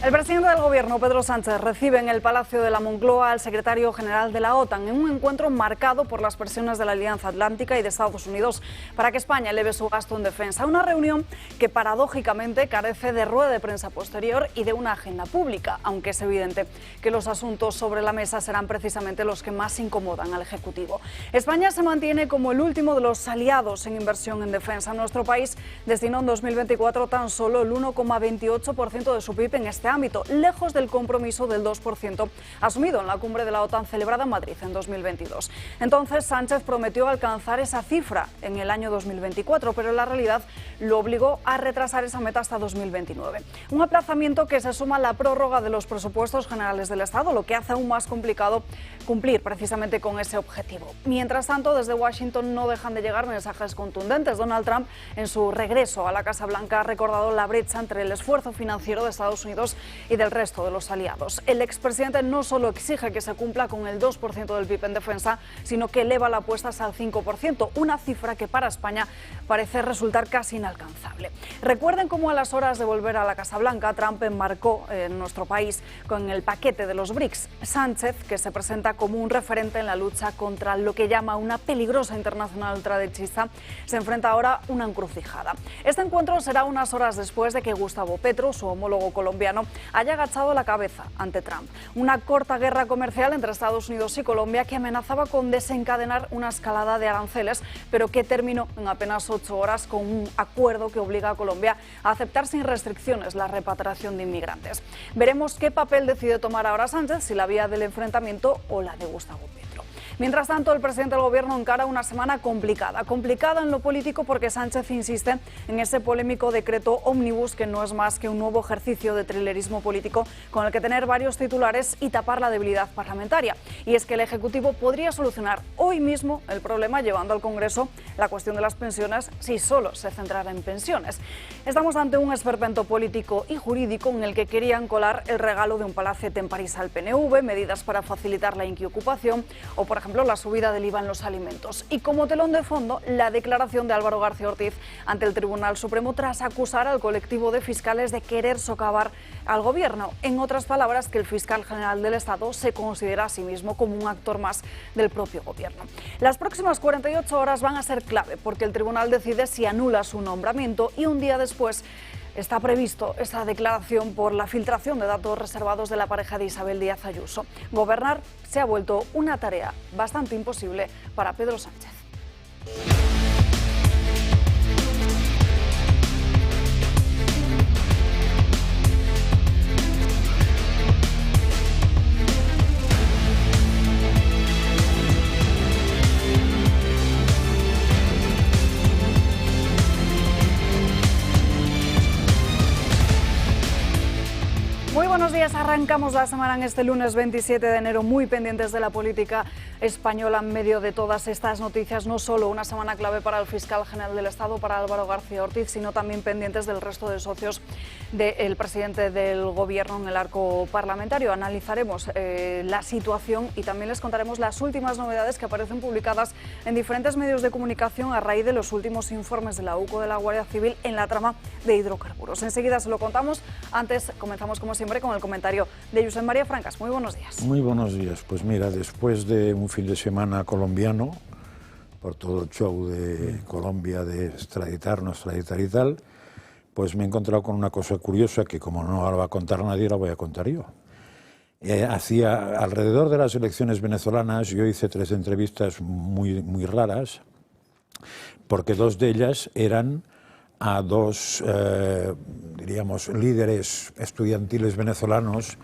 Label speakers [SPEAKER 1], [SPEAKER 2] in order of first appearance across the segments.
[SPEAKER 1] El presidente del Gobierno, Pedro Sánchez, recibe en el Palacio de la Moncloa al secretario general de la OTAN en un encuentro marcado por las presiones de la Alianza Atlántica y de Estados Unidos para que España eleve su gasto en defensa. Una reunión que paradójicamente carece de rueda de prensa posterior y de una agenda pública, aunque es evidente que los asuntos sobre la mesa serán precisamente los que más incomodan al Ejecutivo. España se mantiene como el último de los aliados en inversión en defensa. Nuestro país destinó en 2024 tan solo el 1,28% de su PIB en este ámbito, lejos del compromiso del 2% asumido en la cumbre de la OTAN celebrada en Madrid en 2022. Entonces Sánchez prometió alcanzar esa cifra en el año 2024, pero la realidad lo obligó a retrasar esa meta hasta 2029. Un aplazamiento que se suma a la prórroga de los presupuestos generales del Estado, lo que hace aún más complicado cumplir precisamente con ese objetivo. Mientras tanto, desde Washington no dejan de llegar mensajes contundentes. Donald Trump, en su regreso a la Casa Blanca, ha recordado la brecha entre el esfuerzo financiero de Estados Unidos y del resto de los aliados. El expresidente no solo exige que se cumpla con el 2% del PIB en defensa, sino que eleva la apuesta hasta el 5%, una cifra que para España parece resultar casi inalcanzable. Recuerden cómo a las horas de volver a la Casa Blanca, Trump enmarcó en nuestro país con el paquete de los BRICS. Sánchez, que se presenta como un referente en la lucha contra lo que llama una peligrosa internacional ultraderechista, se enfrenta ahora a una encrucijada. Este encuentro será unas horas después de que Gustavo Petro, su homólogo colombiano, haya agachado la cabeza ante Trump. Una corta guerra comercial entre Estados Unidos y Colombia que amenazaba con desencadenar una escalada de aranceles, pero que terminó en apenas 8 horas con un acuerdo que obliga a Colombia a aceptar sin restricciones la repatriación de inmigrantes. Veremos qué papel decide tomar ahora Sánchez, si la vía del enfrentamiento o la de Gustavo Petro. Mientras tanto, el presidente del Gobierno encara una semana complicada en lo político porque Sánchez insiste en ese polémico decreto ómnibus que no es más que un nuevo ejercicio de trilerismo político con el que tener varios titulares y tapar la debilidad parlamentaria. Y es que el Ejecutivo podría solucionar hoy mismo el problema llevando al Congreso la cuestión de las pensiones si solo se centrara en pensiones. Estamos ante un esperpento político y jurídico en el que querían colar el regalo de un palacete en París al PNV, medidas para facilitar la inquiocupación o, por ejemplo, la subida del IVA en los alimentos. Y como telón de fondo, la declaración de Álvaro García Ortiz ante el Tribunal Supremo tras acusar al colectivo de fiscales de querer socavar al Gobierno. En otras palabras, que el fiscal general del Estado se considera a sí mismo como un actor más del propio Gobierno. Las próximas 48 horas van a ser clave porque el tribunal decide si anula su nombramiento y un día después está previsto esta declaración por la filtración de datos reservados de la pareja de Isabel Díaz Ayuso. Gobernar se ha vuelto una tarea bastante imposible para Pedro Sánchez. Muy buenos días, arrancamos la semana en este lunes 27 de enero muy pendientes de la política española en medio de todas estas noticias, no solo una semana clave para el fiscal general del Estado, para Álvaro García Ortiz, sino también pendientes del resto de socios del presidente del Gobierno en el arco parlamentario. Analizaremos la situación y también les contaremos las últimas novedades que aparecen publicadas en diferentes medios de comunicación a raíz de los últimos informes de la UCO de la Guardia Civil en la trama de hidrocarburos. Enseguida se lo contamos, antes comenzamos como siempre con el comentario de Josep María Francas. Muy buenos días.
[SPEAKER 2] Muy buenos días. Pues mira, después de un fin de semana colombiano, por todo el show de Colombia de extraditar, no extraditar y tal, pues me he encontrado con una cosa curiosa que como no la va a contar nadie, la voy a contar yo. Hacía alrededor de las elecciones venezolanas, yo hice 3 entrevistas muy raras, porque 2 de ellas eran a 2, diríamos, líderes estudiantiles venezolanos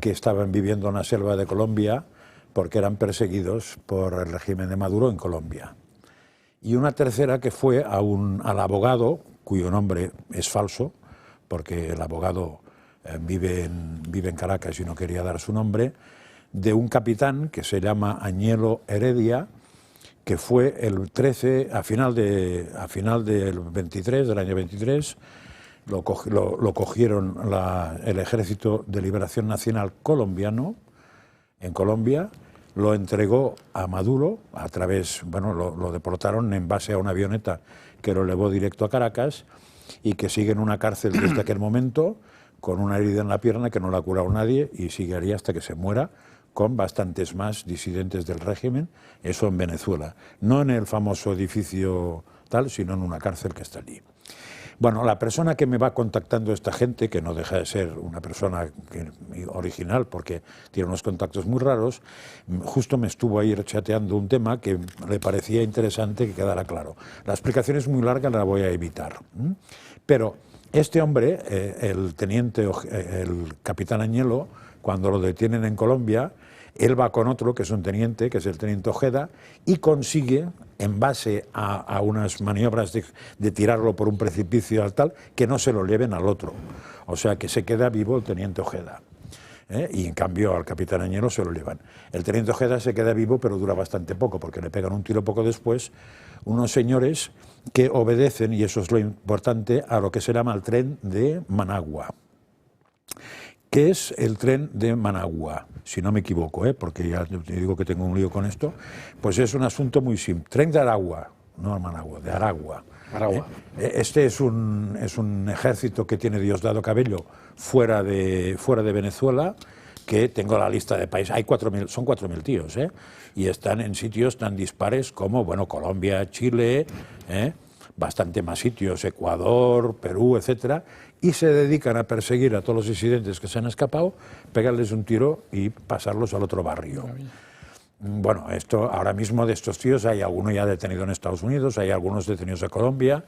[SPEAKER 2] que estaban viviendo en la selva de Colombia porque eran perseguidos por el régimen de Maduro en Colombia. Y una tercera que fue al abogado, cuyo nombre es falso, porque el abogado vive en Caracas y no quería dar su nombre, de un capitán que se llama Añelo Heredia, que fue el 13, a final del 23, del año 23, lo cogieron el Ejército de Liberación Nacional colombiano, en Colombia, lo entregó a Maduro, a través, bueno, lo deportaron en base a una avioneta que lo llevó directo a Caracas y que sigue en una cárcel desde aquel momento con una herida en la pierna que no la ha curado nadie y sigue ahí hasta que se muera, con bastantes más disidentes del régimen, eso en Venezuela. No en el famoso edificio tal, sino en una cárcel que está allí. Bueno, la persona que me va contactando esta gente, que no deja de ser una persona original porque tiene unos contactos muy raros, justo me estuvo ahí chateando un tema que le parecía interesante que quedara claro. La explicación es muy larga, la voy a evitar. Pero este hombre, el capitán Añelo, cuando lo detienen en Colombia, él va con otro, que es un teniente, que es el teniente Ojeda, y consigue, en base a unas maniobras de tirarlo por un precipicio al tal, que no se lo lleven al otro. O sea, que se queda vivo el teniente Ojeda. Y en cambio al capitán Añelo se lo llevan. El teniente Ojeda se queda vivo, pero dura bastante poco, porque le pegan un tiro poco después unos señores que obedecen, y eso es lo importante, a lo que se llama el tren de Managua. ¿Qué es el tren de Managua? Si no me equivoco, porque ya te digo que tengo un lío con esto, pues es un asunto muy simple. Tren de Aragua, no Managua, de Aragua.
[SPEAKER 3] Aragua.
[SPEAKER 2] Este es un ejército que tiene Diosdado Cabello fuera de Venezuela, que tengo la lista de países, hay 4.000, son 4.000 tíos, y están en sitios tan dispares como, bueno, Colombia, Chile, bastante más sitios, Ecuador, Perú, etcétera, y se dedican a perseguir a todos los disidentes que se han escapado, pegarles un tiro y pasarlos al otro barrio. Bueno, esto ahora mismo de estos tíos hay alguno ya detenido en Estados Unidos, hay algunos detenidos en Colombia,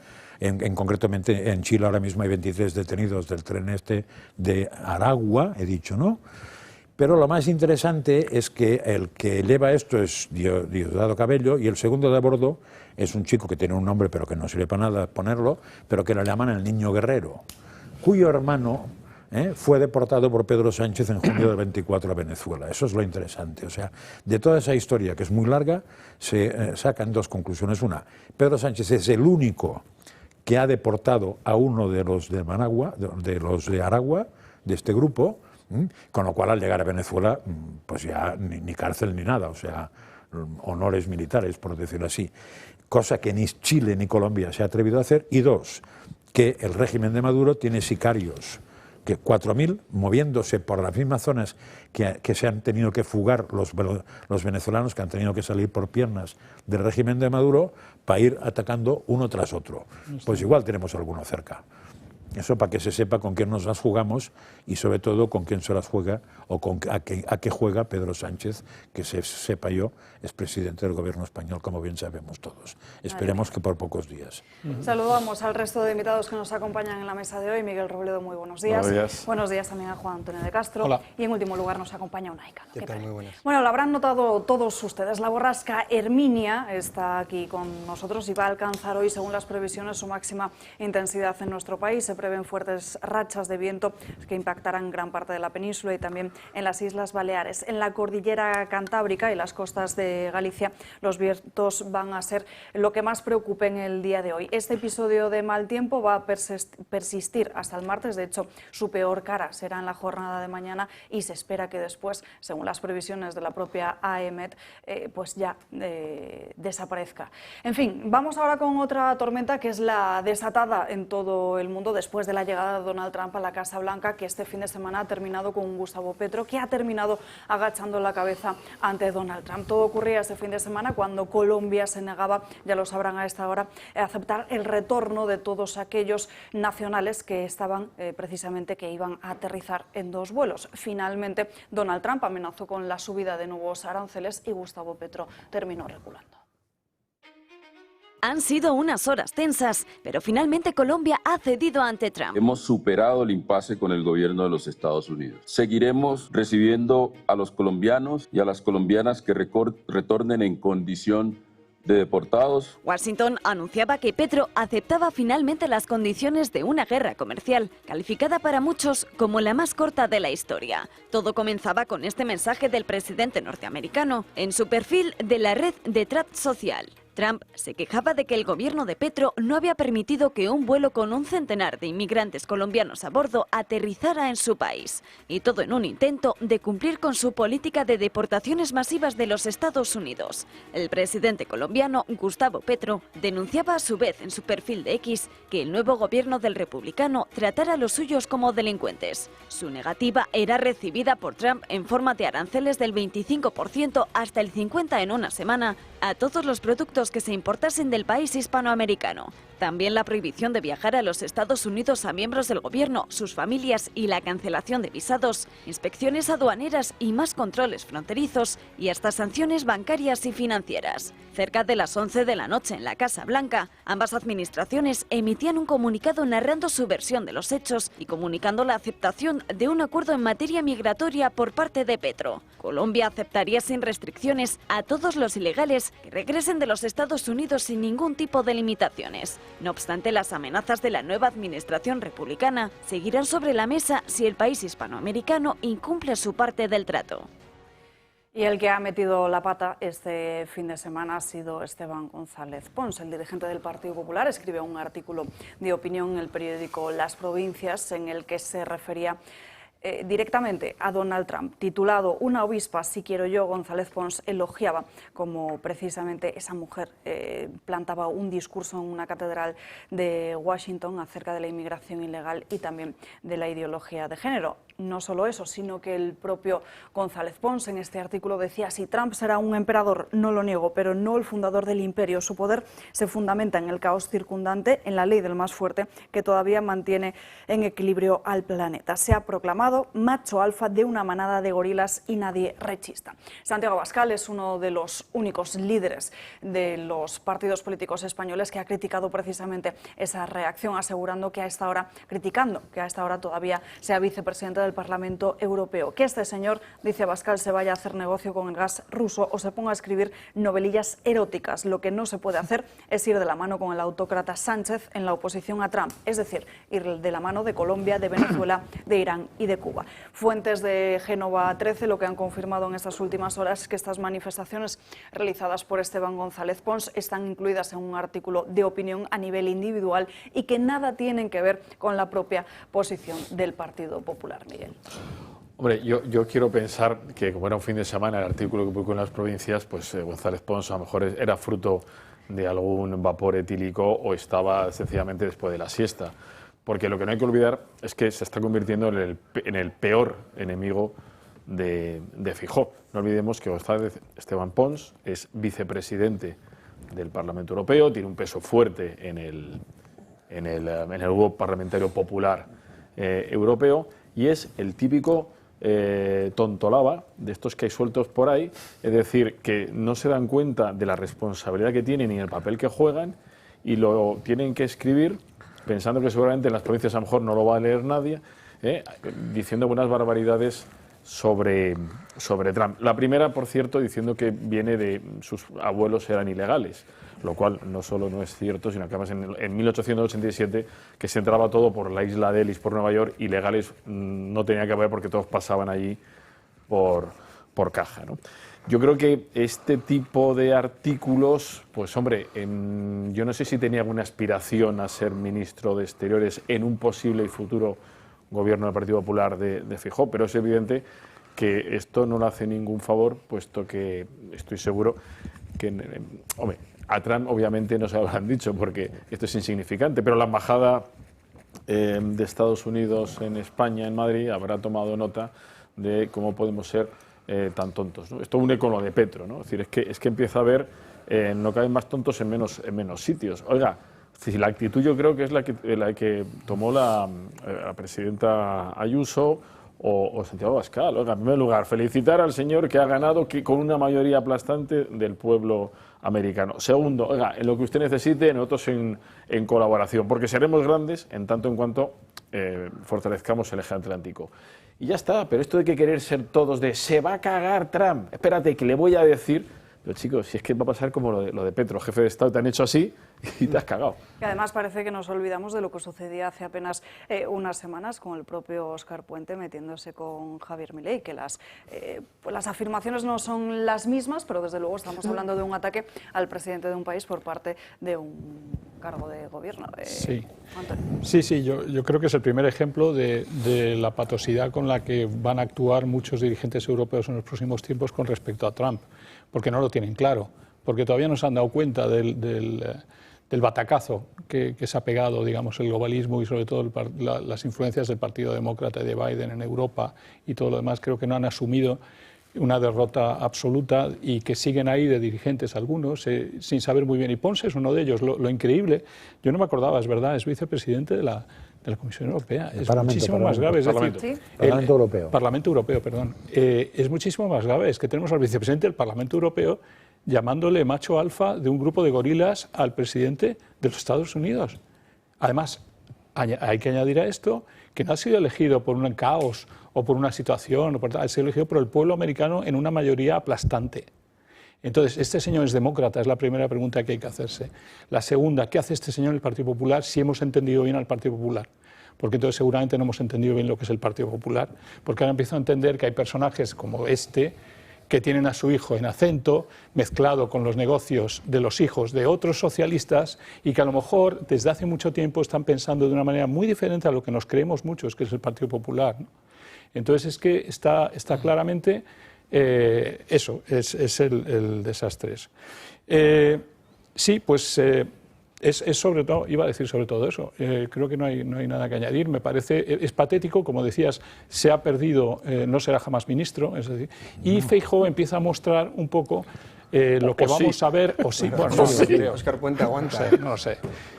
[SPEAKER 2] concretamente en Chile ahora mismo hay 23 detenidos del tren este de Aragua, he dicho, ¿no? Pero lo más interesante es que el que lleva esto es Diosdado Cabello y el segundo de a bordo es un chico que tiene un nombre pero que no sirve para nada ponerlo, pero que le llaman el Niño Guerrero, cuyo hermano fue deportado por Pedro Sánchez en junio del 24 a Venezuela. Eso es lo interesante. O sea, de toda esa historia, que es muy larga, se sacan dos conclusiones. Una, Pedro Sánchez es el único que ha deportado a uno de los de Managua, de los de Aragua, de este grupo, con lo cual al llegar a Venezuela, pues ya ni cárcel ni nada, o sea, honores militares, por decirlo así. Cosa que ni Chile ni Colombia se ha atrevido a hacer. Y dos, que el régimen de Maduro tiene sicarios, que 4.000 moviéndose por las mismas zonas que se han tenido que fugar los venezolanos, que han tenido que salir por piernas del régimen de Maduro para ir atacando uno tras otro. Pues igual tenemos alguno cerca. Eso para que se sepa con quién nos las jugamos y sobre todo con quién se las juega o a qué juega Pedro Sánchez, que sepa yo, es presidente del gobierno español, como bien sabemos todos. Esperemos que por pocos días.
[SPEAKER 1] Saludamos al resto de invitados que nos acompañan en la mesa de hoy. Miguel Robledo, muy buenos días.
[SPEAKER 3] Buenos días.
[SPEAKER 1] Buenos días también a Juan Antonio de Castro.
[SPEAKER 3] Hola.
[SPEAKER 1] Y en último lugar nos acompaña Unai Cano.
[SPEAKER 3] ¿Qué tal? Muy buenas.
[SPEAKER 1] Bueno, lo habrán notado todos ustedes. La borrasca Herminia está aquí con nosotros y va a alcanzar hoy, según las previsiones, su máxima intensidad en nuestro país. Se prevén fuertes rachas de viento que impactarán gran parte de la península y también en las Islas Baleares. En la cordillera Cantábrica y las costas de Galicia, los vientos van a ser lo que más preocupe en el día de hoy. Este episodio de mal tiempo va a persistir hasta el martes. De hecho, su peor cara será en la jornada de mañana y se espera que después, según las previsiones de la propia AEMET, pues ya desaparezca. En fin, vamos ahora con otra tormenta que es la desatada en todo el mundo después de la llegada de Donald Trump a la Casa Blanca, que este fin de semana ha terminado con Gustavo Petro, que ha terminado agachando la cabeza ante Donald Trump. Todo ocurría este fin de semana cuando Colombia se negaba, ya lo sabrán a esta hora, a aceptar el retorno de todos aquellos nacionales que estaban precisamente que iban a aterrizar en dos vuelos. Finalmente, Donald Trump amenazó con la subida de nuevos aranceles y Gustavo Petro terminó reculando.
[SPEAKER 4] Han sido unas horas tensas, pero finalmente Colombia ha cedido ante Trump.
[SPEAKER 5] Hemos superado el impasse con el gobierno de los Estados Unidos. Seguiremos recibiendo a los colombianos y a las colombianas que retornen en condición de deportados.
[SPEAKER 4] Washington anunciaba que Petro aceptaba finalmente las condiciones de una guerra comercial, calificada para muchos como la más corta de la historia. Todo comenzaba con este mensaje del presidente norteamericano en su perfil de la red de Truth Social. Trump se quejaba de que el gobierno de Petro no había permitido que un vuelo con un centenar de inmigrantes colombianos a bordo aterrizara en su país. Y todo en un intento de cumplir con su política de deportaciones masivas de los Estados Unidos. El presidente colombiano, Gustavo Petro, denunciaba a su vez en su perfil de X que el nuevo gobierno del republicano tratara a los suyos como delincuentes. Su negativa era recibida por Trump en forma de aranceles del 25% hasta el 50% en una semana a todos los productos que se importasen del país hispanoamericano. También la prohibición de viajar a los Estados Unidos a miembros del gobierno, sus familias y la cancelación de visados, inspecciones aduaneras y más controles fronterizos y hasta sanciones bancarias y financieras. Cerca de las 11 de la noche en la Casa Blanca, ambas administraciones emitían un comunicado narrando su versión de los hechos y comunicando la aceptación de un acuerdo en materia migratoria por parte de Petro. Colombia aceptaría sin restricciones a todos los ilegales que regresen de los Estados Unidos sin ningún tipo de limitaciones. No obstante, las amenazas de la nueva administración republicana seguirán sobre la mesa si el país hispanoamericano incumple su parte del trato.
[SPEAKER 1] Y el que ha metido la pata este fin de semana ha sido Esteban González Pons. El dirigente del Partido Popular escribe un artículo de opinión en el periódico Las Provincias en el que se refería directamente a Donald Trump. Titulado "Una obispa, si quiero yo", González Pons elogiaba como precisamente esa mujer plantaba un discurso en una catedral de Washington acerca de la inmigración ilegal y también de la ideología de género. No solo eso, sino que el propio González Pons en este artículo decía: si Trump será un emperador, no lo niego, pero no el fundador del imperio. Su poder se fundamenta en el caos circundante, en la ley del más fuerte, que todavía mantiene en equilibrio al planeta. Se ha proclamado macho alfa de una manada de gorilas y nadie rechista. Santiago Abascal es uno de los únicos líderes de los partidos políticos españoles que ha criticado precisamente esa reacción, asegurando que a esta hora, todavía sea vicepresidente del Parlamento Europeo. Que este señor, dice Abascal, se vaya a hacer negocio con el gas ruso o se ponga a escribir novelillas eróticas. Lo que no se puede hacer es ir de la mano con el autócrata Sánchez en la oposición a Trump, es decir, ir de la mano de Colombia, de Venezuela, de Irán y de Cuba. Fuentes de Génova 13 lo que han confirmado en estas últimas horas es que estas manifestaciones realizadas por Esteban González Pons están incluidas en un artículo de opinión a nivel individual y que nada tienen que ver con la propia posición del Partido Popular. Miguel.
[SPEAKER 3] Hombre, yo quiero pensar que como era un fin de semana el artículo que publicó en Las Provincias, pues González Pons a lo mejor era fruto de algún vapor etílico o estaba sencillamente después de la siesta. Porque lo que no hay que olvidar es que se está convirtiendo en el peor enemigo de Feijóo. No olvidemos que Esteban Pons es vicepresidente del Parlamento Europeo, tiene un peso fuerte en el Grupo Parlamentario Popular Europeo y es el típico tontolaba de estos que hay sueltos por ahí, es decir, que no se dan cuenta de la responsabilidad que tienen y el papel que juegan y lo tienen que escribir pensando que seguramente en Las Provincias a lo mejor no lo va a leer nadie, diciendo buenas barbaridades sobre Trump. La primera, por cierto, diciendo que viene de sus abuelos eran ilegales, lo cual no solo no es cierto, sino que además en 1887, que se entraba todo por la isla de Ellis, por Nueva York, ilegales no tenía que haber porque todos pasaban allí por caja, ¿no? Yo creo que este tipo de artículos, pues hombre, yo no sé si tenía alguna aspiración a ser ministro de Exteriores en un posible y futuro gobierno del Partido Popular de Feijóo, pero es evidente que esto no le hace ningún favor, puesto que estoy seguro que, hombre, a Trump obviamente no se lo habrán dicho porque esto es insignificante, pero la embajada de Estados Unidos en España, en Madrid, habrá tomado nota de cómo podemos ser tan tontos, ¿no? Esto une con lo de Petro, ¿no? Es decir, es que empieza a haber, no caben más tontos en menos sitios. Oiga, si la actitud yo creo que es la que tomó la presidenta Ayuso o Santiago Abascal. Oiga, en primer lugar, felicitar al señor que ha ganado con una mayoría aplastante del pueblo americano. Segundo, oiga, en lo que usted necesite, nosotros en colaboración, porque seremos grandes en tanto en cuanto fortalezcamos el eje atlántico. Y ya está, pero esto de que querer ser todos de se va a cagar Trump, espérate que le voy a decir, pero chicos, si es que va a pasar como lo de Petro, jefe de Estado, te han hecho así y te has cagado.
[SPEAKER 1] Y además parece que nos olvidamos de lo que sucedía hace apenas unas semanas con el propio Óscar Puente metiéndose con Javier Milei, que las afirmaciones no son las mismas, pero desde luego estamos hablando de un ataque al presidente de un país por parte de un cargo de gobierno.
[SPEAKER 6] Sí.
[SPEAKER 1] Antonio.
[SPEAKER 6] Sí, yo creo que es el primer ejemplo de la patosidad con la que van a actuar muchos dirigentes europeos en los próximos tiempos con respecto a Trump, porque no lo tienen claro, porque todavía no se han dado cuenta del batacazo que se ha pegado, digamos, el globalismo y sobre todo las influencias del Partido Demócrata y de Biden en Europa y todo lo demás. Creo que no han asumido una derrota absoluta y que siguen ahí de dirigentes algunos sin saber muy bien. Y Pons es uno de ellos. Lo increíble, yo no me acordaba, es verdad, es vicepresidente de la Comisión Europea. Es muchísimo más grave. Es decir,
[SPEAKER 2] Parlamento Europeo.
[SPEAKER 6] Parlamento Europeo, perdón. Es muchísimo más grave. Es que tenemos al vicepresidente del Parlamento Europeo llamándole macho alfa de un grupo de gorilas al presidente de los Estados Unidos. Además, hay que añadir a esto que no ha sido elegido por un caos o por una situación, ha sido elegido por el pueblo americano en una mayoría aplastante. Entonces, ¿este señor es demócrata? Es la primera pregunta que hay que hacerse. La segunda, ¿qué hace este señor en el Partido Popular si hemos entendido bien al Partido Popular? Porque entonces seguramente no hemos entendido bien lo que es el Partido Popular, porque ahora empiezo a entender que hay personajes como este que tienen a su hijo en acento, mezclado con los negocios de los hijos de otros socialistas y que a lo mejor desde hace mucho tiempo están pensando de una manera muy diferente a lo que nos creemos muchos, que es el Partido Popular, ¿no? Entonces es que está claramente eso, es el desastre. Sí, pues es sobre todo, iba a decir sobre todo eso, creo que no hay nada que añadir, me parece, es patético, como decías, se ha perdido, no será jamás ministro, es decir, y Feijóo empieza a mostrar un poco lo que vamos a ver, o sí, bueno, no sé, creo.
[SPEAKER 7] Óscar Puente aguanta.
[SPEAKER 6] No lo sé.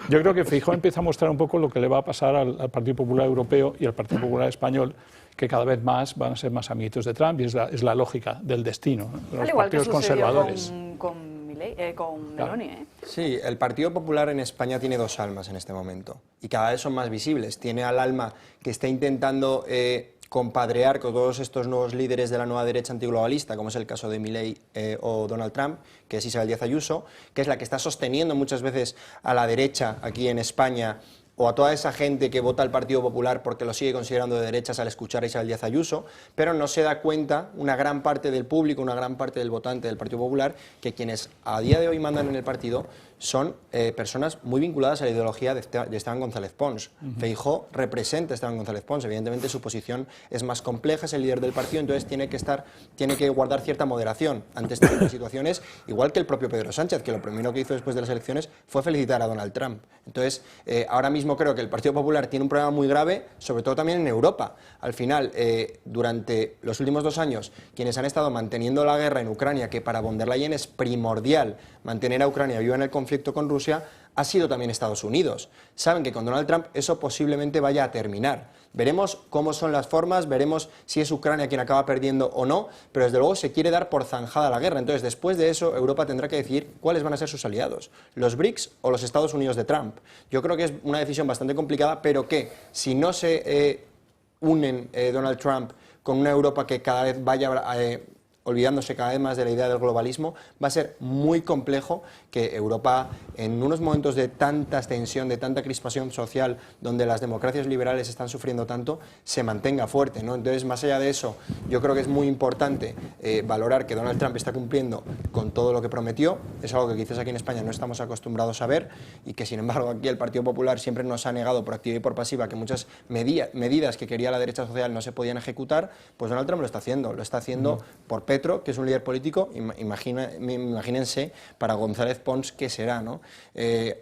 [SPEAKER 6] Yo creo que Feijóo empieza a mostrar un poco lo que le va a pasar al Partido Popular Europeo y al Partido Popular Español, que cada vez más van a ser más amiguitos de Trump, y es la lógica del destino, ¿no?
[SPEAKER 1] Al
[SPEAKER 6] Los
[SPEAKER 1] igual que
[SPEAKER 6] partidos
[SPEAKER 1] sucedió
[SPEAKER 6] conservadores.
[SPEAKER 1] con Meloni.
[SPEAKER 7] Sí, el Partido Popular en España tiene dos almas en este momento y cada vez son más visibles. Tiene al alma que está intentando compadrear con todos estos nuevos líderes de la nueva derecha antiglobalista, como es el caso de Milei o Donald Trump, que es Isabel Díaz Ayuso, que es la que está sosteniendo muchas veces a la derecha aquí en España, o a toda esa gente que vota al Partido Popular porque lo sigue considerando de derechas al escuchar a Isabel Díaz Ayuso, pero no se da cuenta una gran parte del público, una gran parte del votante del Partido Popular, que quienes a día de hoy mandan en el partido son personas muy vinculadas a la ideología de Esteban González Pons. Feijóo representa a Esteban González Pons, evidentemente su posición es más compleja, es el líder del partido, entonces tiene que guardar cierta moderación ante este tipo de situaciones, igual que el propio Pedro Sánchez, que lo primero que hizo después de las elecciones fue felicitar a Donald Trump. Entonces, ahora mismo creo que el Partido Popular tiene un problema muy grave, sobre todo también en Europa. Al final, durante los últimos 2 años, quienes han estado manteniendo la guerra en Ucrania, que para von der Leyen es primordial mantener a Ucrania viva en el conflicto con Rusia, ha sido también Estados Unidos. Saben que con Donald Trump eso posiblemente vaya a terminar. Veremos cómo son las formas, veremos si es Ucrania quien acaba perdiendo o no, pero desde luego se quiere dar por zanjada la guerra. Entonces, después de eso, Europa tendrá que decidir cuáles van a ser sus aliados, los BRICS o los Estados Unidos de Trump. Yo creo que es una decisión bastante complicada, pero que si no se unen Donald Trump con una Europa que cada vez vaya olvidándose cada vez más de la idea del globalismo, va a ser muy complejo que Europa, en unos momentos de tanta tensión, de tanta crispación social, donde las democracias liberales están sufriendo tanto, se mantenga fuerte, ¿no? Entonces, más allá de eso, yo creo que es muy importante valorar que Donald Trump está cumpliendo con todo lo que prometió, es algo que quizás aquí en España no estamos acostumbrados a ver, y que sin embargo aquí el Partido Popular siempre nos ha negado por activa y por pasiva que muchas medidas que quería la derecha social no se podían ejecutar. Pues Donald Trump lo está haciendo por Petro, que es un líder político, imagínense para González Pons qué será, ¿no?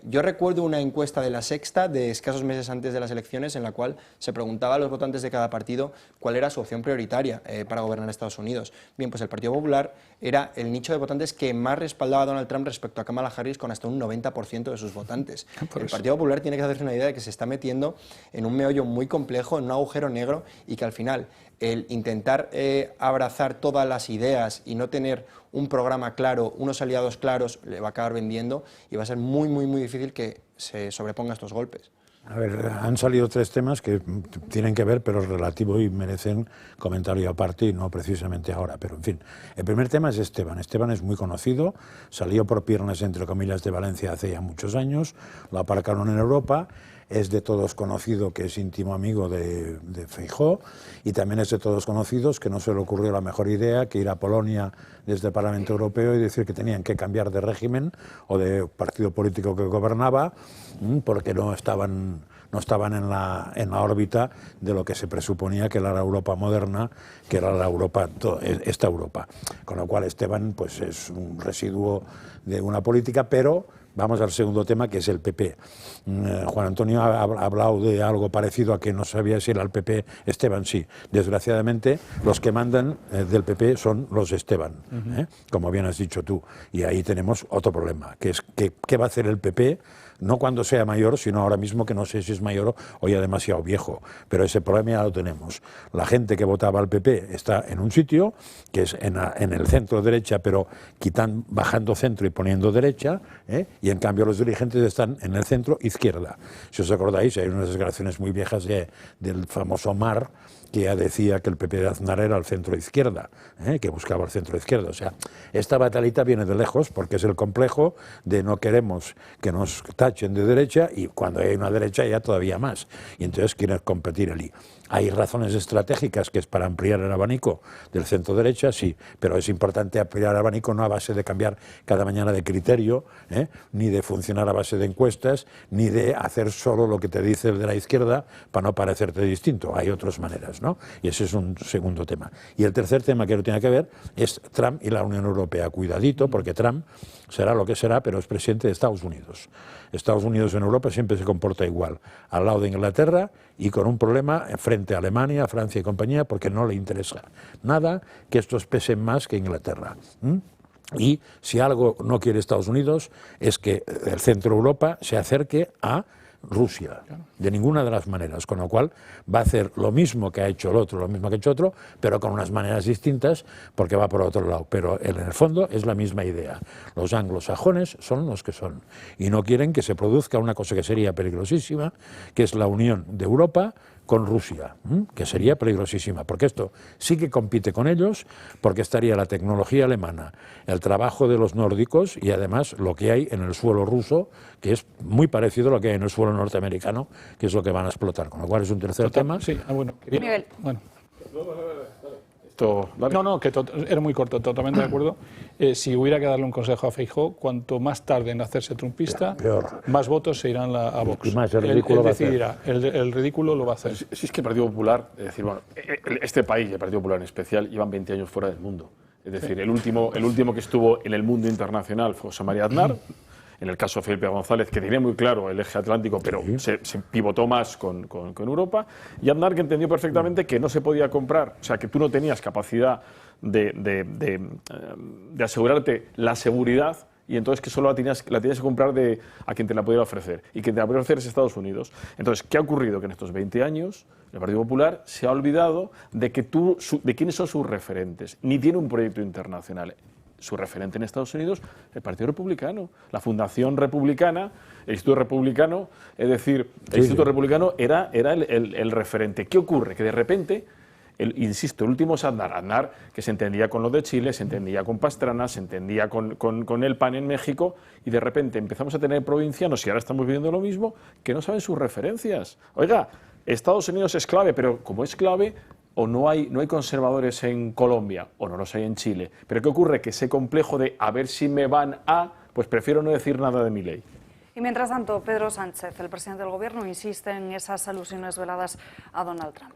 [SPEAKER 7] Yo recuerdo una encuesta de La Sexta de escasos meses antes de las elecciones en la cual se preguntaba a los votantes de cada partido cuál era su opción prioritaria para gobernar Estados Unidos. Bien, pues el Partido Popular era el nicho de votantes que más respaldaba a Donald Trump respecto a Kamala Harris, con hasta un 90% de sus votantes. El Partido Popular tiene que hacerse una idea de que se está metiendo en un meollo muy complejo, en un agujero negro, y que al final el intentar abrazar todas las ideas y no tener un programa claro, unos aliados claros, le va a acabar vendiendo y va a ser muy, muy, muy difícil que se sobreponga a estos golpes.
[SPEAKER 2] A ver, han salido tres temas que tienen que ver, pero es relativo y merecen comentario aparte y no precisamente ahora. Pero, en fin, el primer tema es Esteban. Esteban es muy conocido, salió por piernas, entre comillas, de Valencia hace ya muchos años, lo aparcaron en Europa, es de todos conocido que es íntimo amigo de Feijóo y también es de todos conocidos que no se le ocurrió la mejor idea que ir a Polonia desde el Parlamento Europeo y decir que tenían que cambiar de régimen o de partido político que gobernaba porque no estaban en la órbita de lo que se presuponía que era la Europa moderna, que era la Europa, esta Europa. Con lo cual Esteban pues, es un residuo de una política, pero vamos al segundo tema, que es el PP. Juan Antonio ha hablado de algo parecido a que no sabía si era el PP. Esteban sí. Desgraciadamente, los que mandan del PP son los Esteban, como bien has dicho tú. Y ahí tenemos otro problema, que es ¿qué va a hacer el PP? No cuando sea mayor, sino ahora mismo que no sé si es mayor o ya demasiado viejo. Pero ese problema ya lo tenemos. La gente que votaba al PP está en un sitio, que es en el centro derecha, pero bajando centro y poniendo derecha, y en cambio los dirigentes están en el centro izquierda. Si os acordáis, hay unas declaraciones muy viejas del famoso Mar, que ya decía que el PP de Aznar era el centro izquierda, que buscaba el centro izquierda. O sea, esta batalita viene de lejos porque es el complejo de no queremos que nos tachen de derecha y cuando hay una derecha ya todavía más. Y entonces quieren competir allí. Hay razones estratégicas que es para ampliar el abanico del centro derecha, sí, pero es importante ampliar el abanico no a base de cambiar cada mañana de criterio, ni de funcionar a base de encuestas, ni de hacer solo lo que te dice el de la izquierda para no parecerte distinto. Hay otras maneras, ¿no? Y ese es un segundo tema. Y el tercer tema que no tiene que ver es Trump y la Unión Europea. Cuidadito, porque Trump será lo que será, pero es presidente de Estados Unidos. Estados Unidos en Europa siempre se comporta igual, al lado de Inglaterra y con un problema frente a Alemania, Francia y compañía, porque no le interesa nada que estos pesen más que Inglaterra. Y si algo no quiere Estados Unidos es que el centro de Europa se acerque a Rusia, de ninguna de las maneras, con lo cual va a hacer lo mismo que ha hecho el otro, lo mismo que ha hecho otro, pero con unas maneras distintas porque va por otro lado, pero en el fondo es la misma idea. Los anglosajones son los que son y no quieren que se produzca una cosa que sería peligrosísima, que es la unión de Europa con Rusia, que sería peligrosísima, porque esto sí que compite con ellos, porque estaría la tecnología alemana, el trabajo de los nórdicos y además lo que hay en el suelo ruso, que es muy parecido a lo que hay en el suelo norteamericano, que es lo que van a explotar, con lo cual es un tercer tema.
[SPEAKER 6] Sí, bueno.
[SPEAKER 1] Miguel.
[SPEAKER 6] Bueno. No, que era muy corto, totalmente de acuerdo. Si hubiera que darle un consejo a Feijóo, cuanto más tarde en hacerse trumpista,
[SPEAKER 2] peor.
[SPEAKER 6] Más votos se irán a Vox.
[SPEAKER 2] Y más el ridículo
[SPEAKER 6] él decidirá, el ridículo lo va a hacer.
[SPEAKER 3] Si es que el Partido Popular, es decir, bueno, este país, el Partido Popular en especial, llevan 20 años fuera del mundo. Es decir, el último que estuvo en el mundo internacional fue José María Aznar. En el caso de Felipe González, que tenía muy claro el eje atlántico, pero se pivotó más con Europa, y Aznar, que entendió perfectamente que no se podía comprar, o sea, que tú no tenías capacidad de asegurarte la seguridad, y entonces que solo la tenías que comprar a quien te la pudiera ofrecer, y quien te la pudiera ofrecer es Estados Unidos. Entonces, ¿qué ha ocurrido? Que en estos 20 años el Partido Popular se ha olvidado de quiénes son sus referentes, ni tiene un proyecto internacional. Su referente en Estados Unidos, el Partido Republicano, la Fundación Republicana, el Instituto Republicano, es decir, el Instituto Republicano era el referente. ¿Qué ocurre? Que de repente, insisto, el último es Aznar, que se entendía con lo de Chile, se entendía con Pastrana, se entendía con el PAN en México, y de repente empezamos a tener provincianos, y ahora estamos viviendo lo mismo, que no saben sus referencias. Oiga, Estados Unidos es clave, pero como es clave, o no hay conservadores en Colombia, o no los hay en Chile. Pero ¿qué ocurre? Que ese complejo de a ver si me van pues prefiero no decir nada de mi ley.
[SPEAKER 1] Y mientras tanto, Pedro Sánchez, el presidente del Gobierno, insiste en esas alusiones veladas a Donald Trump.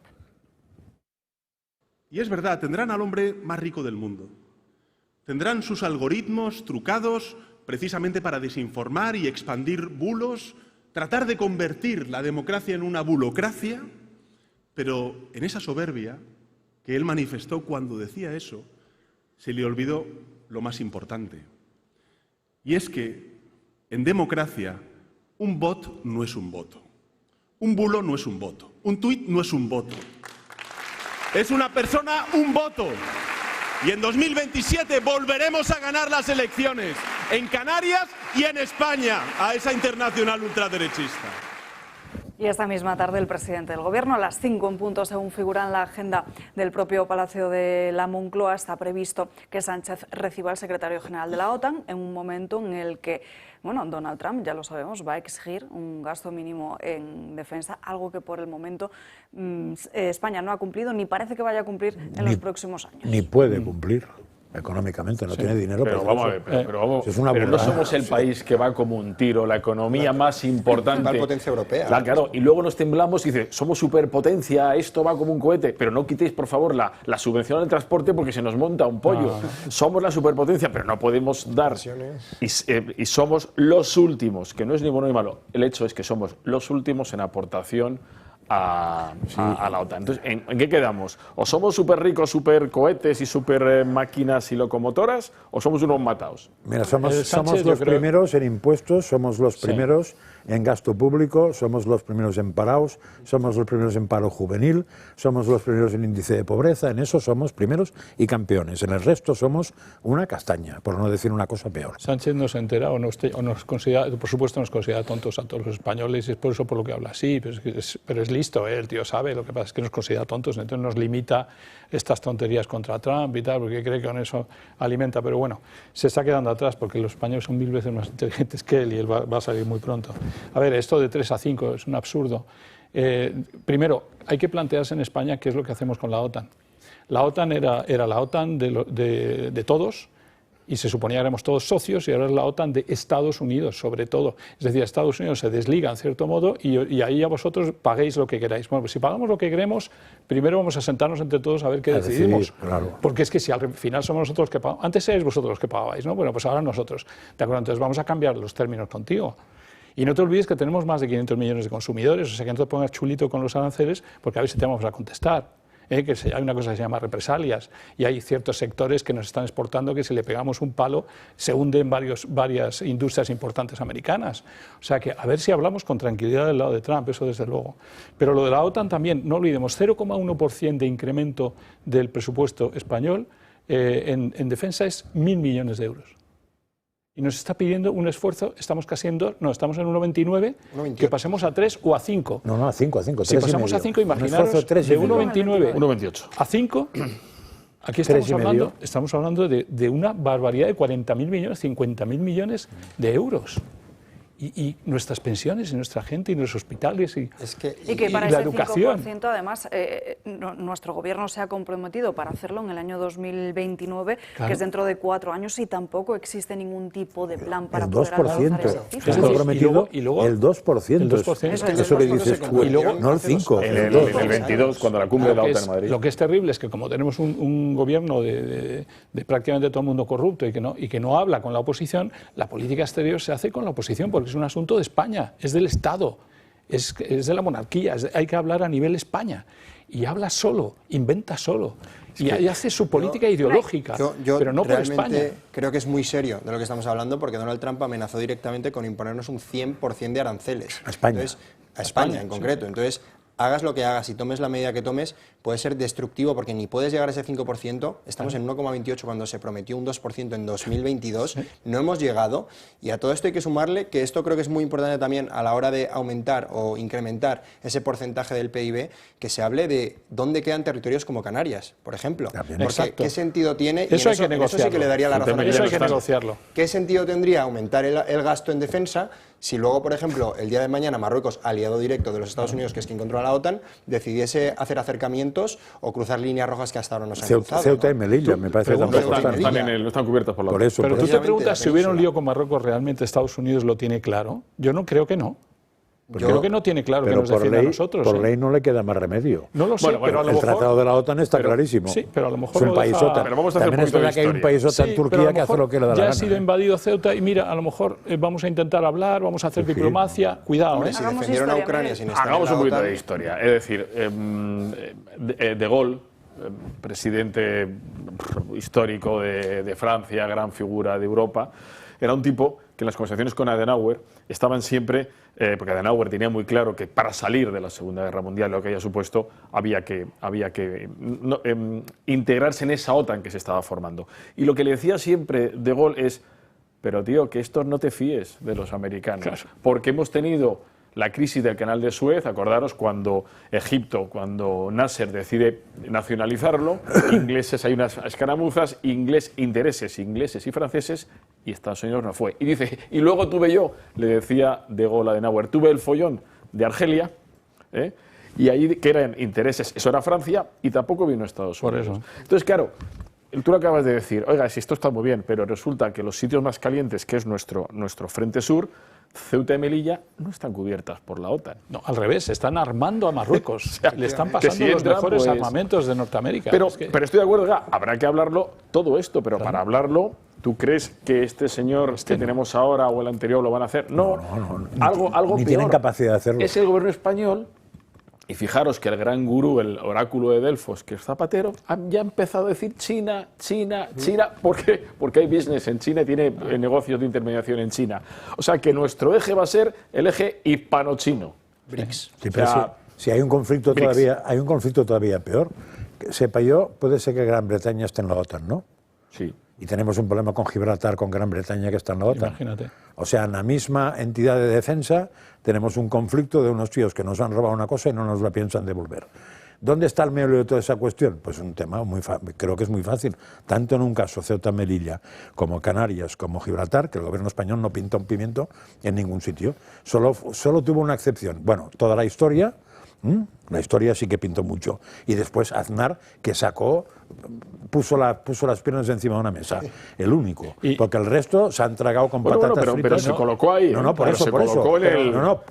[SPEAKER 8] Y es verdad, tendrán al hombre más rico del mundo. Tendrán sus algoritmos trucados precisamente para desinformar y expandir bulos, tratar de convertir la democracia en una bulocracia. Pero en esa soberbia que él manifestó cuando decía eso, se le olvidó lo más importante. Y es que en democracia un bot no es un voto, un bulo no es un voto, un tuit no es un voto. Es una persona, un voto. Y en 2027 volveremos a ganar las elecciones en Canarias y en España a esa internacional ultraderechista.
[SPEAKER 1] Y esta misma tarde el presidente del Gobierno, a las 5 en punto, según figura en la agenda del propio Palacio de la Moncloa, está previsto que Sánchez reciba al secretario general de la OTAN en un momento en el que, bueno, Donald Trump, ya lo sabemos, va a exigir un gasto mínimo en defensa, algo que por el momento España no ha cumplido ni parece que vaya a cumplir en los próximos años.
[SPEAKER 2] Ni puede cumplir. Económicamente no tiene dinero,
[SPEAKER 3] pero vamos a ver, pero no somos el país que va como un tiro, la economía más importante.
[SPEAKER 7] La potencia europea.
[SPEAKER 3] Claro, y luego nos temblamos y dice, somos superpotencia, esto va como un cohete, pero no quitéis, por favor, la subvención al transporte porque se nos monta un pollo. Somos la superpotencia, pero no podemos dar. Y somos los últimos, que no es ni bueno ni malo. El hecho es que somos los últimos en aportación a la OTAN. Entonces, ¿en qué quedamos? ¿O somos súper ricos, súper cohetes y súper máquinas y locomotoras, o somos unos mataos?
[SPEAKER 2] Mira, somos los primeros en impuestos, somos los primeros en gasto público, somos los primeros en parados, somos los primeros en paro juvenil, somos los primeros en índice de pobreza, en eso somos primeros y campeones. En el resto somos una castaña, por no decir una cosa peor.
[SPEAKER 6] Sánchez no se entera o nos considera, por supuesto nos considera tontos a todos los españoles, y es por eso por lo que habla así, pero es listo, el tío sabe, lo que pasa es que nos considera tontos, entonces nos limita estas tonterías contra Trump y tal, porque cree que con eso alimenta, pero bueno, se está quedando atrás porque los españoles son 1000 veces más inteligentes que él y él va a salir muy pronto. A ver, esto de 3 a 5 es un absurdo. Primero, hay que plantearse en España qué es lo que hacemos con la OTAN. La OTAN era la OTAN de todos, y se suponía que éramos todos socios, y ahora es la OTAN de Estados Unidos, sobre todo. Es decir, Estados Unidos se desliga en cierto modo y ahí a vosotros paguéis lo que queráis. Bueno, pues si pagamos lo que queremos, primero vamos a sentarnos entre todos a ver qué decidimos.
[SPEAKER 2] Claro.
[SPEAKER 6] Porque es que si al final somos nosotros los que pagamos, antes erais vosotros los que pagabais, ¿no? Bueno, pues ahora nosotros. ¿De acuerdo? Entonces vamos a cambiar los términos contigo. Y no te olvides que tenemos más de 500 millones de consumidores, o sea que no te pongas chulito con los aranceles, porque a ver si te vamos a contestar. Que hay una cosa que se llama represalias, y hay ciertos sectores que nos están exportando que si le pegamos un palo se hunden varias industrias importantes americanas. O sea que a ver si hablamos con tranquilidad del lado de Trump, eso desde luego. Pero lo de la OTAN también, no olvidemos, 0,1% de incremento del presupuesto español en defensa es 1.000 millones de euros. Y nos está pidiendo un esfuerzo, estamos casi en 2, no, estamos en 1,29, que pasemos a 3 o a 5.
[SPEAKER 2] No, a 5.
[SPEAKER 6] Si pasamos a 5, imaginaros, de 1,29 a 5, aquí estamos hablando de una barbaridad de 40.000 millones, 50.000 millones de euros. Y nuestras pensiones, y nuestra gente, y nuestros hospitales, y
[SPEAKER 1] que para
[SPEAKER 6] la
[SPEAKER 1] ese
[SPEAKER 6] educación.
[SPEAKER 1] 5%, además, nuestro gobierno se ha comprometido para hacerlo en el año 2029, claro, que es dentro de 4 años, y tampoco existe ningún tipo de plan para poder alcanzar ese cifra.
[SPEAKER 2] Se ha comprometido el 2%. Eso que dices tú, no el 5%.
[SPEAKER 3] En el 22, cuando la cumbre de la OTAN en Madrid.
[SPEAKER 6] Lo que es terrible es que como tenemos un gobierno de prácticamente todo el mundo corrupto y que no habla con la oposición, la política exterior se hace con la oposición, porque es un asunto de España, es del Estado, es de la monarquía, hay que hablar a nivel España. Y habla solo, inventa solo, y hace su política ideológica, pero no por España.
[SPEAKER 7] Creo que es muy serio de lo que estamos hablando, porque Donald Trump amenazó directamente con imponernos un 100% de aranceles.
[SPEAKER 2] A España.
[SPEAKER 7] Entonces, a España en concreto. Entonces, hagas lo que hagas y tomes la medida que tomes, puede ser destructivo, porque ni puedes llegar a ese 5%, estamos en 1,28 cuando se prometió un 2% en 2022, no hemos llegado, y a todo esto hay que sumarle que esto creo que es muy importante también a la hora de aumentar o incrementar ese porcentaje del PIB, que se hable de dónde quedan territorios como Canarias, por ejemplo. Porque ¿qué sentido tiene?
[SPEAKER 6] Eso hay que negociarlo.
[SPEAKER 7] Eso sí que le daría la razón.
[SPEAKER 6] Eso hay que negociarlo.
[SPEAKER 7] ¿Qué sentido tendría aumentar el gasto en defensa si luego, por ejemplo, el día de mañana Marruecos, aliado directo de los Estados Unidos, que es quien controla la OTAN, decidiese hacer acercamientos o cruzar líneas rojas que hasta ahora no se han cruzado?
[SPEAKER 2] Ceuta y Melilla, me parece que tampoco
[SPEAKER 3] no están cubiertos por la OTAN.
[SPEAKER 6] Pero tú te preguntas si hubiera un lío con Marruecos, ¿realmente Estados Unidos lo tiene claro? Yo no creo que no. Creo que no tiene claro que nos defienda a nosotros.
[SPEAKER 2] Por ley no le queda más remedio.
[SPEAKER 6] No lo sé, pero a lo
[SPEAKER 2] el
[SPEAKER 6] mejor,
[SPEAKER 2] tratado de la OTAN está clarísimo.
[SPEAKER 6] Sí, pero a lo mejor
[SPEAKER 2] es un país OTAN.
[SPEAKER 3] Pero vamos a hacer
[SPEAKER 2] también es verdad que hay un país OTAN, Turquía, que hace lo que le da la gana.
[SPEAKER 6] Ya ha sido invadido Ceuta y mira, a lo mejor vamos a intentar hablar, vamos a hacer diplomacia. Cuidado,
[SPEAKER 7] Si defendieron a Ucrania sin estar
[SPEAKER 3] hagamos
[SPEAKER 7] en la
[SPEAKER 3] un poquito
[SPEAKER 7] OTAN.
[SPEAKER 3] de historia. Es decir, De Gaulle, presidente histórico de Francia, gran figura de Europa, era un tipo que en las conversaciones con Adenauer estaban siempre, porque Adenauer tenía muy claro que para salir de la Segunda Guerra Mundial, lo que haya supuesto, había que integrarse en esa OTAN que se estaba formando. Y lo que le decía siempre De Gaulle es, pero tío, que estos no te fíes de los americanos, claro, porque hemos tenido la crisis del canal de Suez, acordaros cuando Egipto, cuando Nasser decide nacionalizarlo, ingleses, hay unas escaramuzas, intereses ingleses y franceses, y Estados Unidos no fue. Y dice, y luego tuve yo, le decía de Gaulle a Adenauer, tuve el follón de Argelia, y ahí que eran intereses, eso era Francia, y tampoco vino Estados Unidos.
[SPEAKER 6] Por eso.
[SPEAKER 3] Entonces, claro, tú lo acabas de decir, oiga, si esto está muy bien, pero resulta que los sitios más calientes, que es nuestro frente sur, Ceuta y Melilla, no están cubiertas por la OTAN.
[SPEAKER 6] No, al revés, están armando a Marruecos.
[SPEAKER 3] O sea,
[SPEAKER 6] le están
[SPEAKER 3] que
[SPEAKER 6] pasando
[SPEAKER 3] si
[SPEAKER 6] los
[SPEAKER 3] entra,
[SPEAKER 6] mejores
[SPEAKER 3] pues,
[SPEAKER 6] armamentos de Norteamérica.
[SPEAKER 3] Pero,
[SPEAKER 6] Es que-
[SPEAKER 3] pero estoy de acuerdo, ya, habrá que hablarlo todo esto, pero para hablarlo, ¿tú crees que este señor que tenemos ahora o el anterior lo van a hacer? No, algo
[SPEAKER 2] ni
[SPEAKER 3] peor.
[SPEAKER 2] tienen capacidad de hacerlo.
[SPEAKER 3] Es el gobierno español. Y fijaros que el gran gurú, el oráculo de Delfos, que es Zapatero, ya ha empezado a decir China, China, China. ¿Por qué? Porque hay business en China y tiene negocios de intermediación en China. O sea que nuestro eje va a ser el eje hispano-chino.
[SPEAKER 7] BRICS.
[SPEAKER 2] Sí, pero
[SPEAKER 3] O sea,
[SPEAKER 2] si hay un conflicto
[SPEAKER 3] BRICS.
[SPEAKER 2] todavía peor. Que sepa yo, puede ser que Gran Bretaña esté en la OTAN, ¿no?
[SPEAKER 3] Sí.
[SPEAKER 2] Y tenemos un problema con Gibraltar, con Gran Bretaña, que está en la OTAN.
[SPEAKER 6] Imagínate.
[SPEAKER 2] O sea, en la misma entidad de defensa tenemos un conflicto de unos tíos que nos han robado una cosa y no nos la piensan devolver. ¿Dónde está el meollo de toda esa cuestión? Pues un tema creo que es muy fácil. Tanto en un caso Ceuta, Melilla, como Canarias, como Gibraltar, que el gobierno español no pinta un pimiento en ningún sitio. Solo tuvo una excepción. Bueno, toda la historia sí que pintó mucho. Y después Aznar, que puso las piernas encima de una mesa, el único. Porque el resto se han tragado con patatas fritas.
[SPEAKER 3] Pero se colocó ahí.
[SPEAKER 2] No, por eso.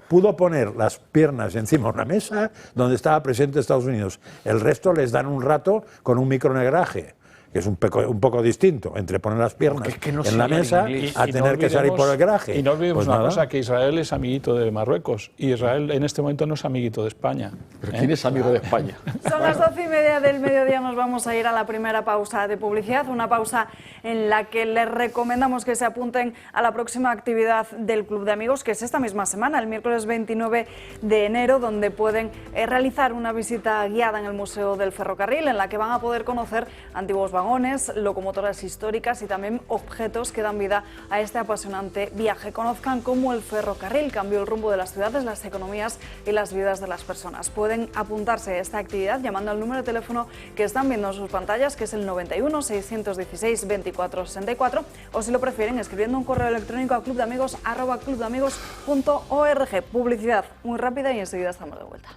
[SPEAKER 2] Pudo poner las piernas encima de una mesa donde estaba presente Estados Unidos. El resto les dan un rato con un micronegraje, que es un poco distinto entre poner las piernas en la mesa a tener que salir por el garaje.
[SPEAKER 6] Y no olvidemos
[SPEAKER 2] Pues
[SPEAKER 6] una
[SPEAKER 2] nada.
[SPEAKER 6] cosa, que Israel es amiguito de Marruecos y Israel en este momento no es amiguito de España.
[SPEAKER 3] ¿Pero quién es amigo de España?
[SPEAKER 1] Son las 12:30 del mediodía, nos vamos a ir a la primera pausa de publicidad, una pausa en la que les recomendamos que se apunten a la próxima actividad del Club de Amigos, que es esta misma semana, el miércoles 29 de enero, donde pueden realizar una visita guiada en el Museo del Ferrocarril, en la que van a poder conocer antiguos vagones, locomotoras históricas y también objetos que dan vida a este apasionante viaje. Conozcan cómo el ferrocarril cambió el rumbo de las ciudades, las economías y las vidas de las personas. Pueden apuntarse a esta actividad llamando al número de teléfono que están viendo en sus pantallas, que es el 91 616 24 64, o si lo prefieren escribiendo un correo electrónico a clubdeamigos@clubdeamigos.org. Publicidad muy rápida y enseguida estamos de vuelta.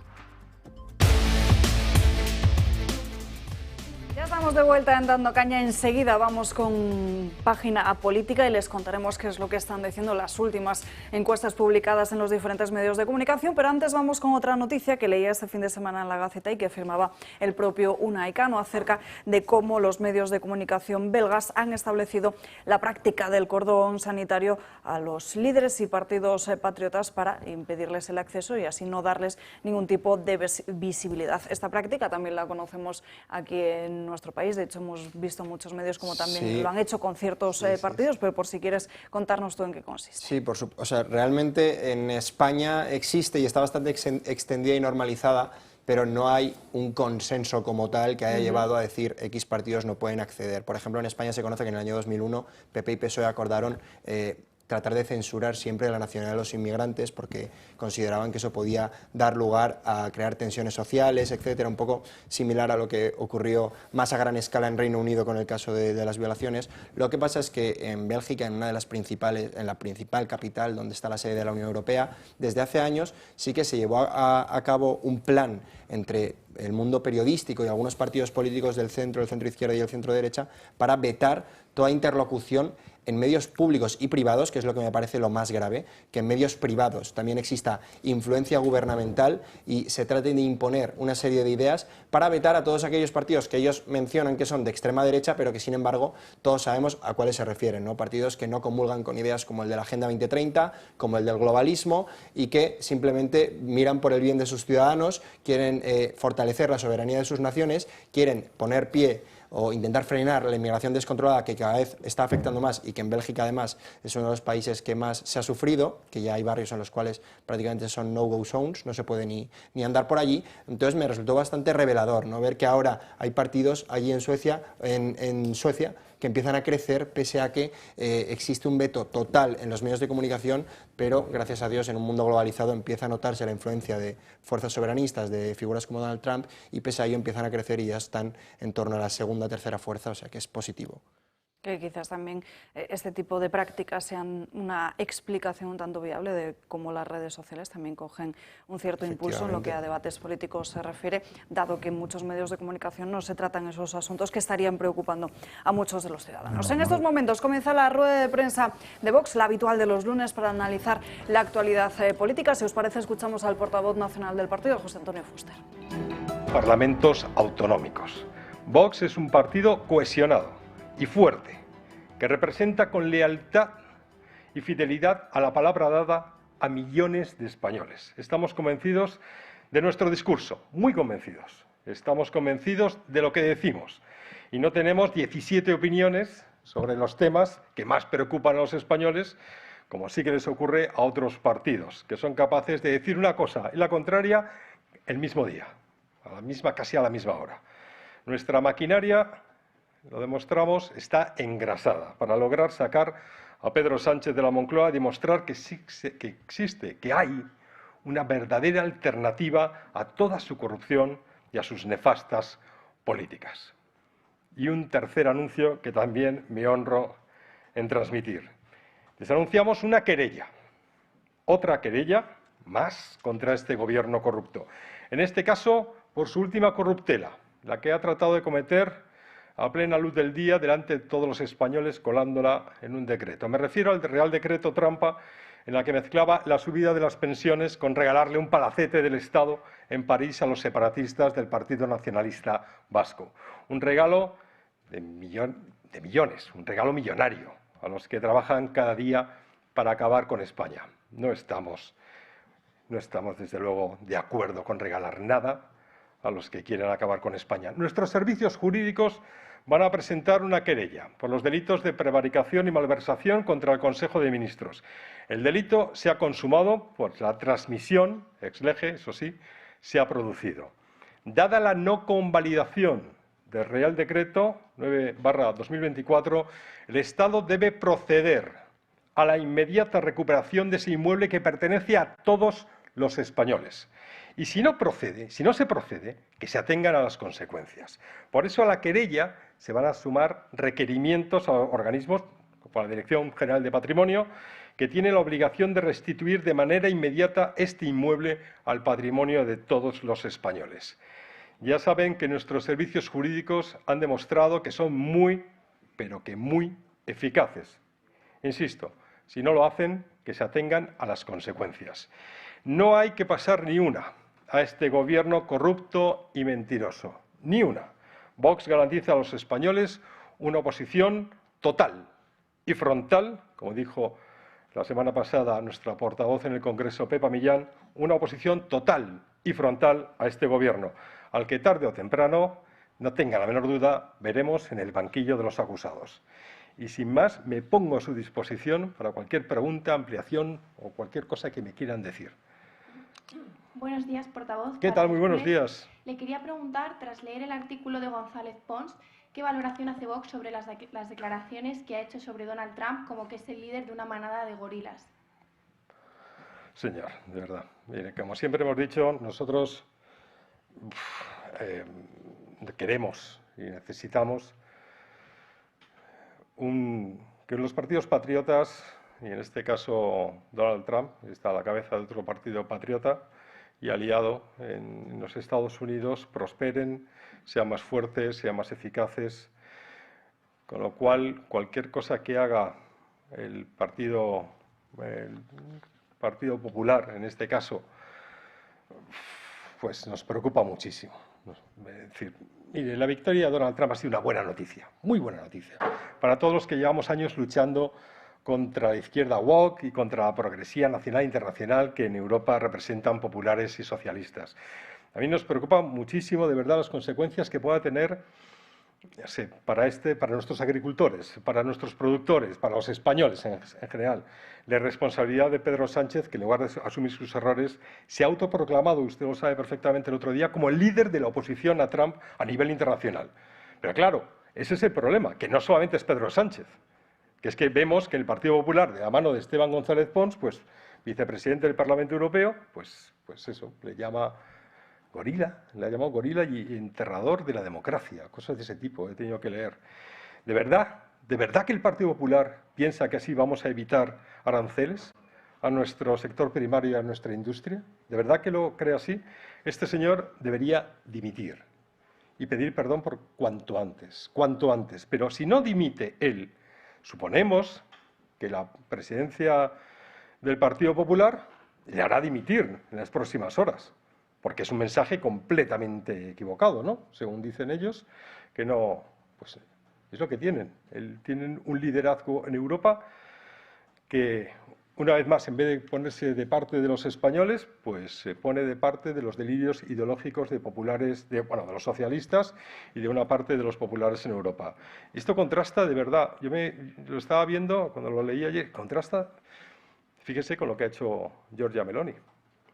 [SPEAKER 1] Ya estamos de vuelta en Dando Caña. Enseguida vamos con página política y les contaremos qué es lo que están diciendo las últimas encuestas publicadas en los diferentes medios de comunicación. Pero antes vamos con otra noticia que leía este fin de semana en la Gaceta y que firmaba el propio Unai Cano acerca de cómo los medios de comunicación belgas han establecido la práctica del cordón sanitario a los líderes y partidos patriotas para impedirles el acceso y así no darles ningún tipo de visibilidad. Esta práctica también la conocemos aquí en nuestro país. De hecho, hemos visto muchos medios como también lo han hecho con ciertos partidos, pero por si quieres contarnos tú en qué consiste.
[SPEAKER 7] Sí, o sea, realmente en España existe y está bastante extendida y normalizada, pero no hay un consenso como tal que haya llevado a decir X partidos no pueden acceder. Por ejemplo, en España se conoce que en el año 2001 PP y PSOE acordaron tratar de censurar siempre la nacionalidad de los inmigrantes porque consideraban que eso podía dar lugar a crear tensiones sociales, etcétera, un poco similar a lo que ocurrió más a gran escala en Reino Unido con el caso de las violaciones. Lo que pasa es que en Bélgica, en la principal capital donde está la sede de la Unión Europea, desde hace años sí que se llevó a cabo un plan entre el mundo periodístico y algunos partidos políticos del centro izquierda y el centro derecha para vetar toda interlocución en medios públicos y privados, que es lo que me parece lo más grave, que en medios privados también exista influencia gubernamental y se trate de imponer una serie de ideas para vetar a todos aquellos partidos que ellos mencionan que son de extrema derecha, pero que sin embargo todos sabemos a cuáles se refieren, ¿no? Partidos que no comulgan con ideas como el de la Agenda 2030, como el del globalismo y que simplemente miran por el bien de sus ciudadanos, quieren fortalecer la soberanía de sus naciones, quieren poner pie o intentar frenar la inmigración descontrolada que cada vez está afectando más y que en Bélgica además es uno de los países que más se ha sufrido, que ya hay barrios en los cuales prácticamente son no-go zones, no se puede ni andar por allí. Entonces me resultó bastante revelador, ¿no? Ver que ahora hay partidos allí en Suecia que empiezan a crecer pese a que existe un veto total en los medios de comunicación, pero gracias a Dios en un mundo globalizado empieza a notarse la influencia de fuerzas soberanistas, de figuras como Donald Trump, y pese a ello empiezan a crecer y ya están en torno a la segunda o tercera fuerza, o sea que es positivo.
[SPEAKER 1] Que quizás también este tipo de prácticas sean una explicación un tanto viable de cómo las redes sociales también cogen un cierto impulso en lo que a debates políticos se refiere, dado que en muchos medios de comunicación no se tratan esos asuntos que estarían preocupando a muchos de los ciudadanos. En estos momentos comienza la rueda de prensa de Vox, la habitual de los lunes, para analizar la actualidad política. Si os parece, escuchamos al portavoz nacional del partido, José Antonio Fuster.
[SPEAKER 9] Parlamentos autonómicos. Vox es un partido cohesionado y fuerte, que representa con lealtad y fidelidad a la palabra dada a millones de españoles. Estamos convencidos de nuestro discurso, muy convencidos. Estamos convencidos de lo que decimos y no tenemos 17 opiniones sobre los temas que más preocupan a los españoles, como sí que les ocurre a otros partidos, que son capaces de decir una cosa y la contraria el mismo día, casi a la misma hora. Nuestra maquinaria, lo demostramos, está engrasada para lograr sacar a Pedro Sánchez de la Moncloa y demostrar que existe, que hay una verdadera alternativa a toda su corrupción y a sus nefastas políticas. Y un tercer anuncio que también me honro en transmitir. Les anunciamos una querella, otra querella más contra este gobierno corrupto. En este caso, por su última corruptela, la que ha tratado de cometer a plena luz del día delante de todos los españoles, colándola en un decreto. Me refiero al Real Decreto trampa, en la que mezclaba la subida de las pensiones con regalarle un palacete del Estado en París a los separatistas del Partido Nacionalista Vasco. Un regalo de millones, un regalo millonario a los que trabajan cada día para acabar con España. No estamos, desde luego, de acuerdo con regalar nada a los que quieren acabar con España. Nuestros servicios jurídicos van a presentar una querella por los delitos de prevaricación y malversación contra el Consejo de Ministros. El delito se ha consumado, pues la transmisión, ex lege, eso sí, se ha producido. Dada la no convalidación del Real Decreto 9/2024, el Estado debe proceder a la inmediata recuperación de ese inmueble que pertenece a todos los españoles. Y si no se procede, que se atengan a las consecuencias. Por eso a la querella se van a sumar requerimientos a organismos, como la Dirección General de Patrimonio, que tiene la obligación de restituir de manera inmediata este inmueble al patrimonio de todos los españoles. Ya saben que nuestros servicios jurídicos han demostrado que son muy, pero que muy eficaces. Insisto, si no lo hacen, que se atengan a las consecuencias. No hay que pasar ni una a este gobierno corrupto y mentiroso. Ni una. Vox garantiza a los españoles una oposición total y frontal, como dijo la semana pasada nuestra portavoz en el Congreso, Pepa Millán, una oposición total y frontal a este gobierno, al que tarde o temprano, no tenga la menor duda, veremos en el banquillo de los acusados. Y sin más, me pongo a su disposición para cualquier pregunta, ampliación o cualquier cosa que me quieran decir.
[SPEAKER 10] Buenos días, portavoz.
[SPEAKER 9] ¿Qué tal? Muy buenos días.
[SPEAKER 10] Le quería preguntar, tras leer el artículo de González Pons, ¿qué valoración hace Vox sobre las declaraciones que ha hecho sobre Donald Trump como que es el líder de una manada de gorilas?
[SPEAKER 9] Señor, de verdad. Mire, como siempre hemos dicho, nosotros queremos y necesitamos que los partidos patriotas, y en este caso Donald Trump está a la cabeza de otro partido patriota y aliado en los Estados Unidos, prosperen, sean más fuertes, sean más eficaces, con lo cual cualquier cosa que haga el Partido Popular, en este caso, pues nos preocupa muchísimo. Es decir, mire, la victoria de Donald Trump ha sido una buena noticia, muy buena noticia, para todos los que llevamos años luchando contra la izquierda woke y contra la progresía nacional e internacional que en Europa representan populares y socialistas. A mí nos preocupa muchísimo, de verdad, las consecuencias que pueda tener para nuestros agricultores, para nuestros productores, para los españoles en general. La responsabilidad de Pedro Sánchez, que en lugar de asumir sus errores, se ha autoproclamado, usted lo sabe perfectamente, el otro día, como el líder de la oposición a Trump a nivel internacional. Pero claro, Ese es el problema, que no solamente es Pedro Sánchez, que es que vemos que el Partido Popular, de la mano de Esteban González Pons, pues vicepresidente del Parlamento Europeo, pues eso, le llama gorila, le ha llamado gorila y enterrador de la democracia, cosas de ese tipo, he tenido que leer. ¿De verdad que el Partido Popular piensa que así vamos a evitar aranceles a nuestro sector primario y a nuestra industria? ¿De verdad que lo cree así? Este señor debería dimitir y pedir perdón por cuanto antes. Pero si no dimite él, suponemos que la presidencia del Partido Popular le hará dimitir en las próximas horas, porque es un mensaje completamente equivocado, ¿no? Según dicen ellos, que no, pues es lo que tienen. Tienen un liderazgo en Europa que, una vez más, en vez de ponerse de parte de los españoles, pues se pone de parte de los delirios ideológicos de populares, de los socialistas y de una parte de los populares en Europa. Esto contrasta de verdad. Yo lo estaba viendo cuando lo leí ayer. Contrasta, fíjese, con lo que ha hecho Giorgia Meloni,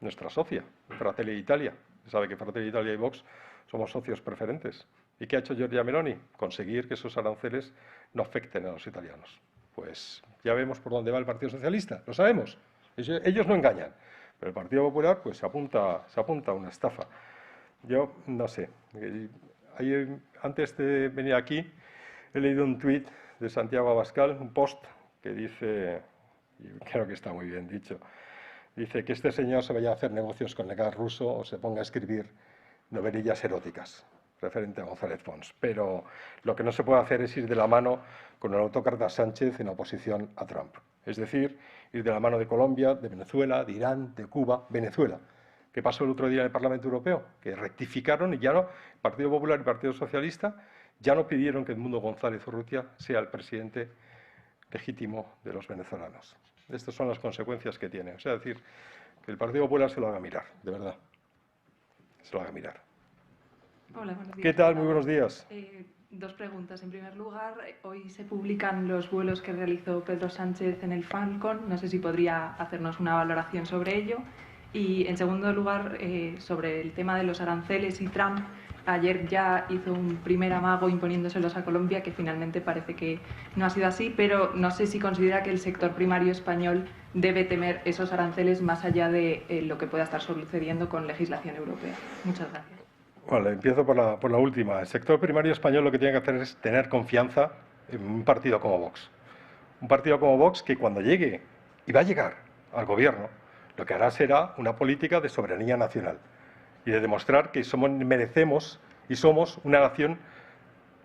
[SPEAKER 9] nuestra socia, Fratelli d'Italia. Se sabe que Fratelli d'Italia y Vox somos socios preferentes. ¿Y qué ha hecho Giorgia Meloni? Conseguir que esos aranceles no afecten a los italianos. Pues ya vemos por dónde va el Partido Socialista, lo sabemos. Ellos no engañan, pero el Partido Popular pues se apunta a una estafa. Yo no sé. Antes de venir aquí he leído un tuit de Santiago Abascal, un post que dice, y creo que está muy bien dicho, dice que este señor se vaya a hacer negocios con el gas ruso o se ponga a escribir novelillas eróticas referente a González Pons. Pero lo que no se puede hacer es ir de la mano con el autócrata Sánchez en oposición a Trump. Es decir, ir de la mano de Colombia, de Venezuela, de Irán, de Cuba, Venezuela. ¿Qué pasó el otro día en el Parlamento Europeo? Que rectificaron y ya no, el Partido Popular y el Partido Socialista ya no pidieron que Edmundo González Urrutia sea el presidente legítimo de los venezolanos. Estas son las consecuencias que tiene. O sea, decir, que el Partido Popular se lo haga mirar, de verdad. Se lo haga mirar.
[SPEAKER 11] Hola, buenos días.
[SPEAKER 9] ¿Qué tal? Muy buenos días.
[SPEAKER 11] Dos preguntas. En primer lugar, hoy se publican los vuelos que realizó Pedro Sánchez en el Falcon. No sé si podría hacernos una valoración sobre ello. Y, en segundo lugar, sobre el tema de los aranceles y Trump. Ayer ya hizo un primer amago imponiéndoselos a Colombia, que finalmente parece que no ha sido así, pero no sé si considera que el sector primario español debe temer esos aranceles más allá de lo que pueda estar sucediendo con legislación europea. Muchas gracias.
[SPEAKER 9] Vale, empiezo por la última. El sector primario español lo que tiene que hacer es tener confianza en un partido como Vox. Un partido como Vox que cuando llegue, y va a llegar al gobierno, lo que hará será una política de soberanía nacional y de demostrar que merecemos y somos una nación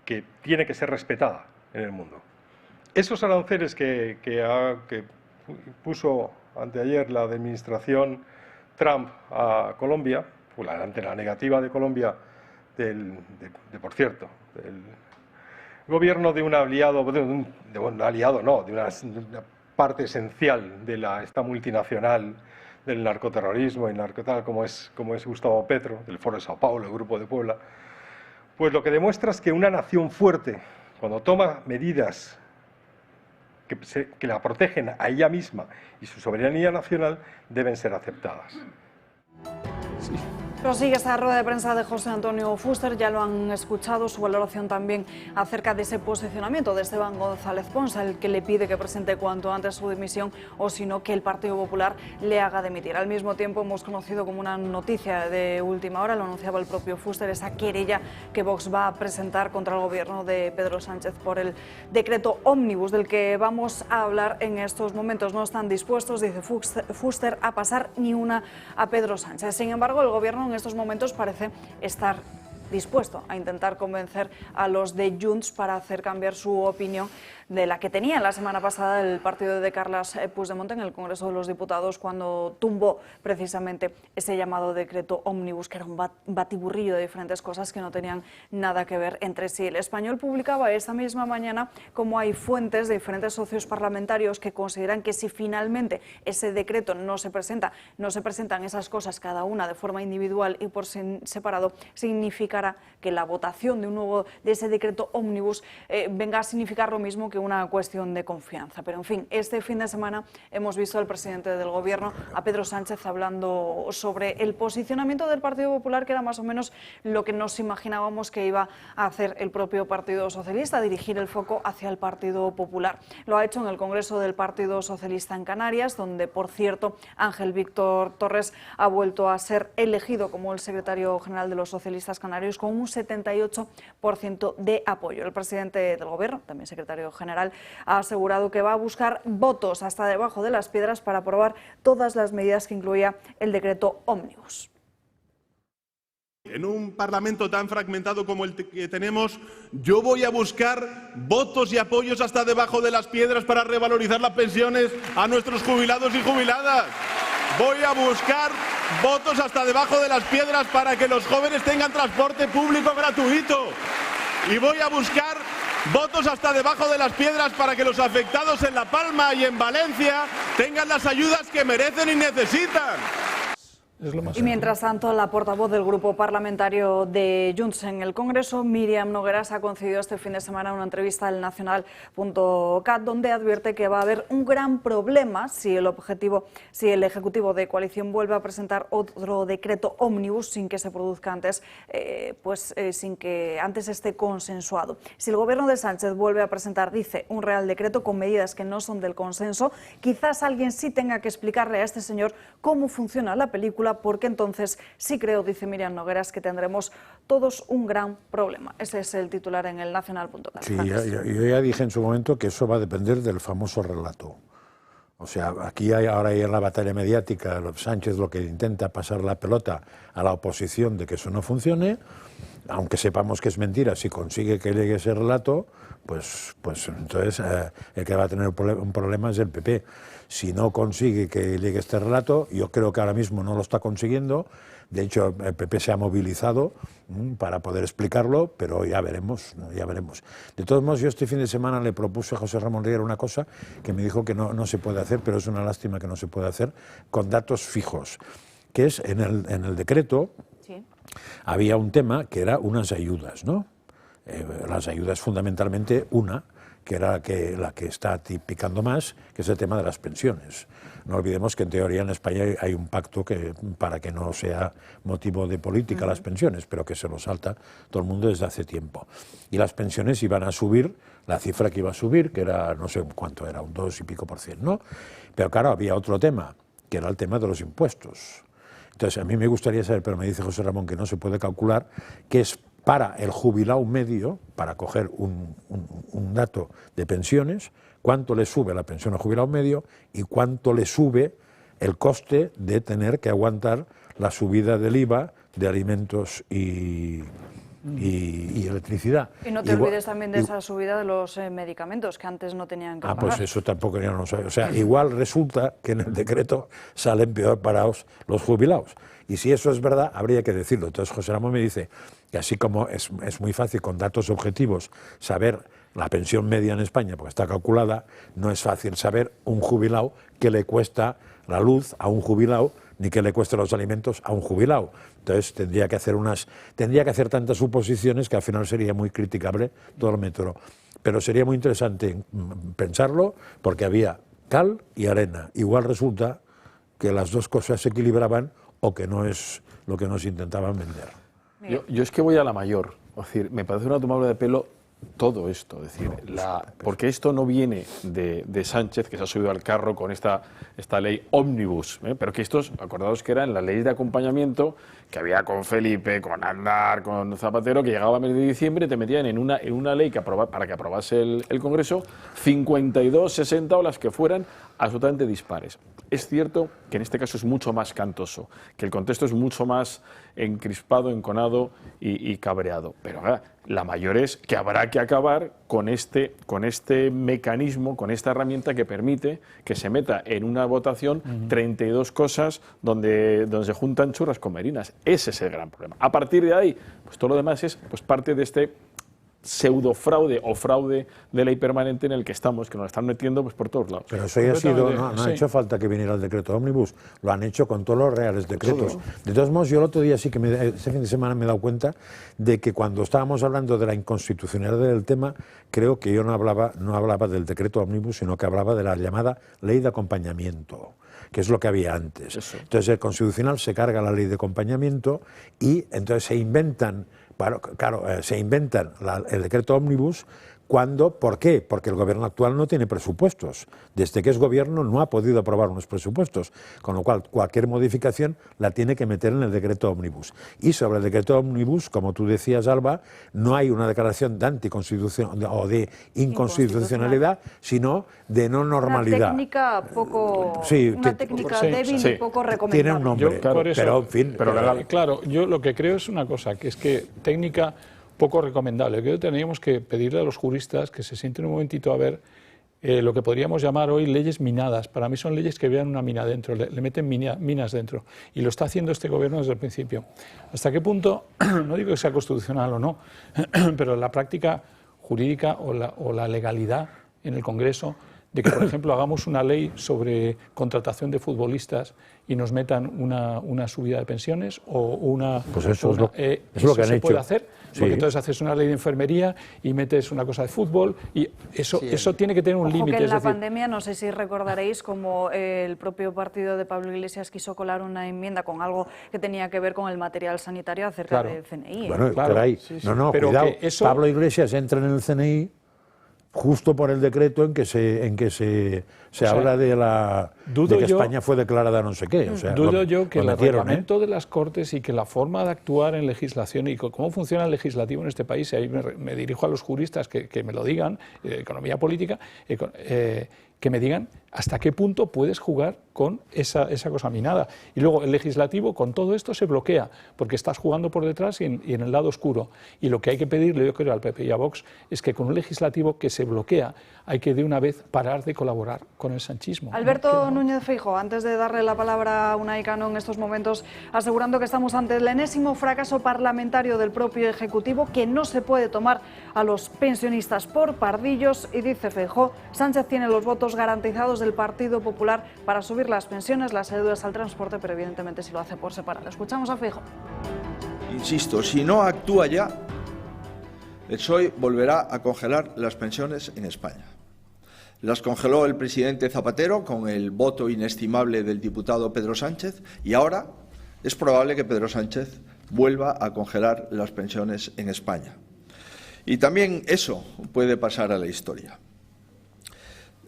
[SPEAKER 9] que tiene que ser respetada en el mundo. Esos aranceles que puso anteayer la administración Trump a Colombia, ante la negativa de Colombia, por cierto, del gobierno de un aliado, de una parte esencial de esta multinacional del narcoterrorismo y narcotal como es Gustavo Petro, del Foro de Sao Paulo, el Grupo de Puebla, pues lo que demuestra es que una nación fuerte, cuando toma medidas que la protegen a ella misma y su soberanía nacional, deben ser aceptadas.
[SPEAKER 1] Sí. Prosigue esta rueda de prensa de José Antonio Fuster, ya lo han escuchado, su valoración también acerca de ese posicionamiento de Esteban González Pons, al que le pide que presente cuanto antes su dimisión o si no que el Partido Popular le haga dimitir. Al mismo tiempo hemos conocido como una noticia de última hora, lo anunciaba el propio Fuster, esa querella que Vox va a presentar contra el gobierno de Pedro Sánchez por el decreto ómnibus del que vamos a hablar en estos momentos. No están dispuestos, dice Fuster, a pasar ni una a Pedro Sánchez. Sin embargo, el gobierno en estos momentos parece estar dispuesto a intentar convencer a los de Junts para hacer cambiar su opinión de la que tenía la semana pasada el partido de Carles Puigdemont en el Congreso de los Diputados cuando tumbó precisamente ese llamado decreto ómnibus, que era un batiburrillo de diferentes cosas que no tenían nada que ver entre sí. El Español publicaba esta misma mañana cómo hay fuentes de diferentes socios parlamentarios que consideran que si finalmente ese decreto no se presentan esas cosas cada una de forma individual y por separado, significará cara que la votación de ese decreto ómnibus venga a significar lo mismo que una cuestión de confianza. Pero en fin, este fin de semana hemos visto al presidente del Gobierno, a Pedro Sánchez, hablando sobre el posicionamiento del Partido Popular, que era más o menos lo que nos imaginábamos que iba a hacer el propio Partido Socialista, dirigir el foco hacia el Partido Popular. Lo ha hecho en el Congreso del Partido Socialista en Canarias, donde, por cierto, Ángel Víctor Torres ha vuelto a ser elegido como el secretario general de los socialistas canarios con un 78% de apoyo. El presidente del Gobierno, también secretario general, ha asegurado que va a buscar votos hasta debajo de las piedras para aprobar todas las medidas que incluía el decreto ómnibus.
[SPEAKER 8] En un Parlamento tan fragmentado como el que tenemos, yo voy a buscar votos y apoyos hasta debajo de las piedras para revalorizar las pensiones a nuestros jubilados y jubiladas. Voy a buscar votos hasta debajo de las piedras para que los jóvenes tengan transporte público gratuito. Y voy a buscar votos hasta debajo de las piedras para que los afectados en La Palma y en Valencia tengan las ayudas que merecen y necesitan.
[SPEAKER 1] Y mientras tanto, la portavoz del grupo parlamentario de Junts en el Congreso, Míriam Nogueras, ha concedido este fin de semana una entrevista al Nacional.cat, donde advierte que va a haber un gran problema si el Ejecutivo de coalición vuelve a presentar otro decreto ómnibus sin que se produzca antes, sin que antes esté consensuado. Si el Gobierno de Sánchez vuelve a presentar, dice, un real decreto con medidas que no son del consenso, quizás alguien sí tenga que explicarle a este señor cómo funciona la película, porque entonces sí creo, dice Míriam Nogueras, que tendremos todos un gran problema. Ese es el titular en el Nacional.cat.
[SPEAKER 2] Sí, yo ya dije en su momento que eso va a depender del famoso relato. O sea, aquí ahora hay la batalla mediática, Sánchez lo que intenta pasar la pelota a la oposición de que eso no funcione, aunque sepamos que es mentira. Si consigue que llegue ese relato, pues entonces el que va a tener un problema es el PP. Si no consigue que llegue este relato, yo creo que ahora mismo no lo está consiguiendo. De hecho, el PP se ha movilizado para poder explicarlo, pero ya veremos, ya veremos. De todos modos, yo este fin de semana le propuse a José Ramón Riera una cosa que me dijo que no se puede hacer, pero es una lástima que no se puede hacer, con datos fijos, que es en el decreto. Sí. Había un tema que era unas ayudas, ¿no? Las ayudas fundamentalmente una, que era la que está picando más, que es el tema de las pensiones. No olvidemos que en teoría en España hay un pacto para que no sea motivo de política las pensiones, pero que se lo salta todo el mundo desde hace tiempo. Y las pensiones iban a subir, la cifra que iba a subir, que era no sé cuánto era, un 2 y pico %, ¿no? Pero claro, había otro tema, que era el tema de los impuestos. Entonces a mí me gustaría saber, pero me dice José Ramón que no se puede calcular, que es para el jubilado medio, para coger un dato de pensiones, cuánto le sube la pensión al jubilado medio y cuánto le sube el coste de tener que aguantar la subida del IVA de alimentos y electricidad.
[SPEAKER 1] Y no te olvides también de esa subida de los medicamentos, que antes no tenían que pagar.
[SPEAKER 2] Pues eso tampoco ya no lo sabe. O sea, igual resulta que en el decreto salen peor parados los jubilados. Y si eso es verdad, habría que decirlo. Entonces José Ramón me dice que así como es muy fácil con datos objetivos saber la pensión media en España, porque está calculada, no es fácil saber un jubilado qué le cuesta la luz a un jubilado, ni qué le cuesta los alimentos a un jubilado. Entonces tendría que hacer tantas suposiciones que al final sería muy criticable todo el método. Pero sería muy interesante pensarlo, porque había cal y arena. Igual resulta que las dos cosas se equilibraban o que no es lo que nos intentaban vender.
[SPEAKER 3] Yo es que voy a la mayor. Es decir, me parece una tomadura de pelo todo esto, es decir, porque esto no viene de Sánchez, que se ha subido al carro con esta ley ómnibus, pero que estos, acordaos que eran las leyes de acompañamiento que había con Felipe, con Aznar, con Zapatero, que llegaba a mes de diciembre y te metían en una ley para que aprobase el Congreso 52, 60 o las que fueran absolutamente dispares. Es cierto que en este caso es mucho más cantoso, que el contexto es mucho más encrispado, enconado y cabreado. Pero la mayor es que habrá que acabar con este mecanismo, con esta herramienta que permite que se meta en una votación 32 cosas donde se juntan churras con merinas. Ese es el gran problema. A partir de ahí, pues todo lo demás es parte de este pseudofraude o fraude de ley permanente en el que estamos, que nos están metiendo pues por todos lados.
[SPEAKER 2] Pero eso ya ha sido, no ha hecho falta que viniera el decreto ómnibus, lo han hecho con todos los reales decretos. De todos modos, yo el otro día sí que este fin de semana me he dado cuenta de que cuando estábamos hablando de la inconstitucionalidad del tema, creo que yo no hablaba del decreto ómnibus, sino que hablaba de la llamada ley de acompañamiento, que es lo que había antes.
[SPEAKER 3] Eso.
[SPEAKER 2] Entonces el Constitucional se carga la ley de acompañamiento y entonces se inventan, se inventan el decreto ómnibus. ¿Por qué? Porque el gobierno actual no tiene presupuestos. Desde que es gobierno no ha podido aprobar unos presupuestos, con lo cual cualquier modificación la tiene que meter en el decreto ómnibus. Y sobre el decreto ómnibus, como tú decías, Alba, no hay una declaración de anticonstitución o de inconstitucionalidad, sino de no normalidad.
[SPEAKER 1] Una técnica poco, débil y poco recomendable.
[SPEAKER 2] Tiene un nombre, pero en fin.
[SPEAKER 6] Pero legal. Claro, yo lo que creo es una cosa, que es que técnica poco recomendable. Creo que teníamos que pedirle a los juristas que se sienten un momentito a ver lo que podríamos llamar hoy leyes minadas. Para mí son leyes que vean una mina dentro, le meten minas dentro. Y lo está haciendo este gobierno desde el principio. ¿Hasta qué punto? No digo que sea constitucional o no, pero la práctica jurídica o la legalidad en el Congreso de que, por ejemplo, hagamos una ley sobre contratación de futbolistas y nos metan una subida de pensiones o una...
[SPEAKER 2] Pues eso es lo que han
[SPEAKER 6] se
[SPEAKER 2] hecho.
[SPEAKER 6] Puede hacer, porque
[SPEAKER 2] sí.
[SPEAKER 6] Entonces haces una ley de enfermería y metes una cosa de fútbol y eso tiene que tener un límite.
[SPEAKER 1] Que en la pandemia, no sé si recordaréis, como el propio partido de Pablo Iglesias quiso colar una enmienda con algo que tenía que ver con el material sanitario acerca del CNI.
[SPEAKER 2] Bueno, caray, no,
[SPEAKER 6] pero
[SPEAKER 2] cuidado,
[SPEAKER 6] eso...
[SPEAKER 2] Pablo Iglesias entra en el CNI justo por el decreto en que se habla de que España fue declarada no sé qué. O sea,
[SPEAKER 6] dudo yo que el reglamento de las Cortes y que la forma de actuar en legislación y cómo funciona el legislativo en este país, y ahí me dirijo a los juristas que me lo digan, economía política, que me digan hasta qué punto puedes jugar con esa cosa minada. Y luego el legislativo con todo esto se bloquea, porque estás jugando por detrás y en el lado oscuro. Y lo que hay que pedirle, yo creo, al PP y a Vox, es que con un legislativo que se bloquea, hay que de una vez parar de colaborar con el sanchismo.
[SPEAKER 1] Alberto Núñez Feijóo, antes de darle la palabra a Unai Cano en estos momentos, asegurando que estamos ante el enésimo fracaso parlamentario del propio Ejecutivo, que no se puede tomar a los pensionistas por pardillos, y dice Feijóo, Sánchez tiene los votos garantizados del Partido Popular para subir las pensiones, las ayudas al transporte, pero evidentemente si lo hace por separado. Escuchamos a Feijóo.
[SPEAKER 12] Insisto, si no actúa ya, el PSOE volverá a congelar las pensiones en España. Las congeló el presidente Zapatero con el voto inestimable del diputado Pedro Sánchez y ahora es probable que Pedro Sánchez vuelva a congelar las pensiones en España. Y también eso puede pasar a la historia.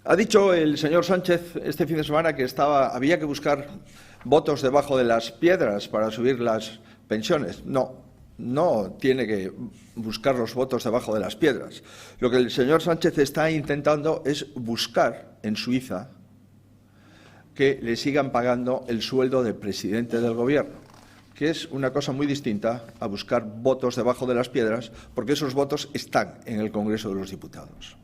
[SPEAKER 12] Ha dicho el señor Sánchez este fin de semana que había que buscar votos debajo de las piedras para subir las pensiones. No tiene que buscar los votos debajo de las piedras. Lo que el señor Sánchez está intentando es buscar en Suiza que le sigan pagando el sueldo de presidente del gobierno, que es una cosa muy distinta a buscar votos debajo de las piedras, porque esos votos están en el Congreso de los Diputados.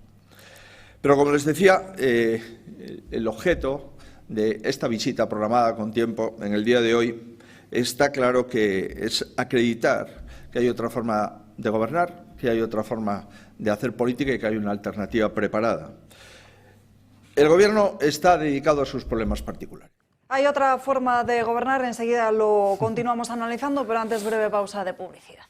[SPEAKER 12] Pero, como les decía, el objeto de esta visita programada con tiempo en el día de hoy está claro que es acreditar que hay otra forma de gobernar, que hay otra forma de hacer política y que hay una alternativa preparada. El Gobierno está dedicado a sus problemas particulares.
[SPEAKER 1] Hay otra forma de gobernar, enseguida lo continuamos analizando, pero antes breve pausa de publicidad.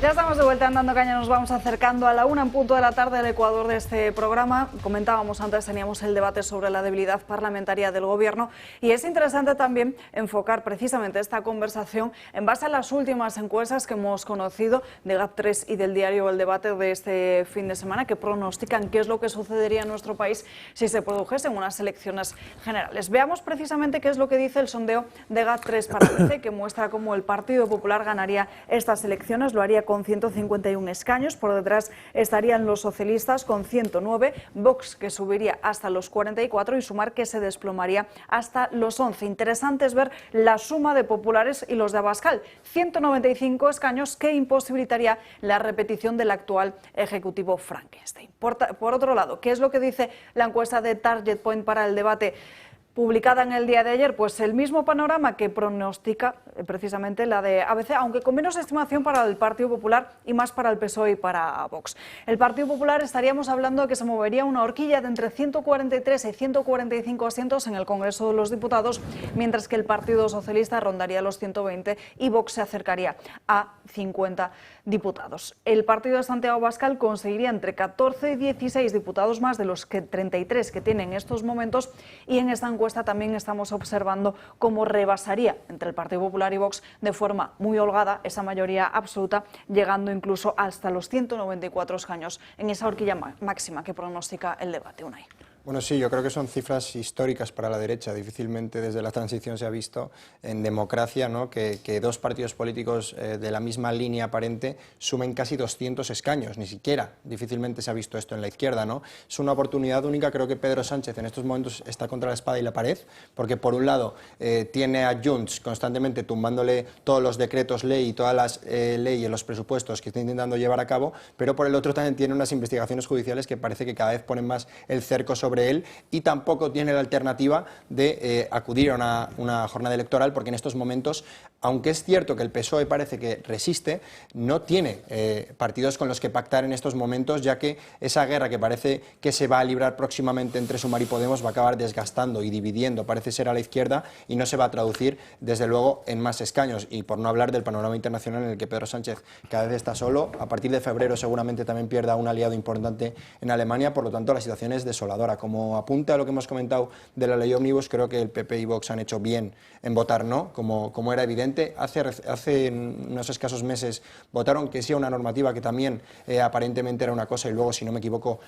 [SPEAKER 1] Ya estamos de vuelta en Dando Caña, nos vamos acercando a la 1 en punto de la tarde del Ecuador de este programa. Comentábamos antes, teníamos el debate sobre la debilidad parlamentaria del Gobierno y es interesante también enfocar precisamente esta conversación en base a las últimas encuestas que hemos conocido de GAP3 y del diario El Debate de este fin de semana, que pronostican qué es lo que sucedería en nuestro país si se produjesen unas elecciones generales. Veamos precisamente qué es lo que dice el sondeo de GAP3 para PC, que muestra cómo el Partido Popular ganaría estas elecciones, lo haría con 151 escaños, por detrás estarían los socialistas con 109, Vox que subiría hasta los 44 y Sumar que se desplomaría hasta los 11. Interesante es ver la suma de populares y los de Abascal, 195 escaños que imposibilitaría la repetición del actual ejecutivo Frankenstein. Por otro lado, ¿qué es lo que dice la encuesta de Target Point para El Debate? publicada en el día de ayer, pues el mismo panorama que pronostica precisamente la de ABC, aunque con menos estimación para el Partido Popular y más para el PSOE y para Vox. El Partido Popular estaríamos hablando de que se movería una horquilla de entre 143 y 145 asientos en el Congreso de los Diputados, mientras que el Partido Socialista rondaría los 120 y Vox se acercaría a 50 diputados. El partido de Santiago Abascal conseguiría entre 14 y 16 diputados más de los 33 que tiene en estos momentos, y en esta encuesta también estamos observando cómo rebasaría entre el Partido Popular y Vox de forma muy holgada esa mayoría absoluta, llegando incluso hasta los 194 escaños en esa horquilla máxima que pronostica el debate. Unai.
[SPEAKER 7] Bueno, sí, yo creo que son cifras históricas para la derecha. Difícilmente desde la transición se ha visto en democracia, ¿no?, que dos partidos políticos de la misma línea aparente sumen casi 200 escaños. Ni siquiera, difícilmente se ha visto esto en la izquierda, ¿no? Es una oportunidad única. Creo que Pedro Sánchez en estos momentos está contra la espada y la pared, porque por un lado tiene a Junts constantemente tumbándole todos los decretos ley y todas las leyes, los presupuestos que está intentando llevar a cabo, pero por el otro también tiene unas investigaciones judiciales que parece que cada vez ponen más el cerco sobre él, y tampoco tiene la alternativa de acudir a una jornada electoral, porque en estos momentos, aunque es cierto que el PSOE parece que resiste, no tiene partidos con los que pactar en estos momentos, ya que esa guerra que parece que se va a librar próximamente entre Sumar y Podemos va a acabar desgastando y dividiendo, parece ser, a la izquierda, y no se va a traducir desde luego en más escaños. Y por no hablar del panorama internacional en el que Pedro Sánchez cada vez está solo. A partir de febrero seguramente también pierda un aliado importante en Alemania, por lo tanto la situación es desoladora. Como apunta a lo que hemos comentado de la ley Ómnibus, creo que el PP y Vox han hecho bien en votar no, como era evidente. Hace unos escasos meses votaron que sí a una normativa que también aparentemente era una cosa, y luego, si no me equivoco,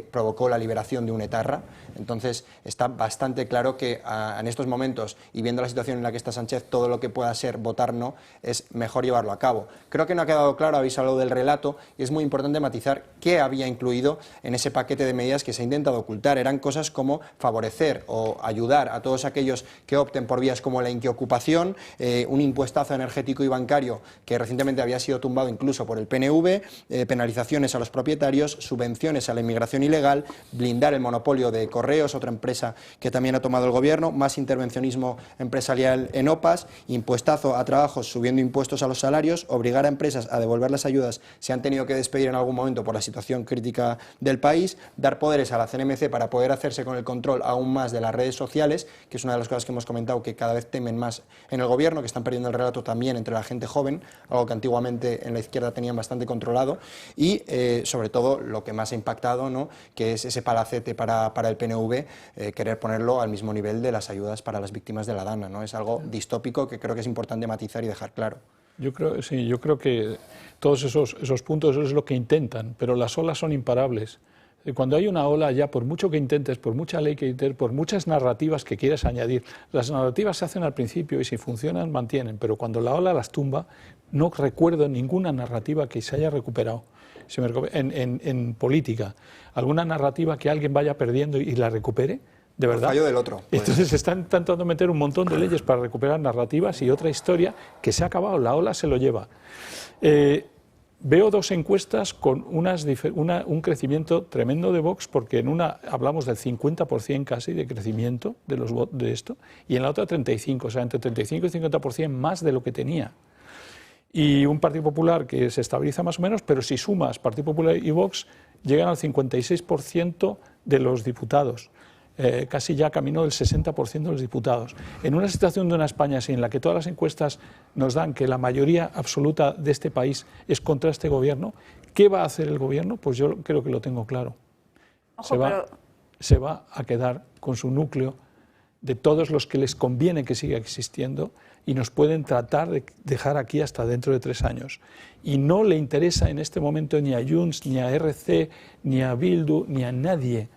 [SPEAKER 7] provocó la liberación de un etarra. Entonces está bastante claro que en estos momentos, y viendo la situación en la que está Sánchez, todo lo que pueda ser votar no es mejor llevarlo a cabo. Creo que no ha quedado claro, habéis hablado del relato, y es muy importante matizar qué había incluido en ese paquete de medidas que se ha intentado ocultar. Eran cosas como favorecer o ayudar a todos aquellos que opten por vías como la inquiocupación, un impuestazo energético y bancario que recientemente había sido tumbado incluso por el PNV, penalizaciones a los propietarios, subvenciones a la inmigración ilegal, blindar el monopolio de Correos, otra empresa que también ha tomado el gobierno, más intervencionismo empresarial en OPAs, impuestazo a trabajos subiendo impuestos a los salarios, obligar a empresas a devolver las ayudas si han tenido que despedir en algún momento por la situación crítica del país, dar poderes a la CNMC para poder hacerse con el control aún más de las redes sociales, que es una de las cosas que hemos comentado que cada vez temen más en el gobierno, que están perdiendo el relato también entre la gente joven, algo que antiguamente en la izquierda tenían bastante controlado, y sobre todo lo que más ha impactado, ¿no?, que es ese palacete para el PNV, querer ponerlo al mismo nivel de las ayudas para las víctimas de la DANA, ¿no? Es algo distópico que creo que es importante matizar y dejar claro.
[SPEAKER 6] Yo creo que todos esos puntos es lo que intentan, pero las olas son imparables. Cuando hay una ola, ya por mucho que intentes, por mucha ley que intentes, por muchas narrativas que quieras añadir, las narrativas se hacen al principio y si funcionan, mantienen, pero cuando la ola las tumba, no recuerdo ninguna narrativa que se haya recuperado. En política, alguna narrativa que alguien vaya perdiendo y la recupere, de verdad.
[SPEAKER 7] El fallo del otro. Pues.
[SPEAKER 6] Entonces están intentando meter un montón de leyes para recuperar narrativas y otra historia que se ha acabado, la ola se lo lleva. Veo dos encuestas con un crecimiento tremendo de Vox, porque en una hablamos del 50% casi de crecimiento de esto, y en la otra 35%, o sea, entre 35 y 50% más de lo que tenía. Y un Partido Popular que se estabiliza más o menos, pero si sumas Partido Popular y Vox, llegan al 56% de los diputados. Casi ya camino del 60% de los diputados. En una situación de una España así, en la que todas las encuestas nos dan que la mayoría absoluta de este país es contra este gobierno, ¿qué va a hacer el gobierno? Pues yo creo que lo tengo claro. Se va a quedar con su núcleo de todos los que les conviene que siga existiendo y nos pueden tratar de dejar aquí hasta dentro de 3 años. Y no le interesa en este momento ni a Junts, ni a RC, ni a Bildu, ni a nadie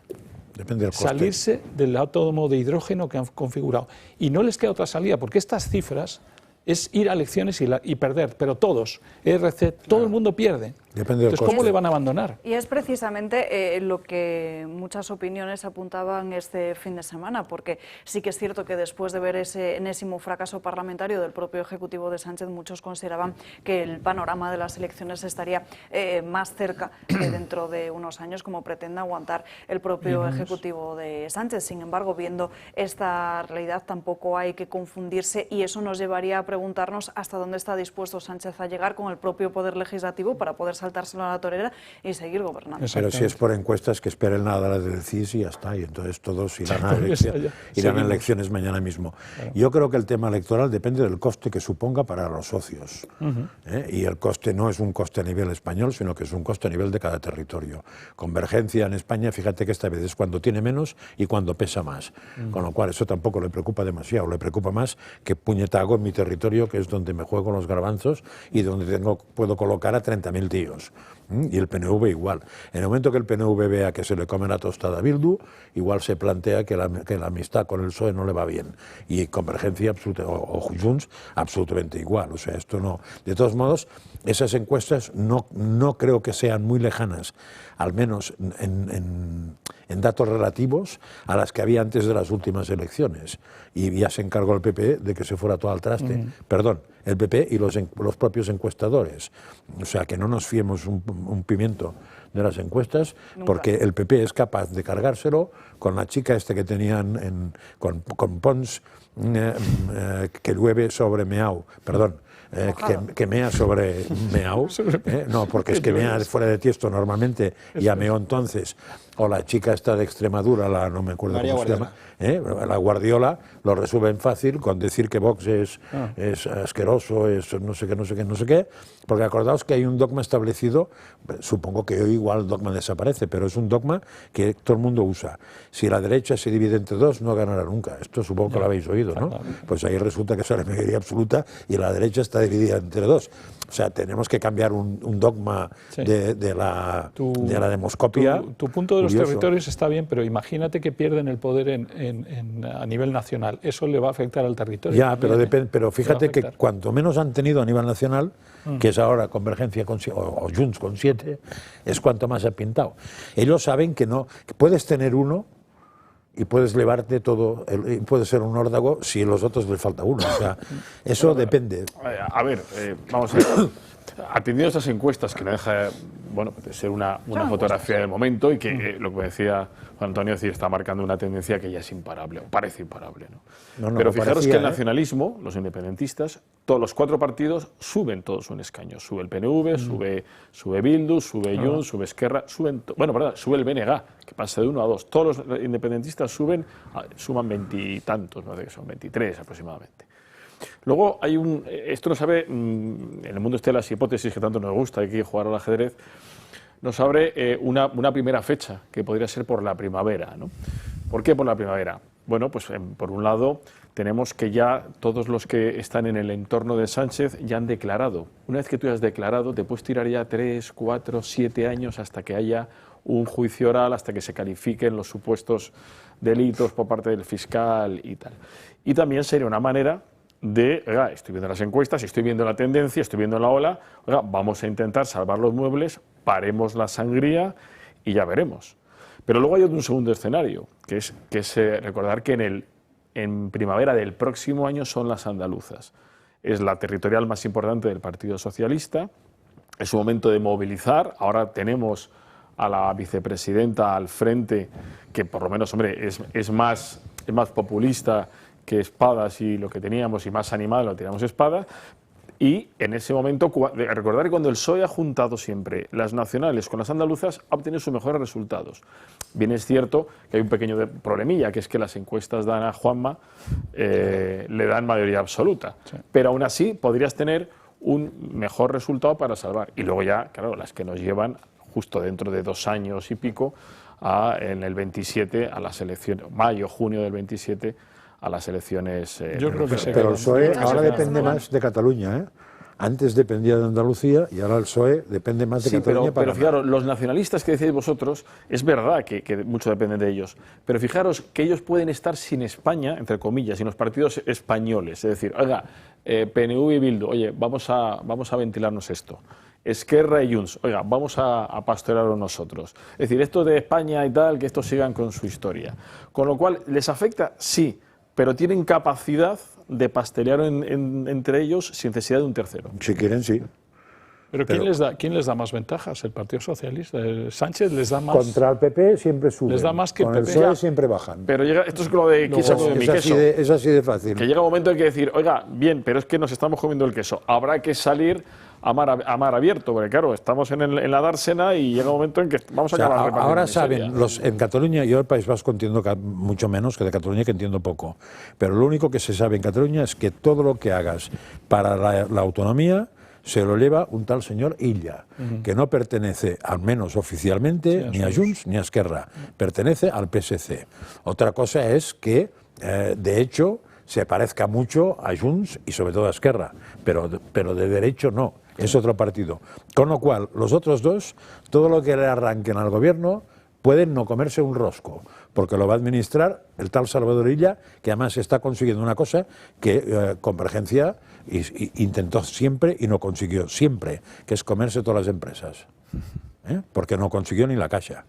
[SPEAKER 6] salirse del átomo de hidrógeno que han configurado. Y no les queda otra salida, porque estas cifras es ir a elecciones y perder, pero todos, ERC, todo el mundo pierde.
[SPEAKER 2] Depende del
[SPEAKER 6] Entonces, ¿cómo le van a abandonar?
[SPEAKER 1] Y es precisamente lo que muchas opiniones apuntaban este fin de semana, porque sí que es cierto que después de ver ese enésimo fracaso parlamentario del propio Ejecutivo de Sánchez, muchos consideraban que el panorama de las elecciones estaría más cerca que dentro de unos años, como pretende aguantar el propio Ejecutivo de Sánchez. Sin embargo, viendo esta realidad, tampoco hay que confundirse, y eso nos llevaría a preguntarnos hasta dónde está dispuesto Sánchez a llegar con el propio Poder Legislativo para poder saltárselo a la torera y seguir gobernando.
[SPEAKER 2] Pero si es por encuestas, que esperen nada del CIS y ya está, y entonces todos irán a elecciones mañana mismo. Claro. Yo creo que el tema electoral depende del coste que suponga para los socios. Y el coste no es un coste a nivel español, sino que es un coste a nivel de cada territorio. Convergencia en España, fíjate que esta vez es cuando tiene menos y cuando pesa más. Con lo cual eso tampoco le preocupa demasiado, le preocupa más que puñeta hago en mi territorio, que es donde me juego los garbanzos y donde puedo colocar a 30.000 tíos. Y el PNV igual. En el momento que el PNV vea que se le come la tostada a Bildu, igual se plantea que la amistad con el PSOE no le va bien. Y Convergencia o Junts absolutamente igual. O sea, esto no. De todos modos, esas encuestas no creo que sean muy lejanas, al menos en datos relativos a las que había antes de las últimas elecciones. Y ya se encargó el PP de que se fuera todo al traste. Perdón, el PP y los propios encuestadores. O sea, que no nos fiemos un pimiento de las encuestas, porque el PP es capaz de cargárselo con la chica que tenían con Pons, que llueve sobre Meau, perdón, que mea sobre Meau, no, porque es que mea fuera de Tiesto normalmente, y a Meau entonces, o la chica esta de Extremadura, no me acuerdo cómo se llama, la Guardiola, lo resuelven fácil con decir que Vox es asqueroso, es no sé qué, porque acordaos que hay un dogma establecido, supongo que hoy igual el dogma desaparece, pero es un dogma que todo el mundo usa. Si la derecha se divide entre dos, no ganará nunca. Esto supongo que lo habéis oído, ¿no? Pues ahí resulta que es la mayoría absoluta y la derecha está dividida entre dos. O sea, tenemos que cambiar un dogma de la demoscopia.
[SPEAKER 6] Tu punto de los territorios está bien, pero imagínate que pierden el poder a nivel nacional. Eso le va a afectar al territorio.
[SPEAKER 2] Ya, pero fíjate que cuanto menos han tenido a nivel nacional, que es ahora Convergencia o Junts con 7, es cuanto más ha pintado. Ellos saben que puedes tener uno y puedes levarte todo, y puede ser un órdago si a los otros les falta uno. O sea, eso depende.
[SPEAKER 3] A ver, vamos a ver. Atendiendo a estas encuestas, que no deja de ser una fotografía del momento, y que lo que me decía Juan Antonio, está marcando una tendencia que ya es imparable, o parece imparable. Pero fijaros que el nacionalismo, los independentistas, todos los 4 partidos suben todos un escaño. Sube el PNV, sube Bildu, sube Junts, sube Esquerra, sube el BNG, que pasa de 1 a 2. Todos los independentistas suman 20 y tantos, no sé que son 23 aproximadamente. Luego hay esto nos abre, en el mundo de las hipótesis que tanto nos gusta, hay que jugar al ajedrez, nos abre una primera fecha, que podría ser por la primavera, ¿no? ¿Por qué por la primavera? Bueno, pues por un lado tenemos que ya todos los que están en el entorno de Sánchez ya han declarado. Una vez que tú has declarado, te puedes tirar ya 3, 4, 7 años hasta que haya un juicio oral, hasta que se califiquen los supuestos delitos por parte del fiscal y tal. Y también sería una manera estoy viendo las encuestas, estoy viendo la tendencia, estoy viendo la ola, vamos a intentar salvar los muebles, paremos la sangría y ya veremos. Pero luego hay un segundo escenario, que es recordar que en primavera del próximo año son las andaluzas. Es la territorial más importante del Partido Socialista, es un momento de movilizar. Ahora tenemos a la vicepresidenta al frente, que por lo menos, es más populista que Espadas y lo que teníamos, y más animado lo teníamos Espadas, y en ese momento, recordar que cuando el PSOE ha juntado siempre las nacionales con las andaluzas, ha obtenido sus mejores resultados. Bien es cierto que hay un pequeño problemilla, que es que las encuestas dan a Juanma, le dan mayoría absoluta, pero aún así podrías tener un mejor resultado para salvar. Y luego ya, claro, las que nos llevan justo dentro de 2 años y pico, en el 27, a las elecciones, mayo, junio del 27, a las elecciones.
[SPEAKER 6] Yo creo que sí.
[SPEAKER 2] Pero el PSOE ahora depende más de Cataluña, ¿eh? Antes dependía de Andalucía y ahora el PSOE depende más de Cataluña.
[SPEAKER 3] Pero fijaros, los nacionalistas que decís vosotros, es verdad que mucho depende de ellos, pero fijaros que ellos pueden estar sin España, entre comillas, sin los partidos españoles. Es decir, PNV y Bildu, oye, vamos a ventilarnos esto. Esquerra y Junts, oiga, vamos a pastorearlo nosotros. Es decir, esto de España y tal, que estos sigan con su historia. Con lo cual, ¿les afecta? Sí, pero tienen capacidad de pastelear entre ellos sin necesidad de un tercero.
[SPEAKER 2] Si quieren, sí.
[SPEAKER 6] Pero ¿quién les da más ventajas? ¿El Partido Socialista? ¿Sánchez les da más?
[SPEAKER 2] Contra el PP siempre suben.
[SPEAKER 6] Les da más que
[SPEAKER 2] con
[SPEAKER 6] el
[SPEAKER 2] el
[SPEAKER 6] PP.
[SPEAKER 2] PSOE siempre bajan.
[SPEAKER 3] Pero llega, esto es lo de quién se come mi queso.
[SPEAKER 2] Es así de fácil.
[SPEAKER 3] Que llega un momento en que decir, oiga, bien, pero es que nos estamos comiendo el queso. Habrá que salir a mar abierto, porque claro, estamos en la dársena y llega un momento en que vamos a acabar repartiendo
[SPEAKER 2] ahora
[SPEAKER 3] miseria.
[SPEAKER 2] saben, en Cataluña, yo el País Vasco entiendo mucho menos que de Cataluña, que entiendo poco, pero lo único que se sabe en Cataluña es que todo lo que hagas para la autonomía se lo lleva un tal señor Illa, que no pertenece, al menos oficialmente, ni a Junts ni a Esquerra, pertenece al PSC. Otra cosa es que, de hecho, se parezca mucho a Junts y sobre todo a Esquerra, pero de derecho no, es otro partido. Con lo cual, los otros dos, todo lo que le arranquen al gobierno, pueden no comerse un rosco, porque lo va a administrar el tal Salvador Illa, que además está consiguiendo una cosa que Convergencia intentó siempre y no consiguió siempre, que es comerse todas las empresas, porque no consiguió ni la Caixa.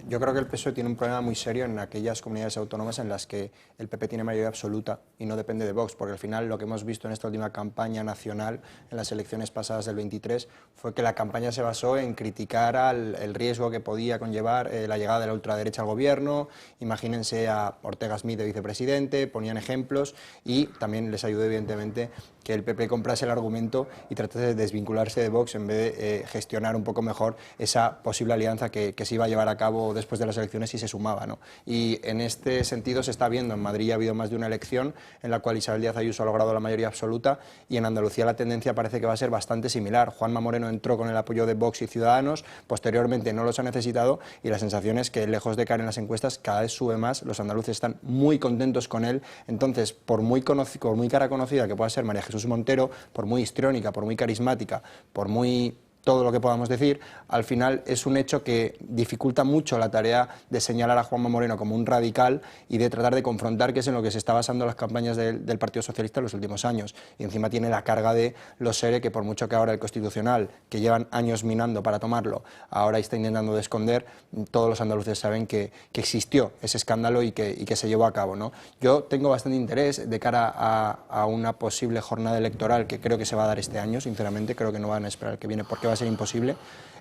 [SPEAKER 7] Yo creo que el PSOE tiene un problema muy serio en aquellas comunidades autónomas en las que el PP tiene mayoría absoluta y no depende de Vox, porque al final lo que hemos visto en esta última campaña nacional, en las elecciones pasadas del 23, fue que la campaña se basó en criticar el riesgo que podía conllevar la llegada de la ultraderecha al gobierno. Imagínense a Ortega Smith de vicepresidente, ponían ejemplos y también les ayudó evidentemente que el PP comprase el argumento y tratase de desvincularse de Vox en vez de gestionar un poco mejor esa posible alianza que se iba a llevar a cabo después de las elecciones si se sumaba, ¿no? Y en este sentido se está viendo, en Madrid ha habido más de una elección en la cual Isabel Díaz Ayuso ha logrado la mayoría absoluta y en Andalucía la tendencia parece que va a ser bastante similar. Juanma Moreno entró con el apoyo de Vox y Ciudadanos, posteriormente no los ha necesitado y la sensación es que lejos de caer en las encuestas cada vez sube más, los andaluces están muy contentos con él, entonces por muy cara conocida que pueda ser María Jesús Montero, por muy histriónica, por muy carismática, por muy todo lo que podamos decir, al final es un hecho que dificulta mucho la tarea de señalar a Juanma Moreno como un radical y de tratar de confrontar, que es en lo que se está basando las campañas del Partido Socialista en los últimos años. Y encima tiene la carga de los SERE, que por mucho que ahora el Constitucional, que llevan años minando para tomarlo, ahora está intentando de esconder, todos los andaluces saben que existió ese escándalo y que se llevó a cabo, ¿no? Yo tengo bastante interés de cara a una posible jornada electoral que creo que se va a dar este año, sinceramente, creo que no van a esperar el que viene porque va a ser imposible,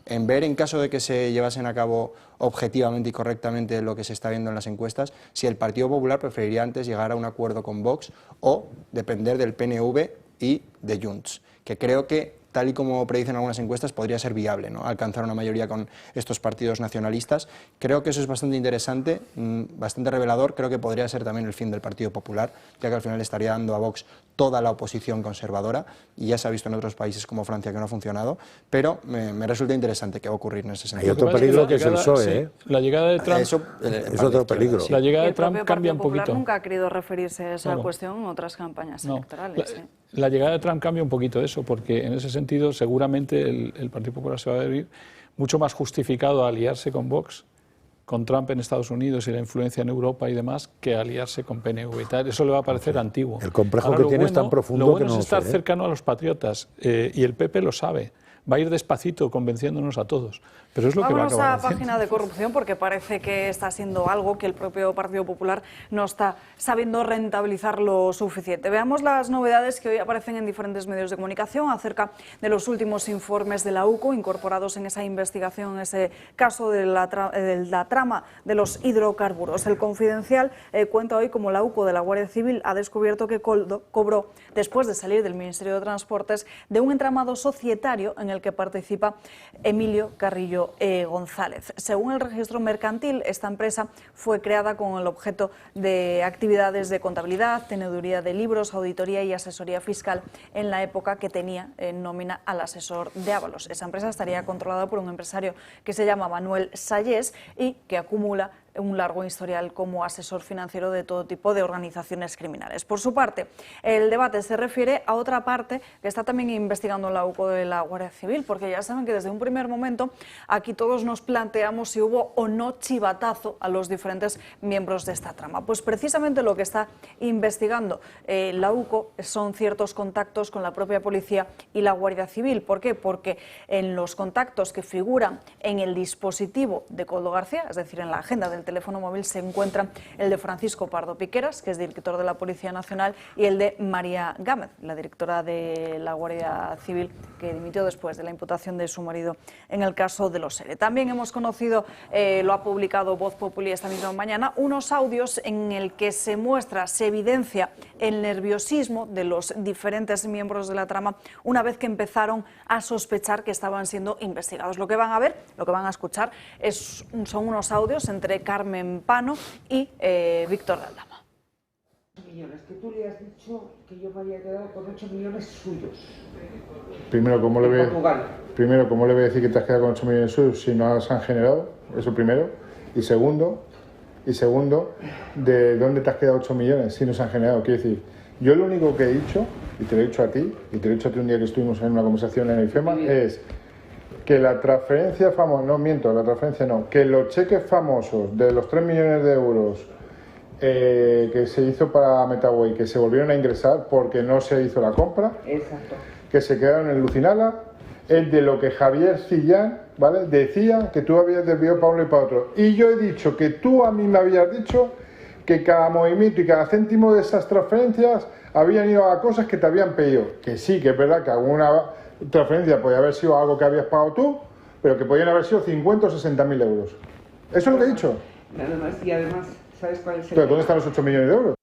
[SPEAKER 7] en ver, en caso de que se llevasen a cabo objetivamente y correctamente lo que se está viendo en las encuestas, si el Partido Popular preferiría antes llegar a un acuerdo con Vox o depender del PNV y de Junts, que creo que tal y como predicen algunas encuestas, podría ser viable, ¿no? Alcanzar una mayoría con estos partidos nacionalistas. Creo que eso es bastante interesante, bastante revelador. Creo que podría ser también el fin del Partido Popular, ya que al final estaría dando a Vox toda la oposición conservadora, y ya se ha visto en otros países como Francia que no ha funcionado, pero me resulta interesante qué va a ocurrir en ese sentido.
[SPEAKER 2] Hay otro peligro que es el PSOE,
[SPEAKER 6] La llegada de Trump
[SPEAKER 2] es otro peligro.
[SPEAKER 6] La llegada de Trump
[SPEAKER 1] Partido
[SPEAKER 6] cambia un
[SPEAKER 1] Popular
[SPEAKER 6] poquito.
[SPEAKER 1] nunca ha querido referirse a esa cuestión en otras campañas electorales.
[SPEAKER 6] La llegada de Trump cambia un poquito eso, porque en ese sentido seguramente el Partido Popular se va a ver mucho más justificado a aliarse con Vox, con Trump en Estados Unidos y la influencia en Europa y demás, que aliarse con PNV y tal. Eso le va a parecer antiguo.
[SPEAKER 2] El complejo
[SPEAKER 6] Ahora,
[SPEAKER 2] que tiene es tan profundo
[SPEAKER 6] lo bueno
[SPEAKER 2] que no
[SPEAKER 6] es estar
[SPEAKER 2] lo sé,
[SPEAKER 6] cercano a los patriotas y el PP lo sabe. Va a ir despacito convenciéndonos a todos. Pero es lo que va a acabar
[SPEAKER 1] Vámonos a
[SPEAKER 6] haciendo.
[SPEAKER 1] página de corrupción, porque parece que está siendo algo que el propio Partido Popular no está sabiendo rentabilizar lo suficiente. Veamos las novedades que hoy aparecen en diferentes medios de comunicación acerca de los últimos informes de la UCO incorporados en esa investigación, en ese caso de la trama de los hidrocarburos. El Confidencial cuenta hoy cómo la UCO de la Guardia Civil ha descubierto que cobró, después de salir del Ministerio de Transportes, de un entramado societario en el que participa Emilio Carrillo González. Según el registro mercantil, esta empresa fue creada con el objeto de actividades de contabilidad, teneduría de libros, auditoría y asesoría fiscal en la época que tenía en nómina al asesor de Ábalos. Esa empresa estaría controlada por un empresario que se llama Manuel Sayés y que acumula un largo historial como asesor financiero de todo tipo de organizaciones criminales. Por su parte, el debate se refiere a otra parte que está también investigando la UCO de la Guardia Civil, porque ya saben que desde un primer momento aquí todos nos planteamos si hubo o no chivatazo a los diferentes miembros de esta trama. Pues precisamente lo que está investigando la UCO son ciertos contactos con la propia policía y la Guardia Civil. ¿Por qué? Porque en los contactos que figuran en el dispositivo de Koldo García, es decir, en la agenda del teléfono móvil, se encuentra el de Francisco Pardo Piqueras, que es director de la Policía Nacional, y el de María Gámez, la directora de la Guardia Civil, que dimitió después de la imputación de su marido en el caso de los ERE. También hemos conocido, lo ha publicado Voz Populi esta misma mañana, unos audios en el que se muestra, se evidencia el nerviosismo de los diferentes miembros de la trama una vez que empezaron a sospechar que estaban siendo investigados. Lo que van a ver, lo que van a escuchar, son unos audios entre Carmen Pano y Víctor de Aldama.
[SPEAKER 13] Millones, que tú le has dicho que yo me había quedado con 8 millones suyos.
[SPEAKER 14] Primero, ¿cómo le voy a decir que te has quedado con 8 millones suyos si no se han generado? Eso primero. Y segundo, ¿de dónde te has quedado 8 millones si no se han generado? Quiero decir, yo lo único que he dicho, y te lo he dicho a ti, un día que estuvimos en una conversación en el IFEMA, es que la transferencia famosa, que los cheques famosos de los 3 millones de euros que se hizo para Metaway, que se volvieron a ingresar porque no se hizo la compra, exacto, que se quedaron en Lucinala, es de lo que Javier Cillán, ¿vale?, decía que tú habías desviado para uno y para otro. Y yo he dicho que tú a mí me habías dicho que cada movimiento y cada céntimo de esas transferencias habían ido a cosas que te habían pedido. Que sí, que es verdad que alguna transferencia podía haber sido algo que habías pagado tú, pero que podían haber sido 50 o 60.000 euros. Eso es lo que he dicho.
[SPEAKER 13] Nada más, y además, ¿sabes cuál es el...?
[SPEAKER 14] ¿Pero dónde están los 8 millones de euros?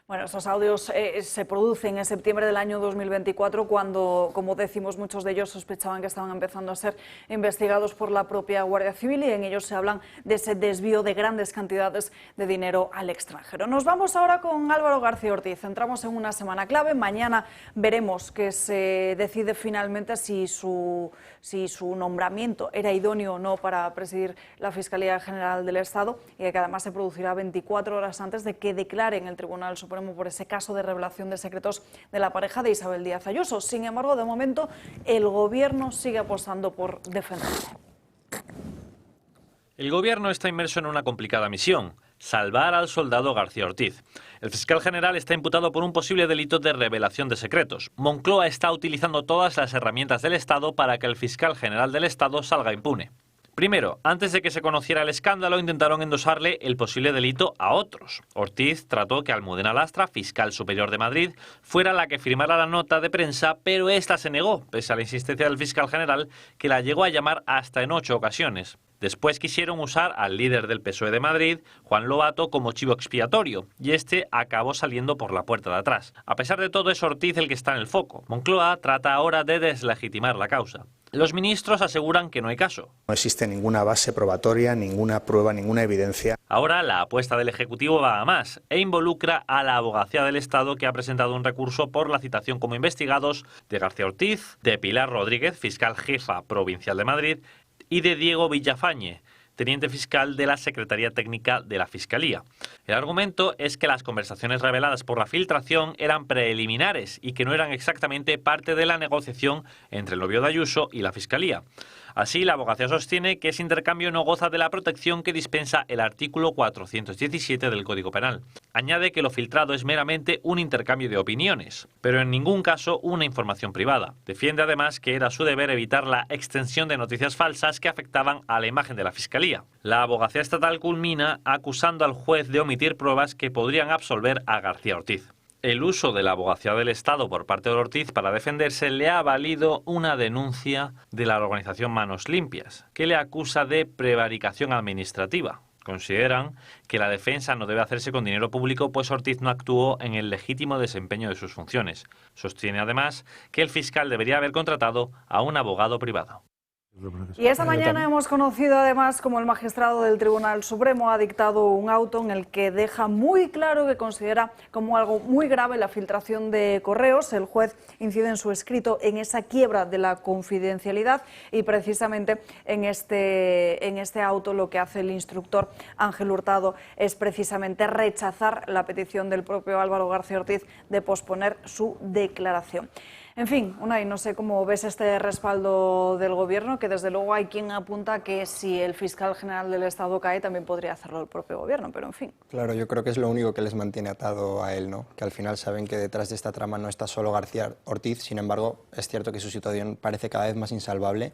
[SPEAKER 1] Bueno, estos audios se producen en septiembre del año 2024 cuando, como decimos, muchos de ellos sospechaban que estaban empezando a ser investigados por la propia Guardia Civil y en ellos se hablan de ese desvío de grandes cantidades de dinero al extranjero. Nos vamos ahora con Álvaro García Ortiz. Entramos en una semana clave. Mañana veremos que se decide finalmente si su nombramiento era idóneo o no para presidir la Fiscalía General del Estado y que además se producirá 24 horas antes de que declare en el Tribunal Supremo por ese caso de revelación de secretos de la pareja de Isabel Díaz Ayuso. Sin embargo, de momento, el Gobierno sigue apostando por defenderse.
[SPEAKER 15] El Gobierno está inmerso en una complicada misión: salvar al soldado García Ortiz. El fiscal general está imputado por un posible delito de revelación de secretos. Moncloa está utilizando todas las herramientas del Estado para que el fiscal general del Estado salga impune. Primero, antes de que se conociera el escándalo, intentaron endosarle el posible delito a otros. Ortiz trató que Almudena Lastra, fiscal superior de Madrid, fuera la que firmara la nota de prensa, pero esta se negó, pese a la insistencia del fiscal general, que la llegó a llamar hasta en 8 ocasiones. Después quisieron usar al líder del PSOE de Madrid, Juan Lobato, como chivo expiatorio, y este acabó saliendo por la puerta de atrás. A pesar de todo, es Ortiz el que está en el foco. Moncloa trata ahora de deslegitimar la causa. Los ministros aseguran que no hay caso.
[SPEAKER 16] No existe ninguna base probatoria, ninguna prueba, ninguna evidencia.
[SPEAKER 15] Ahora la apuesta del Ejecutivo va a más e involucra a la Abogacía del Estado, que ha presentado un recurso por la citación como investigados de García Ortiz, de Pilar Rodríguez, fiscal jefa provincial de Madrid, y de Diego Villafañe, teniente fiscal de la Secretaría Técnica de la Fiscalía. El argumento es que las conversaciones reveladas por la filtración eran preliminares y que no eran exactamente parte de la negociación entre el novio de Ayuso y la Fiscalía. Así, la abogacía sostiene que ese intercambio no goza de la protección que dispensa el artículo 417 del Código Penal. Añade que lo filtrado es meramente un intercambio de opiniones, pero en ningún caso una información privada. Defiende además que era su deber evitar la extensión de noticias falsas que afectaban a la imagen de la Fiscalía. La abogacía estatal culmina acusando al juez de omitir pruebas que podrían absolver a García Ortiz. El uso de la abogacía del Estado por parte de Ortiz para defenderse le ha valido una denuncia de la organización Manos Limpias, que le acusa de prevaricación administrativa. Consideran que la defensa no debe hacerse con dinero público, pues Ortiz no actuó en el legítimo desempeño de sus funciones. Sostiene además que el fiscal debería haber contratado a un abogado privado.
[SPEAKER 1] Y esta mañana hemos conocido además cómo el magistrado del Tribunal Supremo ha dictado un auto en el que deja muy claro que considera como algo muy grave la filtración de correos. El juez incide en su escrito en esa quiebra de la confidencialidad y precisamente en este auto lo que hace el instructor Ángel Hurtado es precisamente rechazar la petición del propio Álvaro García Ortiz de posponer su declaración. En fin, Unai, no sé cómo ves este respaldo del Gobierno, que desde luego hay quien apunta que si el fiscal general del Estado cae también podría hacerlo el propio Gobierno, pero en fin.
[SPEAKER 7] Claro, yo creo que es lo único que les mantiene atado a él, ¿no? Que al final saben que detrás de esta trama no está solo García Ortiz, sin embargo, es cierto que su situación parece cada vez más insalvable.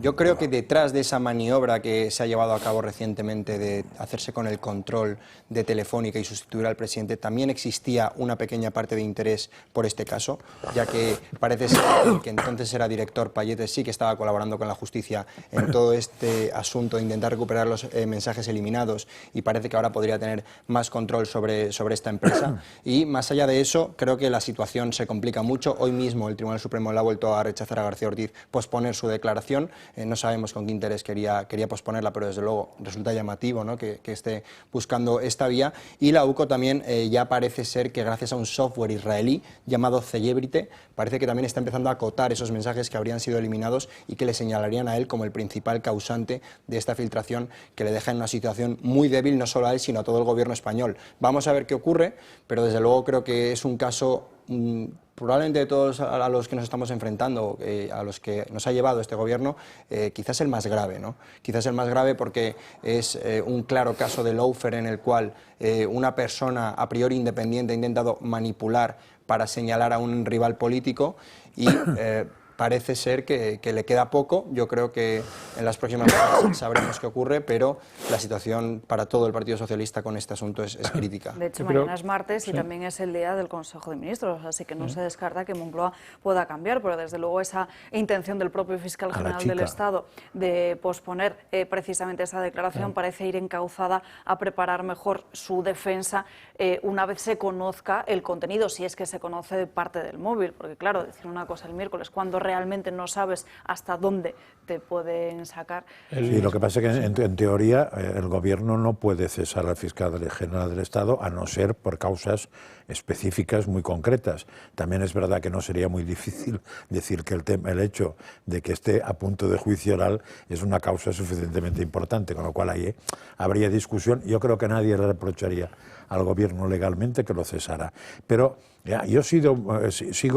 [SPEAKER 7] Yo creo que detrás de esa maniobra que se ha llevado a cabo recientemente de hacerse con el control de Telefónica y sustituir al presidente, también existía una pequeña parte de interés por este caso, ya que parece ser que entonces era director Payete sí que estaba colaborando con la justicia en todo este asunto de intentar recuperar los mensajes eliminados y parece que ahora podría tener más control sobre esta empresa. Y más allá de eso, creo que la situación se complica mucho. Hoy mismo el Tribunal Supremo le ha vuelto a rechazar a García Ortiz posponer su declaración. No sabemos con qué interés quería posponerla, pero desde luego resulta llamativo, ¿no?, que esté buscando esta vía. Y la UCO también ya parece ser que gracias a un software israelí llamado Celebrity, parece que también está empezando a acotar esos mensajes que habrían sido eliminados y que le señalarían a él como el principal causante de esta filtración, que le deja en una situación muy débil no solo a él, sino a todo el Gobierno español. Vamos a ver qué ocurre, pero desde luego creo que es un caso probablemente de todos a los que nos estamos enfrentando, a los que nos ha llevado este Gobierno, quizás el más grave, ¿no? Quizás el más grave porque es un claro caso de lawfare en el cual una persona a priori independiente ha intentado manipular para señalar a un rival político y parece ser que le queda poco. Yo creo que en las próximas horas sabremos qué ocurre, pero la situación para todo el Partido Socialista con este asunto es crítica.
[SPEAKER 1] De hecho, mañana es martes y también es el día del Consejo de Ministros, así que no se descarta que Moncloa pueda cambiar, pero desde luego esa intención del propio fiscal general del Estado de posponer precisamente esa declaración parece ir encauzada a preparar mejor su defensa una vez se conozca el contenido, si es que se conoce de parte del móvil, porque claro, decir una cosa el miércoles cuando realmente no sabes hasta dónde te pueden sacar.
[SPEAKER 2] Sí, lo que pasa es que en teoría el Gobierno no puede cesar al fiscal general del Estado a no ser por causas específicas muy concretas. También es verdad que no sería muy difícil decir que el hecho de que esté a punto de juicio oral es una causa suficientemente importante, con lo cual ahí habría discusión. Yo creo que nadie le reprocharía al Gobierno legalmente que lo cesara. Pero yo sigo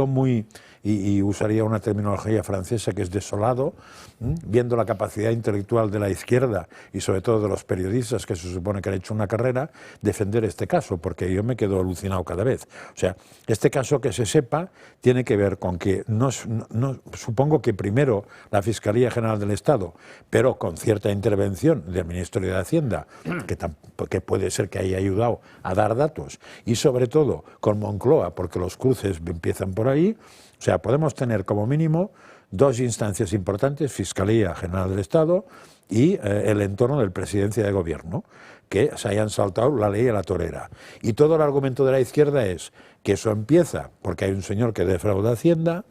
[SPEAKER 2] muy, y usaría una terminología francesa que es desolado, viendo la capacidad intelectual de la izquierda y sobre todo de los periodistas que se supone que han hecho una carrera, defender este caso, porque yo me quedo alucinado cada vez. O sea, este caso, que se sepa, tiene que ver con que supongo que primero la Fiscalía General del Estado, pero con cierta intervención del Ministerio de Hacienda, que puede ser que haya ayudado a dar datos, y sobre todo con Moncloa, porque los cruces empiezan por ahí. O sea, podemos tener como mínimo dos instancias importantes, Fiscalía General del Estado y el entorno del Presidencia de Gobierno, que se hayan saltado la ley a la torera. Y todo el argumento de la izquierda es que eso empieza porque hay un señor que defrauda Hacienda,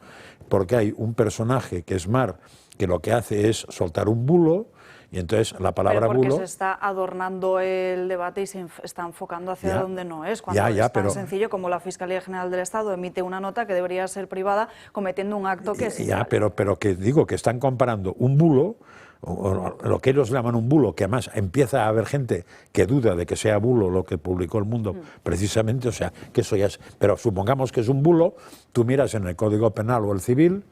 [SPEAKER 2] porque hay un personaje que es Mar, que lo que hace es soltar un bulo. Y entonces la palabra
[SPEAKER 1] porque
[SPEAKER 2] bulo...
[SPEAKER 1] se está adornando el debate y se está enfocando hacia donde no es, cuando es tan sencillo como la Fiscalía General del Estado emite una nota que debería ser privada cometiendo un acto que es...
[SPEAKER 2] pero que digo que están comparando un bulo, o lo que ellos llaman un bulo, que además empieza a haber gente que duda de que sea bulo lo que publicó El Mundo precisamente, o sea, que eso ya es... Pero supongamos que es un bulo, tú miras en el Código Penal o el Civil,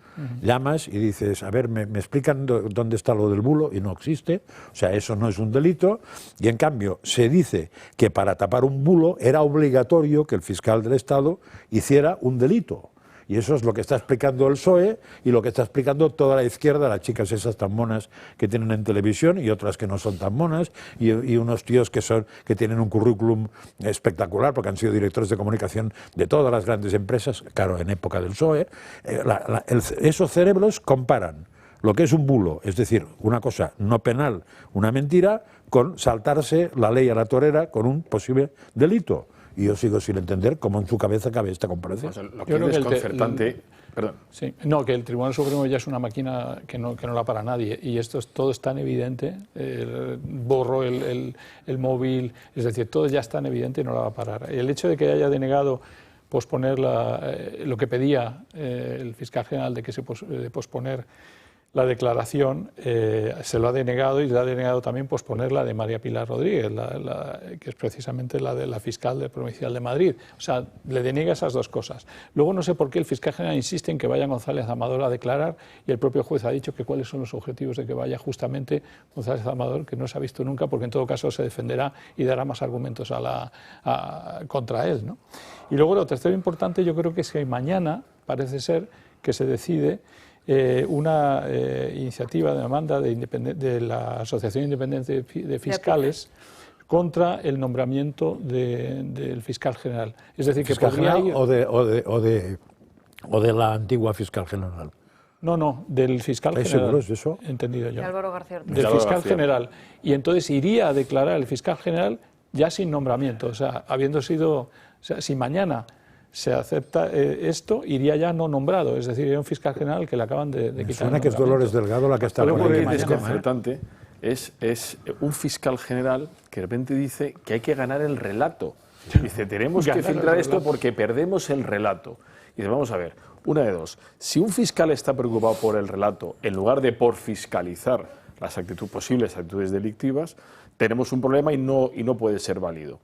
[SPEAKER 2] llamas y dices, a ver, me explican dónde está lo del bulo, y no existe, o sea, eso no es un delito, y en cambio se dice que para tapar un bulo era obligatorio que el fiscal del Estado hiciera un delito. Y eso es lo que está explicando el PSOE y lo que está explicando toda la izquierda, las chicas esas tan monas que tienen en televisión y otras que no son tan monas, y unos tíos que tienen un currículum espectacular porque han sido directores de comunicación de todas las grandes empresas, claro, en época del PSOE. Esos cerebros comparan lo que es un bulo, es decir, una cosa no penal, una mentira, con saltarse la ley a la torera con un posible delito. Y yo sigo sin entender cómo en su cabeza cabe esta comparación.
[SPEAKER 3] Lo que es desconcertante Perdón.
[SPEAKER 6] Sí, no, que el Tribunal Supremo ya es una máquina que no la para nadie, y esto todo es tan evidente, borro el móvil, es decir, todo ya es tan evidente y no la va a parar. El hecho de que haya denegado posponer lo que pedía el fiscal general de que se posponer la declaración, se lo ha denegado, y le ha denegado también posponer la de María Pilar Rodríguez, que es precisamente la de la fiscal provincial de Madrid. O sea, le denega esas dos cosas. Luego no sé por qué el fiscal general insiste en que vaya González Amador a declarar, y el propio juez ha dicho que cuáles son los objetivos de que vaya justamente González Amador, que no se ha visto nunca, porque en todo caso se defenderá y dará más argumentos contra él, ¿no? Y luego lo tercero importante, yo creo que es que mañana parece ser que se decide una iniciativa de demanda de la Asociación Independiente de Fiscales contra el nombramiento del fiscal general. Es decir, que podría ir...
[SPEAKER 2] o de la antigua fiscal general.
[SPEAKER 6] No, del fiscal general.
[SPEAKER 2] ¿Estáis seguros de eso?
[SPEAKER 6] Entendido yo.
[SPEAKER 1] De Álvaro García Ortiz.
[SPEAKER 6] Del fiscal general. Y entonces iría a declarar el fiscal general ya sin nombramiento, o sea, habiendo sido... O sea, si mañana se acepta esto, iría ya no nombrado, es decir, era un fiscal general que le acaban de quitar.
[SPEAKER 2] Suena que es Dolores Delgado la que está por ahí.
[SPEAKER 3] Lo que es desconcertante es un fiscal general que de repente dice que hay que ganar el relato. Dice, tenemos que filtrar esto porque perdemos el relato. Y dice, vamos a ver, una de dos. Si un fiscal está preocupado por el relato, en lugar de por fiscalizar las posibles actitudes delictivas, tenemos un problema y no puede ser válido.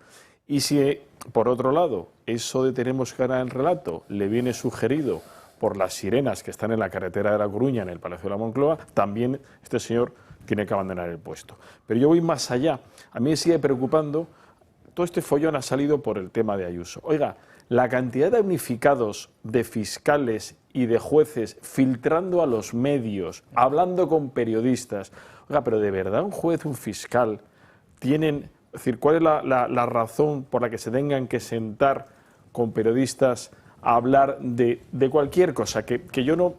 [SPEAKER 3] Y si, por otro lado, eso de tenemos que ganar el relato le viene sugerido por las sirenas que están en la carretera de La Coruña, en el Palacio de la Moncloa, también este señor tiene que abandonar el puesto. Pero yo voy más allá. A mí me sigue preocupando, todo este follón ha salido por el tema de Ayuso. Oiga, la cantidad de damnificados de fiscales y de jueces filtrando a los medios, hablando con periodistas. Oiga, pero ¿de verdad un juez, un fiscal, tienen... Es decir, ¿cuál es la razón por la que se tengan que sentar con periodistas a hablar de cualquier cosa? Que yo no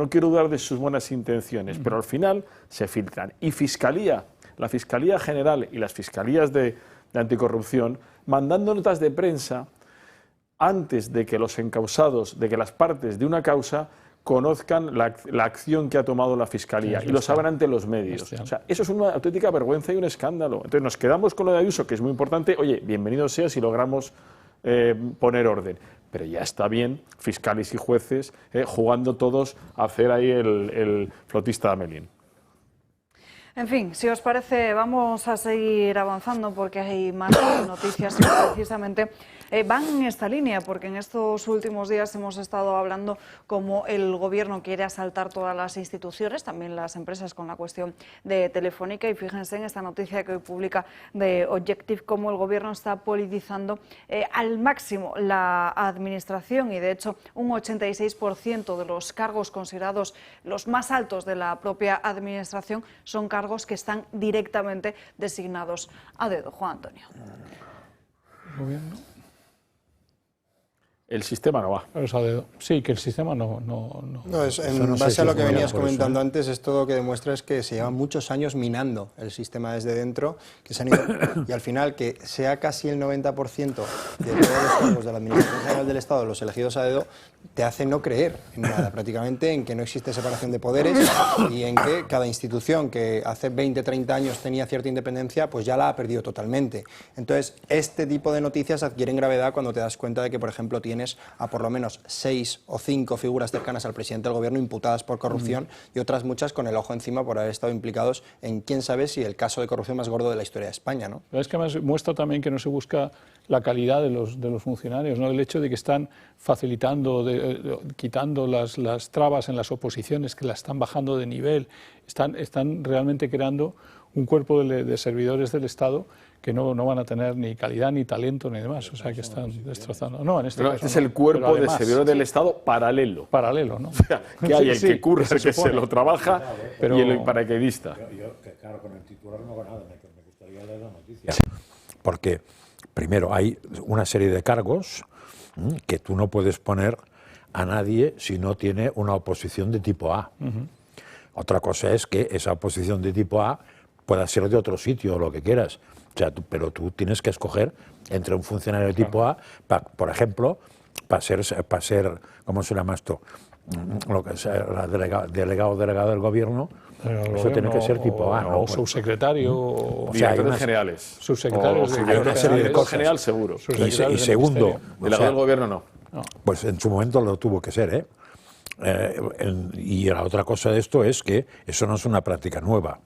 [SPEAKER 3] quiero dudar de sus buenas intenciones, pero al final se filtran. Y Fiscalía, la Fiscalía General y las Fiscalías de Anticorrupción, mandando notas de prensa antes de que los encausados, de que las partes de una causa conozcan la acción que ha tomado la Fiscalía y lo saben ante los medios. O sea, eso es una auténtica vergüenza y un escándalo. Entonces nos quedamos con lo de Ayuso, que es muy importante. Oye, bienvenido sea si logramos poner orden. Pero ya está bien, fiscales y jueces, jugando todos a hacer ahí el flotista de Amelín.
[SPEAKER 1] En fin, si os parece, vamos a seguir avanzando porque hay más noticias que precisamente van en esta línea, porque en estos últimos días hemos estado hablando cómo el gobierno quiere asaltar todas las instituciones, también las empresas, con la cuestión de Telefónica, y fíjense en esta noticia que hoy publica de Objective, cómo el gobierno está politizando al máximo la administración, y de hecho un 86% de los cargos considerados los más altos de la propia administración son cargos que están directamente designados a dedo. Juan Antonio.
[SPEAKER 6] ¿Gobierno?
[SPEAKER 3] El sistema no va.
[SPEAKER 6] Sí, que el sistema no
[SPEAKER 7] es, en base a lo que venías comentando antes, esto lo que demuestra es que se llevan muchos años minando el sistema desde dentro, que se han ido, y al final que sea casi el 90% de todos los cargos de la Administración General del Estado los elegidos a dedo, te hace no creer en nada, prácticamente, en que no existe separación de poderes y en que cada institución que hace 20, 30 años tenía cierta independencia, pues ya la ha perdido totalmente. Entonces, este tipo de noticias adquieren gravedad cuando te das cuenta de que, por ejemplo, tienes a por lo menos 6 o 5 figuras cercanas al presidente del gobierno imputadas por corrupción y otras muchas con el ojo encima por haber estado implicados en quién sabe si el caso de corrupción más gordo de la historia de España, ¿no?
[SPEAKER 6] Es que además muestra también que no se busca la calidad de los funcionarios, ¿no? El hecho de que están facilitando, quitando las trabas en las oposiciones, que las están bajando de nivel, están realmente creando un cuerpo de servidores del Estado que no van a tener ni calidad, ni talento, ni demás. O sea, que están destrozando. No, en este caso,
[SPEAKER 3] este es el cuerpo además, de servidores del Estado paralelo.
[SPEAKER 6] Paralelo, ¿no?
[SPEAKER 3] O sea, que hay el que curra, el que se lo trabaja, pero... y el paracaidista.
[SPEAKER 2] Claro, con el titular no hago nada, me gustaría leer la noticia. Porque, primero, hay una serie de cargos que tú no puedes poner a nadie si no tiene una oposición de tipo A. Otra cosa es que esa oposición de tipo A pueda ser de otro sitio o lo que quieras. O sea, pero tú tienes que escoger entre un funcionario de tipo A, por ejemplo, para ser, ¿cómo se llama esto? lo que sea, delegado del gobierno, eso tiene que ser tipo A.
[SPEAKER 6] O subsecretario.
[SPEAKER 3] O sea, directores generales.
[SPEAKER 6] Subsecretarios.
[SPEAKER 3] Director general seguro.
[SPEAKER 2] Y segundo,
[SPEAKER 3] delegado del gobierno no.
[SPEAKER 2] Pues en su momento lo tuvo que ser, y la otra cosa de esto es que eso no es una práctica nueva.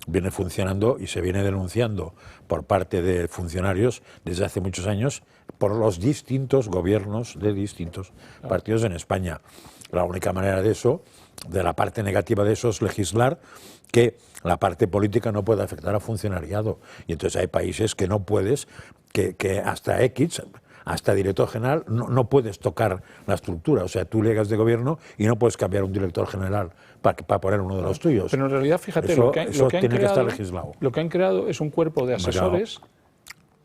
[SPEAKER 2] Viene funcionando y se viene denunciando por parte de funcionarios desde hace muchos años por los distintos gobiernos de distintos partidos en España. La única manera de eso, de la parte negativa de eso, es legislar que la parte política no puede afectar al funcionariado. Y entonces hay países que no puedes, que hasta X, hasta director general, no puedes tocar la estructura. O sea, tú llegas de gobierno y no puedes cambiar un director general para poner uno de los tuyos.
[SPEAKER 6] Pero en realidad, fíjate,
[SPEAKER 2] eso,
[SPEAKER 6] lo que han
[SPEAKER 2] tiene
[SPEAKER 6] creado,
[SPEAKER 2] que estar legislado.
[SPEAKER 6] Lo que han creado es un cuerpo de asesores,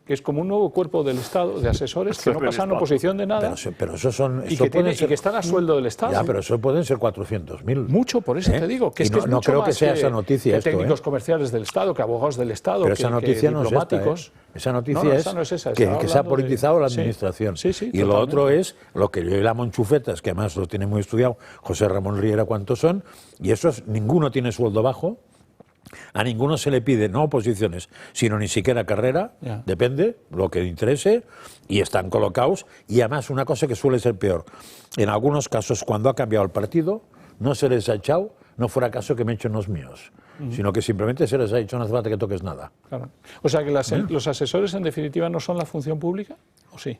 [SPEAKER 6] que es como un nuevo cuerpo del Estado de asesores que no pasan oposición de nada
[SPEAKER 2] pero eso son,
[SPEAKER 6] y que están a sueldo del Estado.
[SPEAKER 2] Ya, pero eso pueden ser 400.000.
[SPEAKER 6] Mucho, por eso te digo, que es que es
[SPEAKER 2] no
[SPEAKER 6] mucho
[SPEAKER 2] creo
[SPEAKER 6] más
[SPEAKER 2] que sea esa noticia
[SPEAKER 6] que técnicos comerciales del Estado, que abogados del Estado,
[SPEAKER 2] pero
[SPEAKER 6] que
[SPEAKER 2] esa noticia no
[SPEAKER 6] diplomáticos.
[SPEAKER 2] Esa noticia es que se ha politizado la administración. Y lo otro es lo que yo llamo enchufetas, que además lo tiene muy estudiado José Ramón Riera cuántos son, y esos ninguno tiene sueldo bajo. A ninguno se le pide no oposiciones, sino ni siquiera carrera, depende, lo que le interese, y están colocados. Y además una cosa que suele ser peor, en algunos casos cuando ha cambiado el partido, no se les ha echado, no fuera caso que me echen los míos, sino que simplemente se les ha dicho no hace falta que toques nada.
[SPEAKER 6] Claro. O sea que los asesores en definitiva no son la función pública, ¿o sí?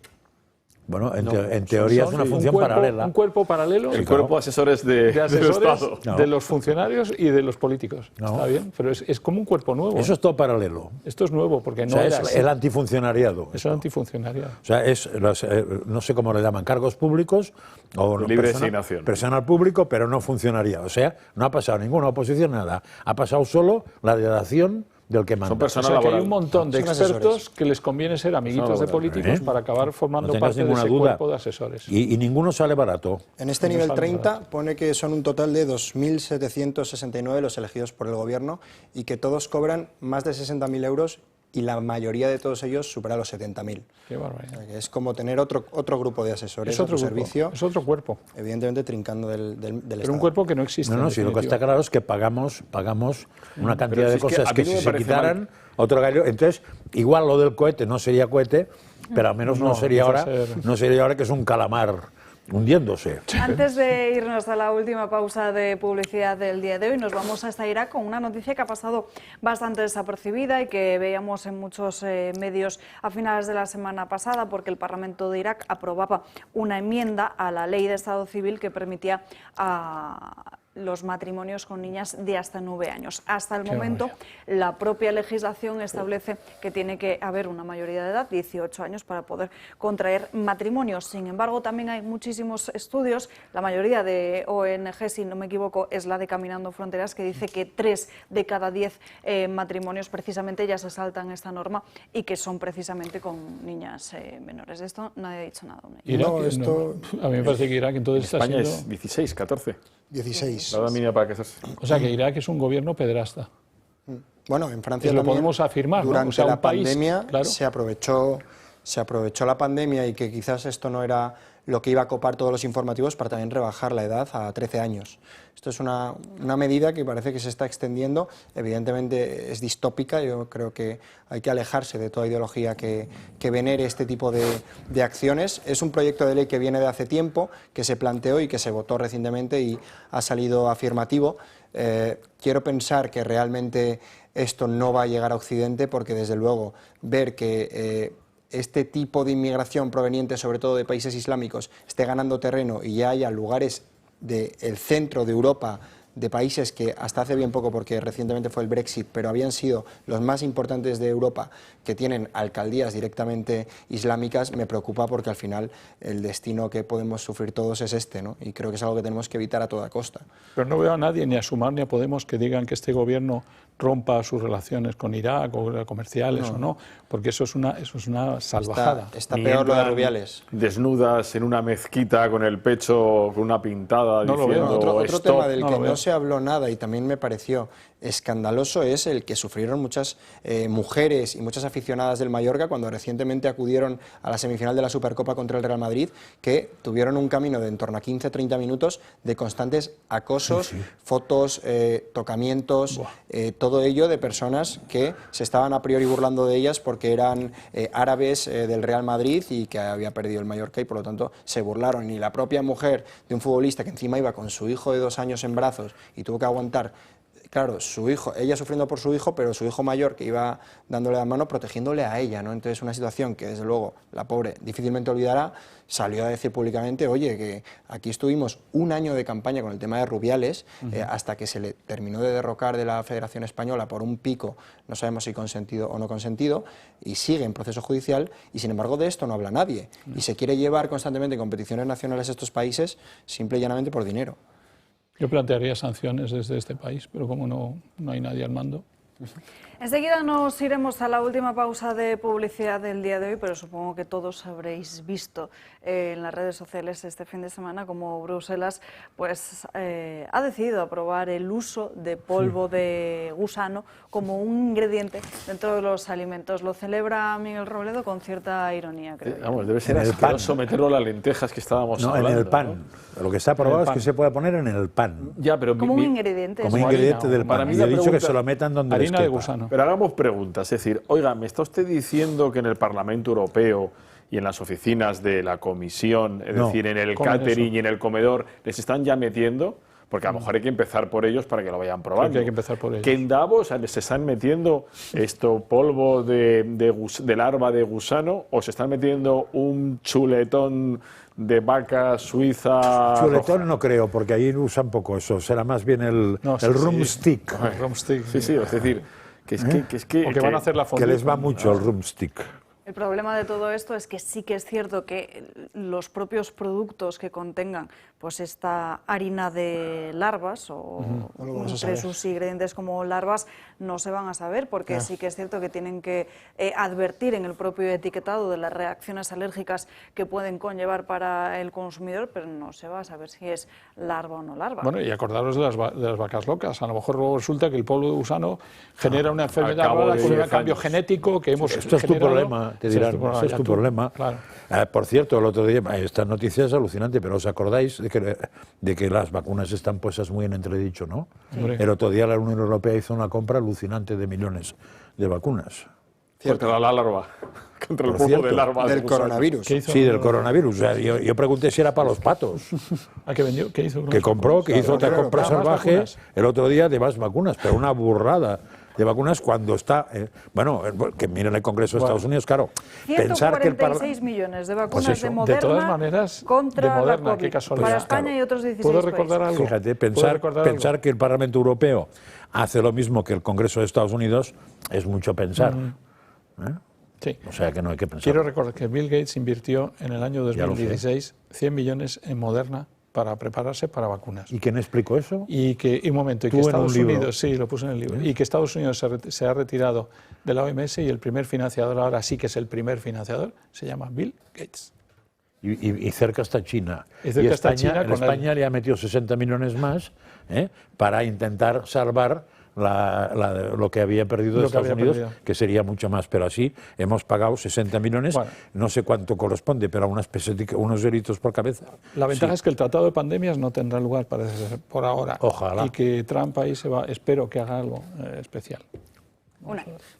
[SPEAKER 2] Bueno, en teoría es una función paralela.
[SPEAKER 6] Un cuerpo paralelo.
[SPEAKER 3] El cuerpo de asesores del Estado.
[SPEAKER 6] De los funcionarios y de los políticos. Está bien, pero es como un cuerpo nuevo.
[SPEAKER 2] Eso es todo paralelo.
[SPEAKER 6] Esto es nuevo, porque no
[SPEAKER 2] es
[SPEAKER 6] así.
[SPEAKER 2] El antifuncionariado.
[SPEAKER 6] Es el antifuncionariado.
[SPEAKER 2] O sea, es no sé cómo le llaman, cargos públicos o
[SPEAKER 3] libre designación.
[SPEAKER 2] Personal público, pero no funcionariado. O sea, no ha pasado ninguna oposición, nada. Ha pasado solo la delegación del que manda.
[SPEAKER 3] Son personas
[SPEAKER 6] que hay un montón de expertos que les conviene ser amiguitos de políticos para acabar formando parte de ese cuerpo de asesores.
[SPEAKER 2] Y ninguno sale barato.
[SPEAKER 7] En este nivel 30 pone que son un total de 2.769 los elegidos por el gobierno y que todos cobran más de 60.000 euros y la mayoría de todos ellos supera los 70.000.
[SPEAKER 6] Qué barbaridad.
[SPEAKER 7] O sea, que es como tener otro grupo de asesores a tu servicio.
[SPEAKER 6] Es otro cuerpo.
[SPEAKER 7] Evidentemente trincando del Estado.
[SPEAKER 6] Pero un cuerpo que no existe.
[SPEAKER 2] No, si lo que está claro es que pagamos una cantidad de cosas que si se quitaran otro gallo. Entonces, igual lo del cohete no sería cohete, pero al menos no sería ahora que es un calamar hundiéndose.
[SPEAKER 1] Antes de irnos a la última pausa de publicidad del día de hoy, nos vamos hasta Irak con una noticia que ha pasado bastante desapercibida y que veíamos en muchos medios a finales de la semana pasada, porque el Parlamento de Irak aprobaba una enmienda a la ley de Estado Civil que permitía a los matrimonios con niñas de hasta 9 años. Hasta el momento, la propia legislación establece que tiene que haber una mayoría de edad, 18 años, para poder contraer matrimonios. Sin embargo, también hay muchísimos estudios, la mayoría de ONG, si no me equivoco, es la de Caminando Fronteras, que dice que 3 de cada 10 matrimonios precisamente ya se saltan esta norma y que son precisamente con niñas menores. De esto nadie ha dicho nada.
[SPEAKER 6] A mí me parece que Irak entonces está
[SPEAKER 3] España
[SPEAKER 6] siendo...
[SPEAKER 3] es 16, 14.
[SPEAKER 7] 16.
[SPEAKER 3] La edad mínima para casarse.
[SPEAKER 6] O sea que Irak es un gobierno pederasta.
[SPEAKER 7] Bueno, en Francia
[SPEAKER 6] lo
[SPEAKER 7] también,
[SPEAKER 6] podemos afirmar, ¿no?
[SPEAKER 7] durante
[SPEAKER 6] o sea,
[SPEAKER 7] la pandemia
[SPEAKER 6] claro.
[SPEAKER 7] se aprovechó la pandemia y que quizás esto no era lo que iba a copar todos los informativos para también rebajar la edad a 13 años. Esto es una medida que parece que se está extendiendo, evidentemente es distópica, yo creo que hay que alejarse de toda ideología que venere este tipo de acciones. Es un proyecto de ley que viene de hace tiempo, que se planteó y que se votó recientemente y ha salido afirmativo. Quiero pensar que realmente esto no va a llegar a Occidente porque desde luego ver que este tipo de inmigración proveniente sobre todo de países islámicos esté ganando terreno y ya haya lugares del centro de Europa, de países que hasta hace bien poco, porque recientemente fue el Brexit, pero habían sido los más importantes de Europa, que tienen alcaldías directamente islámicas, me preocupa porque al final el destino que podemos sufrir todos es este, ¿no? Y creo que es algo que tenemos que evitar a toda costa.
[SPEAKER 6] Pero no veo a nadie, ni a Sumar ni a Podemos, que digan que este gobierno rompa sus relaciones con Irak o comerciales o no, porque eso es una salvajada.
[SPEAKER 7] Está peor lo de Rubiales.
[SPEAKER 3] Desnudas en una mezquita con el pecho, con una pintada, diciendo
[SPEAKER 7] otro tema del que no se habló nada y también me pareció escandaloso es el que sufrieron muchas mujeres y muchas aficionadas del Mallorca cuando recientemente acudieron a la semifinal de la Supercopa contra el Real Madrid, que tuvieron un camino de en torno a 15-30 minutos de constantes acosos, fotos, tocamientos, todo ello de personas que se estaban a priori burlando de ellas porque eran árabes del Real Madrid y que había perdido el Mallorca y por lo tanto se burlaron. Y la propia mujer de un futbolista que encima iba con su hijo de 2 años en brazos y tuvo que aguantar, claro, su hijo, ella sufriendo por su hijo, pero su hijo mayor que iba dándole la mano, protegiéndole a ella, ¿no? Entonces una situación que desde luego la pobre difícilmente olvidará, salió a decir públicamente, oye, que aquí estuvimos 1 año de campaña con el tema de Rubiales, hasta que se le terminó de derrocar de la Federación Española por un pico, no sabemos si consentido o no consentido, y sigue en proceso judicial, y sin embargo de esto no habla nadie, y se quiere llevar constantemente en competiciones nacionales a estos países simple y llanamente por dinero.
[SPEAKER 6] Yo plantearía sanciones desde este país, pero como no hay nadie al mando.
[SPEAKER 1] Enseguida nos iremos a la última pausa de publicidad del día de hoy, pero supongo que todos habréis visto en las redes sociales este fin de semana como Bruselas pues, ha decidido aprobar el uso de polvo de gusano como un ingrediente dentro de los alimentos. Lo celebra Miguel Robledo con cierta ironía, creo.
[SPEAKER 3] Vamos, debe ser asqueroso meterlo a las lentejas que estábamos hablando.
[SPEAKER 2] En el pan. ¿No? Lo que está aprobado es que se puede poner en el pan.
[SPEAKER 3] Ya, pero
[SPEAKER 1] como un ingrediente.
[SPEAKER 2] Como ingrediente del pan. Y he dicho que se lo metan donde les
[SPEAKER 6] harina de gusano.
[SPEAKER 3] Pero hagamos preguntas, es decir, oiga, ¿me está usted diciendo que en el Parlamento Europeo y en las oficinas de la Comisión, es decir, en el catering y en el comedor, les están ya metiendo? Porque a lo mejor hay que empezar por ellos para que lo vayan probando.
[SPEAKER 6] Creo que hay que empezar por ellos.
[SPEAKER 3] Que en Davos se están metiendo polvo de larva de gusano o se están metiendo un chuletón de vaca suiza.
[SPEAKER 2] Chuletón
[SPEAKER 3] roja.
[SPEAKER 2] no creo, porque ahí usan poco eso. Será más bien el rumstick.
[SPEAKER 6] El rumstick.
[SPEAKER 3] Sí, es decir, que
[SPEAKER 6] van a hacer la
[SPEAKER 2] que les va mucho el rumstick.
[SPEAKER 1] El problema de todo esto es que sí que es cierto que los propios productos que contengan pues esta harina de larvas o entre sus ingredientes como larvas no se van a saber, porque sí que es cierto que tienen que advertir en el propio etiquetado de las reacciones alérgicas que pueden conllevar para el consumidor, pero no se va a saber si es larva o no larva.
[SPEAKER 6] Bueno, y acordaros de las vacas locas. A lo mejor luego resulta que el polvo de gusano genera una enfermedad rara con un cambio genético que hemos
[SPEAKER 2] Esto es tu problema, te dirán. Ese es tu problema.
[SPEAKER 6] Claro.
[SPEAKER 2] Por cierto, el otro día, esta noticia es alucinante, pero ¿os acordáis de que las vacunas están puestas muy en entredicho, ¿no?
[SPEAKER 6] Sí.
[SPEAKER 2] El otro día la Unión Europea hizo una compra alucinante de millones de vacunas.
[SPEAKER 3] Contra la larva, contra el polvo de larva.
[SPEAKER 7] Del coronavirus.
[SPEAKER 2] Sí, del coronavirus. O sea, yo pregunté si era para los patos.
[SPEAKER 6] ¿Qué vendió? ¿Qué hizo?
[SPEAKER 2] Que compró, que hizo otra compra salvaje el otro día de más vacunas, pero una burrada de vacunas cuando está, que miren el Congreso de Estados Unidos, claro.
[SPEAKER 1] 146 millones de vacunas de Moderna,
[SPEAKER 6] de todas maneras,
[SPEAKER 1] contra
[SPEAKER 6] de Moderna,
[SPEAKER 1] la COVID,
[SPEAKER 6] qué casualidad.
[SPEAKER 1] para España y otros 16
[SPEAKER 6] ¿Puedo recordar
[SPEAKER 1] países.
[SPEAKER 6] algo?
[SPEAKER 2] Fíjate, pensar que el Parlamento Europeo hace lo mismo que el Congreso de Estados Unidos es mucho pensar.
[SPEAKER 6] Sí.
[SPEAKER 2] O sea que no hay que pensar.
[SPEAKER 6] Quiero recordar que Bill Gates invirtió en el año 2016 100 millones en Moderna para prepararse para vacunas.
[SPEAKER 2] ¿Y quién explicó eso?
[SPEAKER 6] Y que Estados Unidos, sí, lo puse en el libro, y que Estados Unidos se ha retirado de la OMS y el primer financiador, ahora sí que es el primer financiador, se llama Bill Gates.
[SPEAKER 2] Y cerca está China.
[SPEAKER 6] Y cerca está
[SPEAKER 2] España,
[SPEAKER 6] China
[SPEAKER 2] España le ha metido 60 millones más para intentar salvar lo que había perdido de Estados Unidos, que sería mucho más, pero así hemos pagado 60 millones, no sé cuánto corresponde, pero a unos euritos por cabeza.
[SPEAKER 6] La ventaja es que el tratado de pandemias no tendrá lugar por ahora.
[SPEAKER 2] Ojalá.
[SPEAKER 6] Y que Trump ahí espero que haga algo especial.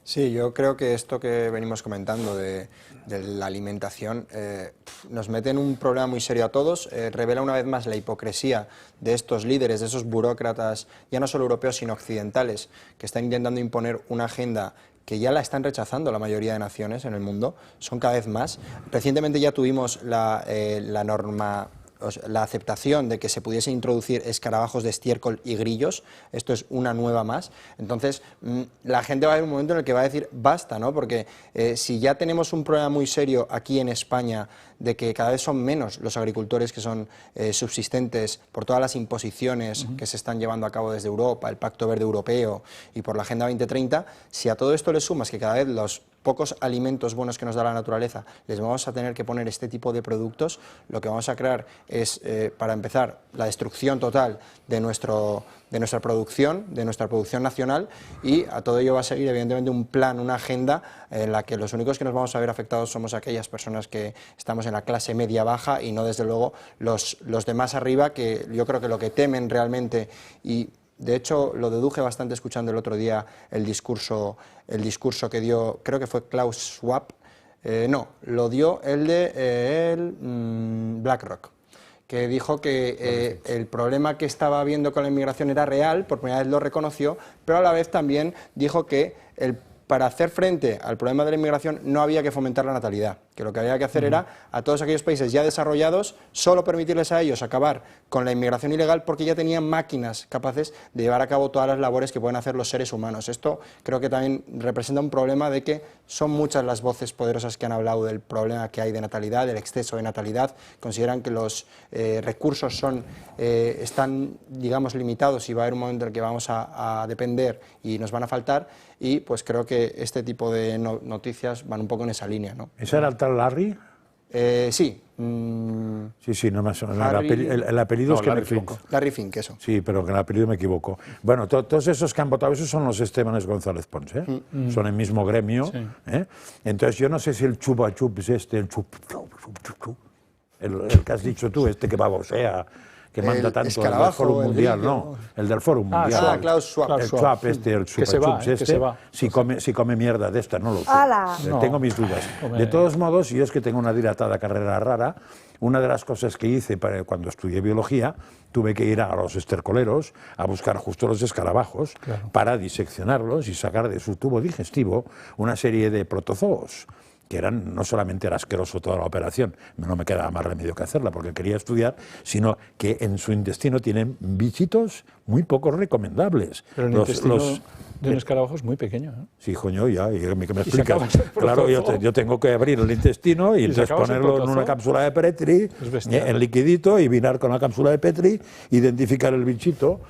[SPEAKER 7] Sí, yo creo que esto que venimos comentando de la alimentación nos mete en un problema muy serio a todos, revela una vez más la hipocresía de estos líderes, de esos burócratas, ya no solo europeos sino occidentales, que están intentando imponer una agenda que ya la están rechazando la mayoría de naciones en el mundo, son cada vez más. Recientemente ya tuvimos la norma la aceptación de que se pudiesen introducir escarabajos de estiércol y grillos. Esto es una nueva más. Entonces, la gente va a haber un momento en el que va a decir basta, ¿no? Porque si ya tenemos un problema muy serio aquí en España de que cada vez son menos los agricultores que son subsistentes por todas las imposiciones que se están llevando a cabo desde Europa, el Pacto Verde Europeo y por la Agenda 2030, si a todo esto le sumas que cada vez los pocos alimentos buenos que nos da la naturaleza les vamos a tener que poner este tipo de productos, lo que vamos a crear es, para empezar, la destrucción total de nuestra producción nacional, y a todo ello va a seguir evidentemente un plan, una agenda en la que los únicos que nos vamos a ver afectados somos aquellas personas que estamos en la clase media baja y no desde luego los de más arriba, que yo creo que lo que temen realmente, y de hecho lo deduje bastante escuchando el otro día el discurso que dio, creo que fue Klaus Schwab, no, lo dio el de BlackRock, que dijo que el problema que estaba habiendo con la inmigración era real, por primera vez lo reconoció, pero a la vez también dijo que para hacer frente al problema de la inmigración no había que fomentar la natalidad, que lo que había que hacer era a todos aquellos países ya desarrollados solo permitirles a ellos acabar con la inmigración ilegal, porque ya tenían máquinas capaces de llevar a cabo todas las labores que pueden hacer los seres humanos. Esto creo que también representa un problema de que son muchas las voces poderosas que han hablado del problema que hay de natalidad, del exceso de natalidad. Consideran que los recursos están, digamos, limitados y va a haber un momento en el que vamos a depender y nos van a faltar, y pues creo que este tipo de noticias van un poco en esa línea, ¿no?
[SPEAKER 2] ¿Ese era el tal Larry?
[SPEAKER 7] Sí.
[SPEAKER 2] Sí, no me suena. El apellido es que me equivoco.
[SPEAKER 7] Larry Fink, eso.
[SPEAKER 2] Sí, pero que el apellido me equivoco. Bueno, todos esos que han votado, esos son los Estebanes González Pons, ¿eh? Son el mismo gremio. Sí. Entonces, yo no sé si el chupa chup es el el que has dicho tú, que babosea, que manda tanto el del Foro Mundial, no, el del Foro Mundial.
[SPEAKER 7] Klaus Schwab.
[SPEAKER 2] El Schwab, el chupa chups, si come mierda de esta, no lo sé. Tengo mis dudas. De todos modos, yo es que tengo una dilatada carrera rara. Una de las cosas que hice cuando estudié biología, tuve que ir a los estercoleros a buscar justo los escarabajos para diseccionarlos y sacar de su tubo digestivo una serie de protozoos, que no solamente era asqueroso toda la operación, no me quedaba más remedio que hacerla porque quería estudiar, sino que en su intestino tienen bichitos muy poco recomendables.
[SPEAKER 6] Pero el intestino de un escarabajo es muy pequeño, ¿eh?
[SPEAKER 2] Sí, coño, ya, y que me explicas. Claro, yo tengo que abrir el intestino y entonces ponerlo en una cápsula de Petri, en liquidito, y vinar con la cápsula de Petri, identificar el bichito.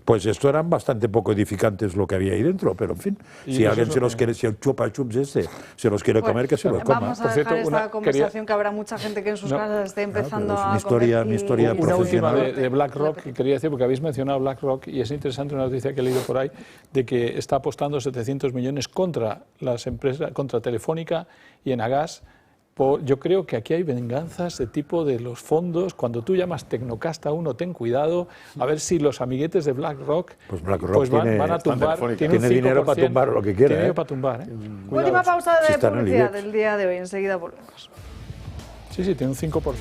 [SPEAKER 2] Pues esto eran bastante poco edificantes lo que había ahí dentro, pero en fin, si alguien se los quiere, si el chupa chups se los quiere comer, que se los coma.
[SPEAKER 1] Vamos a dejar esta conversación, que habrá mucha gente que en sus casas esté empezando a comer.
[SPEAKER 2] Mi historia profesional.
[SPEAKER 6] Una última de BlackRock, que quería decir, porque habéis mencionado BlackRock, y es interesante una noticia que he leído por ahí, de que está apostando 700 millones contra las empresas, contra Telefónica y Enagás. Yo creo que aquí hay venganzas de tipo de los fondos. Cuando tú llamas Tecnocast a uno, ten cuidado, a ver si los amiguetes de BlackRock, van a tumbar.
[SPEAKER 2] Tiene dinero para tumbar lo que quiera.
[SPEAKER 6] Tiene dinero para tumbar.
[SPEAKER 1] Última pausa de publicidad del día de hoy, enseguida volvemos.
[SPEAKER 6] Sí, tiene un 5%.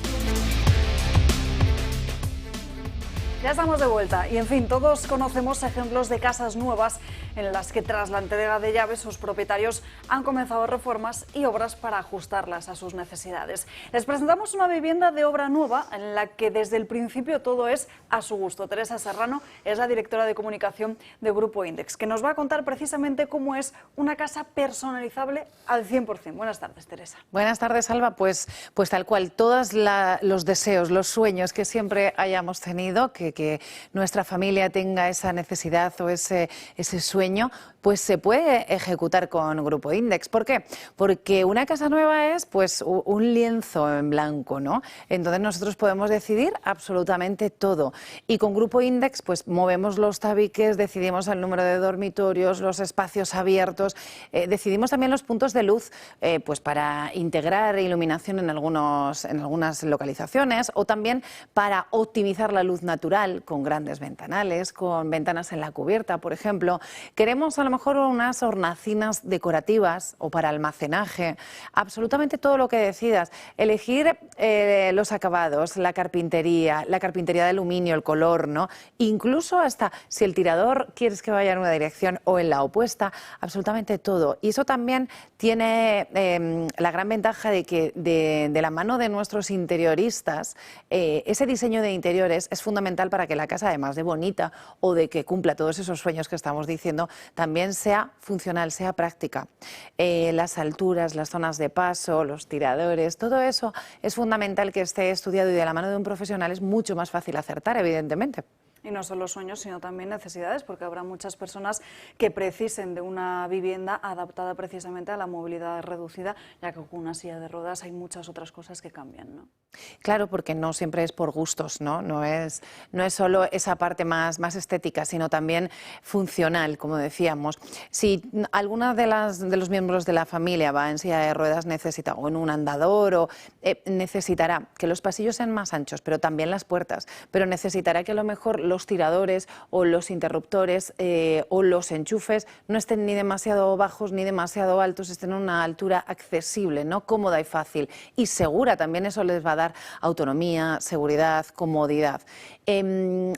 [SPEAKER 1] Ya estamos de vuelta y, en fin, todos conocemos ejemplos de casas nuevas en las que tras la entrega de llaves sus propietarios han comenzado reformas y obras para ajustarlas a sus necesidades. Les presentamos una vivienda de obra nueva en la que desde el principio todo es a su gusto. Teresa Serrano es la directora de comunicación de Grupo Index, que nos va a contar precisamente cómo es una casa personalizable al 100%. Buenas tardes, Teresa.
[SPEAKER 17] Buenas tardes, Alba. Pues tal cual, todos los deseos, los sueños que siempre hayamos tenido, que nuestra familia tenga esa necesidad o ese sueño, pues se puede ejecutar con Grupo Index. ¿Por qué? Porque una casa nueva es pues un lienzo en blanco, ¿no? Entonces nosotros podemos decidir absolutamente todo. Y con Grupo Index pues movemos los tabiques, decidimos el número de dormitorios, los espacios abiertos, decidimos también los puntos de luz pues para integrar iluminación en algunas localizaciones, o también para optimizar la luz natural individual, con grandes ventanales, con ventanas en la cubierta, por ejemplo. Queremos a lo mejor unas hornacinas decorativas o para almacenaje, absolutamente todo lo que decidas. Elegir los acabados, la carpintería de aluminio, el color, ¿no? Incluso hasta si el tirador quieres que vaya en una dirección o en la opuesta, absolutamente todo. Y eso también tiene la gran ventaja de que de la mano de nuestros interioristas, ese diseño de interiores es fundamental para que la casa, además de bonita o de que cumpla todos esos sueños que estamos diciendo, también sea funcional, sea práctica. Las alturas, las zonas de paso, los tiradores, todo eso es fundamental que esté estudiado y de la mano de un profesional es mucho más fácil acertar, evidentemente.
[SPEAKER 1] Y no solo sueños, sino también necesidades, porque habrá muchas personas que precisen de una vivienda adaptada precisamente a la movilidad reducida, ya que con una silla de ruedas hay muchas otras cosas que cambian, ¿no?
[SPEAKER 17] Claro, porque no siempre es por gustos, ¿no? No es solo esa parte más estética, sino también funcional, como decíamos. Si alguna de los miembros de la familia va en silla de ruedas, necesita, o en un andador, necesitará que los pasillos sean más anchos, pero también las puertas, pero necesitará que a lo mejor los tiradores o los interruptores o los enchufes no estén ni demasiado bajos ni demasiado altos, estén en una altura accesible, ¿no? Cómoda y fácil y segura. También eso les va a dar autonomía, seguridad, comodidad.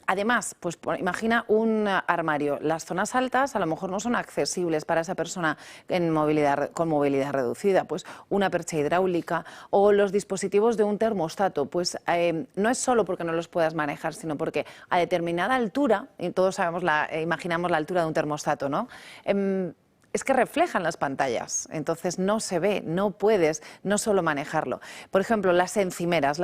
[SPEAKER 17] Además, pues imagina un armario. Las zonas altas a lo mejor no son accesibles para esa persona con movilidad reducida. Pues una percha hidráulica o los dispositivos de un termostato. Pues no es solo porque no los puedas manejar, sino porque a determinada altura, y todos sabemos imaginamos la altura de un termostato, ¿no? Es que reflejan las pantallas, entonces no se ve, no puedes no solo manejarlo. Por ejemplo, las encimeras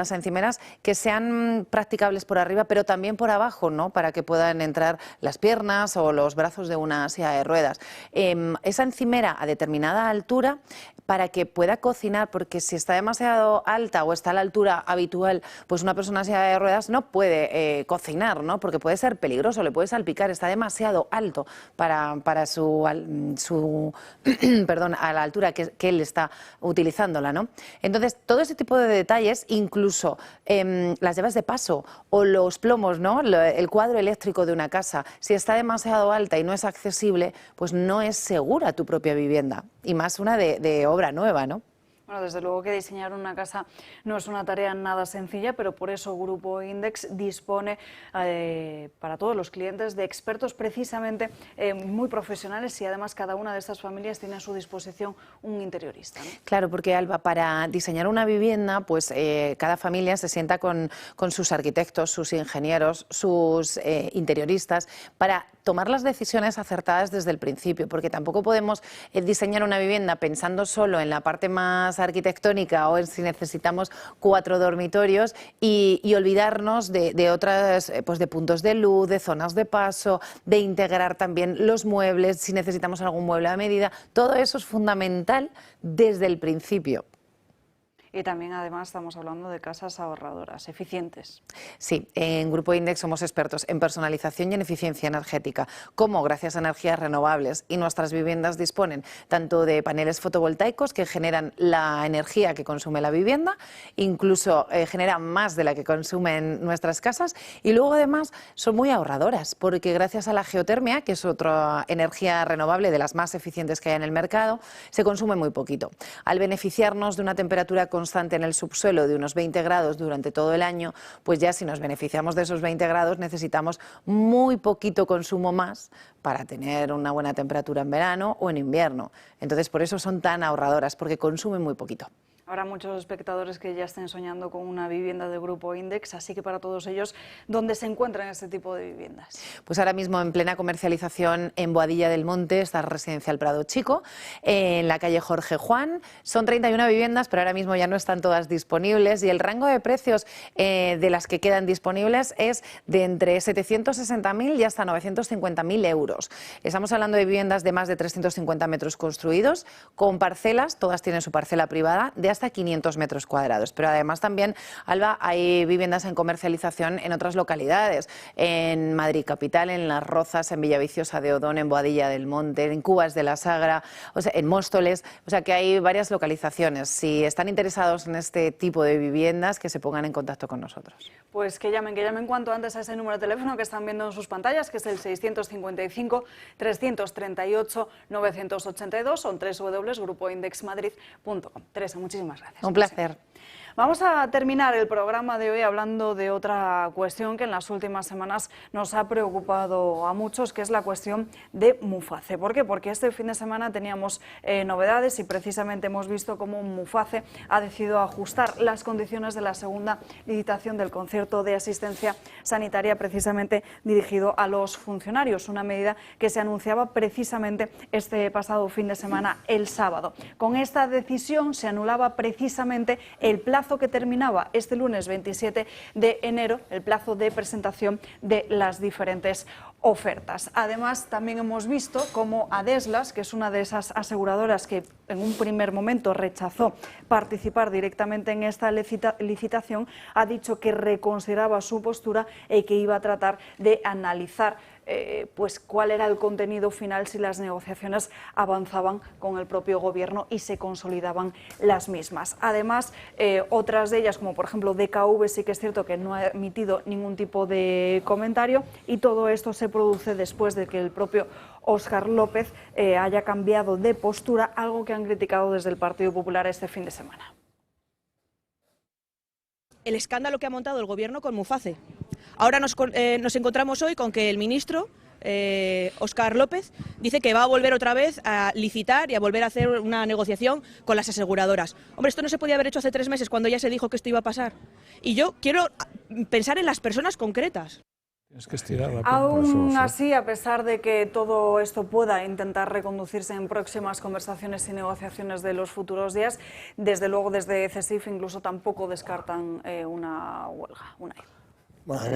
[SPEAKER 17] que sean practicables por arriba, pero también por abajo, ¿no? Para que puedan entrar las piernas o los brazos de una silla de ruedas. Esa encimera a determinada altura para que pueda cocinar, porque si está demasiado alta o está a la altura habitual, pues una persona en silla de ruedas no puede cocinar, ¿no? Porque puede ser peligroso, le puede salpicar, está demasiado alto para perdón, a la altura que él está utilizándola, ¿no? Entonces, todo ese tipo de detalles, incluso las llaves de paso o los plomos, ¿no? El cuadro eléctrico de una casa, si está demasiado alta y no es accesible, pues no es segura tu propia vivienda, y más una de obra nueva, ¿no?
[SPEAKER 1] Bueno, desde luego que diseñar una casa no es una tarea nada sencilla, pero por eso Grupo Index dispone para todos los clientes de expertos precisamente muy profesionales, y además cada una de estas familias tiene a su disposición un interiorista, ¿no?
[SPEAKER 17] Claro, porque Alba, para diseñar una vivienda, pues cada familia se sienta con sus arquitectos, sus ingenieros, sus interioristas, para tomar las decisiones acertadas desde el principio, porque tampoco podemos diseñar una vivienda pensando solo en la parte más arquitectónica o en si necesitamos 4 dormitorios y olvidarnos de otras, pues de puntos de luz, de zonas de paso, de integrar también los muebles, si necesitamos algún mueble a medida. Todo eso es fundamental desde el principio.
[SPEAKER 1] Y también, además, estamos hablando de casas ahorradoras, eficientes.
[SPEAKER 17] Sí, en Grupo Index somos expertos en personalización y en eficiencia energética, como gracias a energías renovables, y nuestras viviendas disponen tanto de paneles fotovoltaicos que generan la energía que consume la vivienda, incluso generan más de la que consumen nuestras casas, y luego además son muy ahorradoras, porque gracias a la geotermia, que es otra energía renovable de las más eficientes que hay en el mercado, se consume muy poquito. Al beneficiarnos de una temperatura constante en el subsuelo de unos 20 grados durante todo el año, pues ya si nos beneficiamos de esos 20 grados necesitamos muy poquito consumo más para tener una buena temperatura en verano o en invierno. Entonces por eso son tan ahorradoras, porque consumen muy poquito.
[SPEAKER 1] Habrá muchos espectadores que ya estén soñando con una vivienda de Grupo Index, así que para todos ellos, ¿dónde se encuentran este tipo de viviendas?
[SPEAKER 17] Pues ahora mismo en plena comercialización en Boadilla del Monte está Residencial Prado Chico, en la calle Jorge Juan. Son 31 viviendas, pero ahora mismo ya no están todas disponibles, y el rango de precios de las que quedan disponibles es de entre 760.000 y hasta 950.000 euros. Estamos hablando de viviendas de más de 350 metros construidos, con parcelas, todas tienen su parcela privada, de hasta 500 metros cuadrados. Pero además también, Alba, hay viviendas en comercialización en otras localidades, en Madrid capital, en Las Rozas, en Villaviciosa de Odón, en Boadilla del Monte, en Cubas de la Sagra, o sea, en Móstoles, o sea que hay varias localizaciones. Si están interesados en este tipo de viviendas, que se pongan en contacto con nosotros.
[SPEAKER 1] Pues que llamen cuanto antes a ese número de teléfono que están viendo en sus pantallas, que es el 655-338-982 o en www.grupoindexmadrid.com. Teresa, muchísimas gracias.
[SPEAKER 17] Un placer.
[SPEAKER 1] Vamos a terminar el programa de hoy hablando de otra cuestión que en las últimas semanas nos ha preocupado a muchos, que es la cuestión de Muface. ¿Por qué? Porque este fin de semana teníamos novedades y precisamente hemos visto cómo Muface ha decidido ajustar las condiciones de la segunda licitación del concierto de asistencia sanitaria precisamente dirigido a los funcionarios, una medida que se anunciaba precisamente este pasado fin de semana, el sábado. Con esta decisión se anulaba precisamente el plazo que terminaba este lunes 27 de enero, el plazo de presentación de las diferentes ofertas. Además, también hemos visto cómo Adeslas, que es una de esas aseguradoras que en un primer momento rechazó participar directamente en esta licitación, ha dicho que reconsideraba su postura y que iba a tratar de analizar pues cuál era el contenido final si las negociaciones avanzaban con el propio gobierno y se consolidaban las mismas. Además, otras de ellas, como por ejemplo DKV, sí que es cierto que no ha emitido ningún tipo de comentario, y todo esto se produce después de que el propio Óscar López haya cambiado de postura, algo que han criticado desde el Partido Popular este fin de semana.
[SPEAKER 18] El escándalo que ha montado el gobierno con Muface. Ahora nos encontramos hoy con que el ministro, Óscar López, dice que va a volver otra vez a licitar y a volver a hacer una negociación con las aseguradoras. Hombre, esto no se podía haber hecho hace 3 meses cuando ya se dijo que esto iba a pasar. Y yo quiero pensar en las personas concretas.
[SPEAKER 6] Tienes que estirarla.
[SPEAKER 1] Aún así, a pesar de que todo esto pueda intentar reconducirse en próximas conversaciones y negociaciones de los futuros días, desde luego desde CESIF incluso tampoco descartan una huelga.
[SPEAKER 7] Bueno, a mí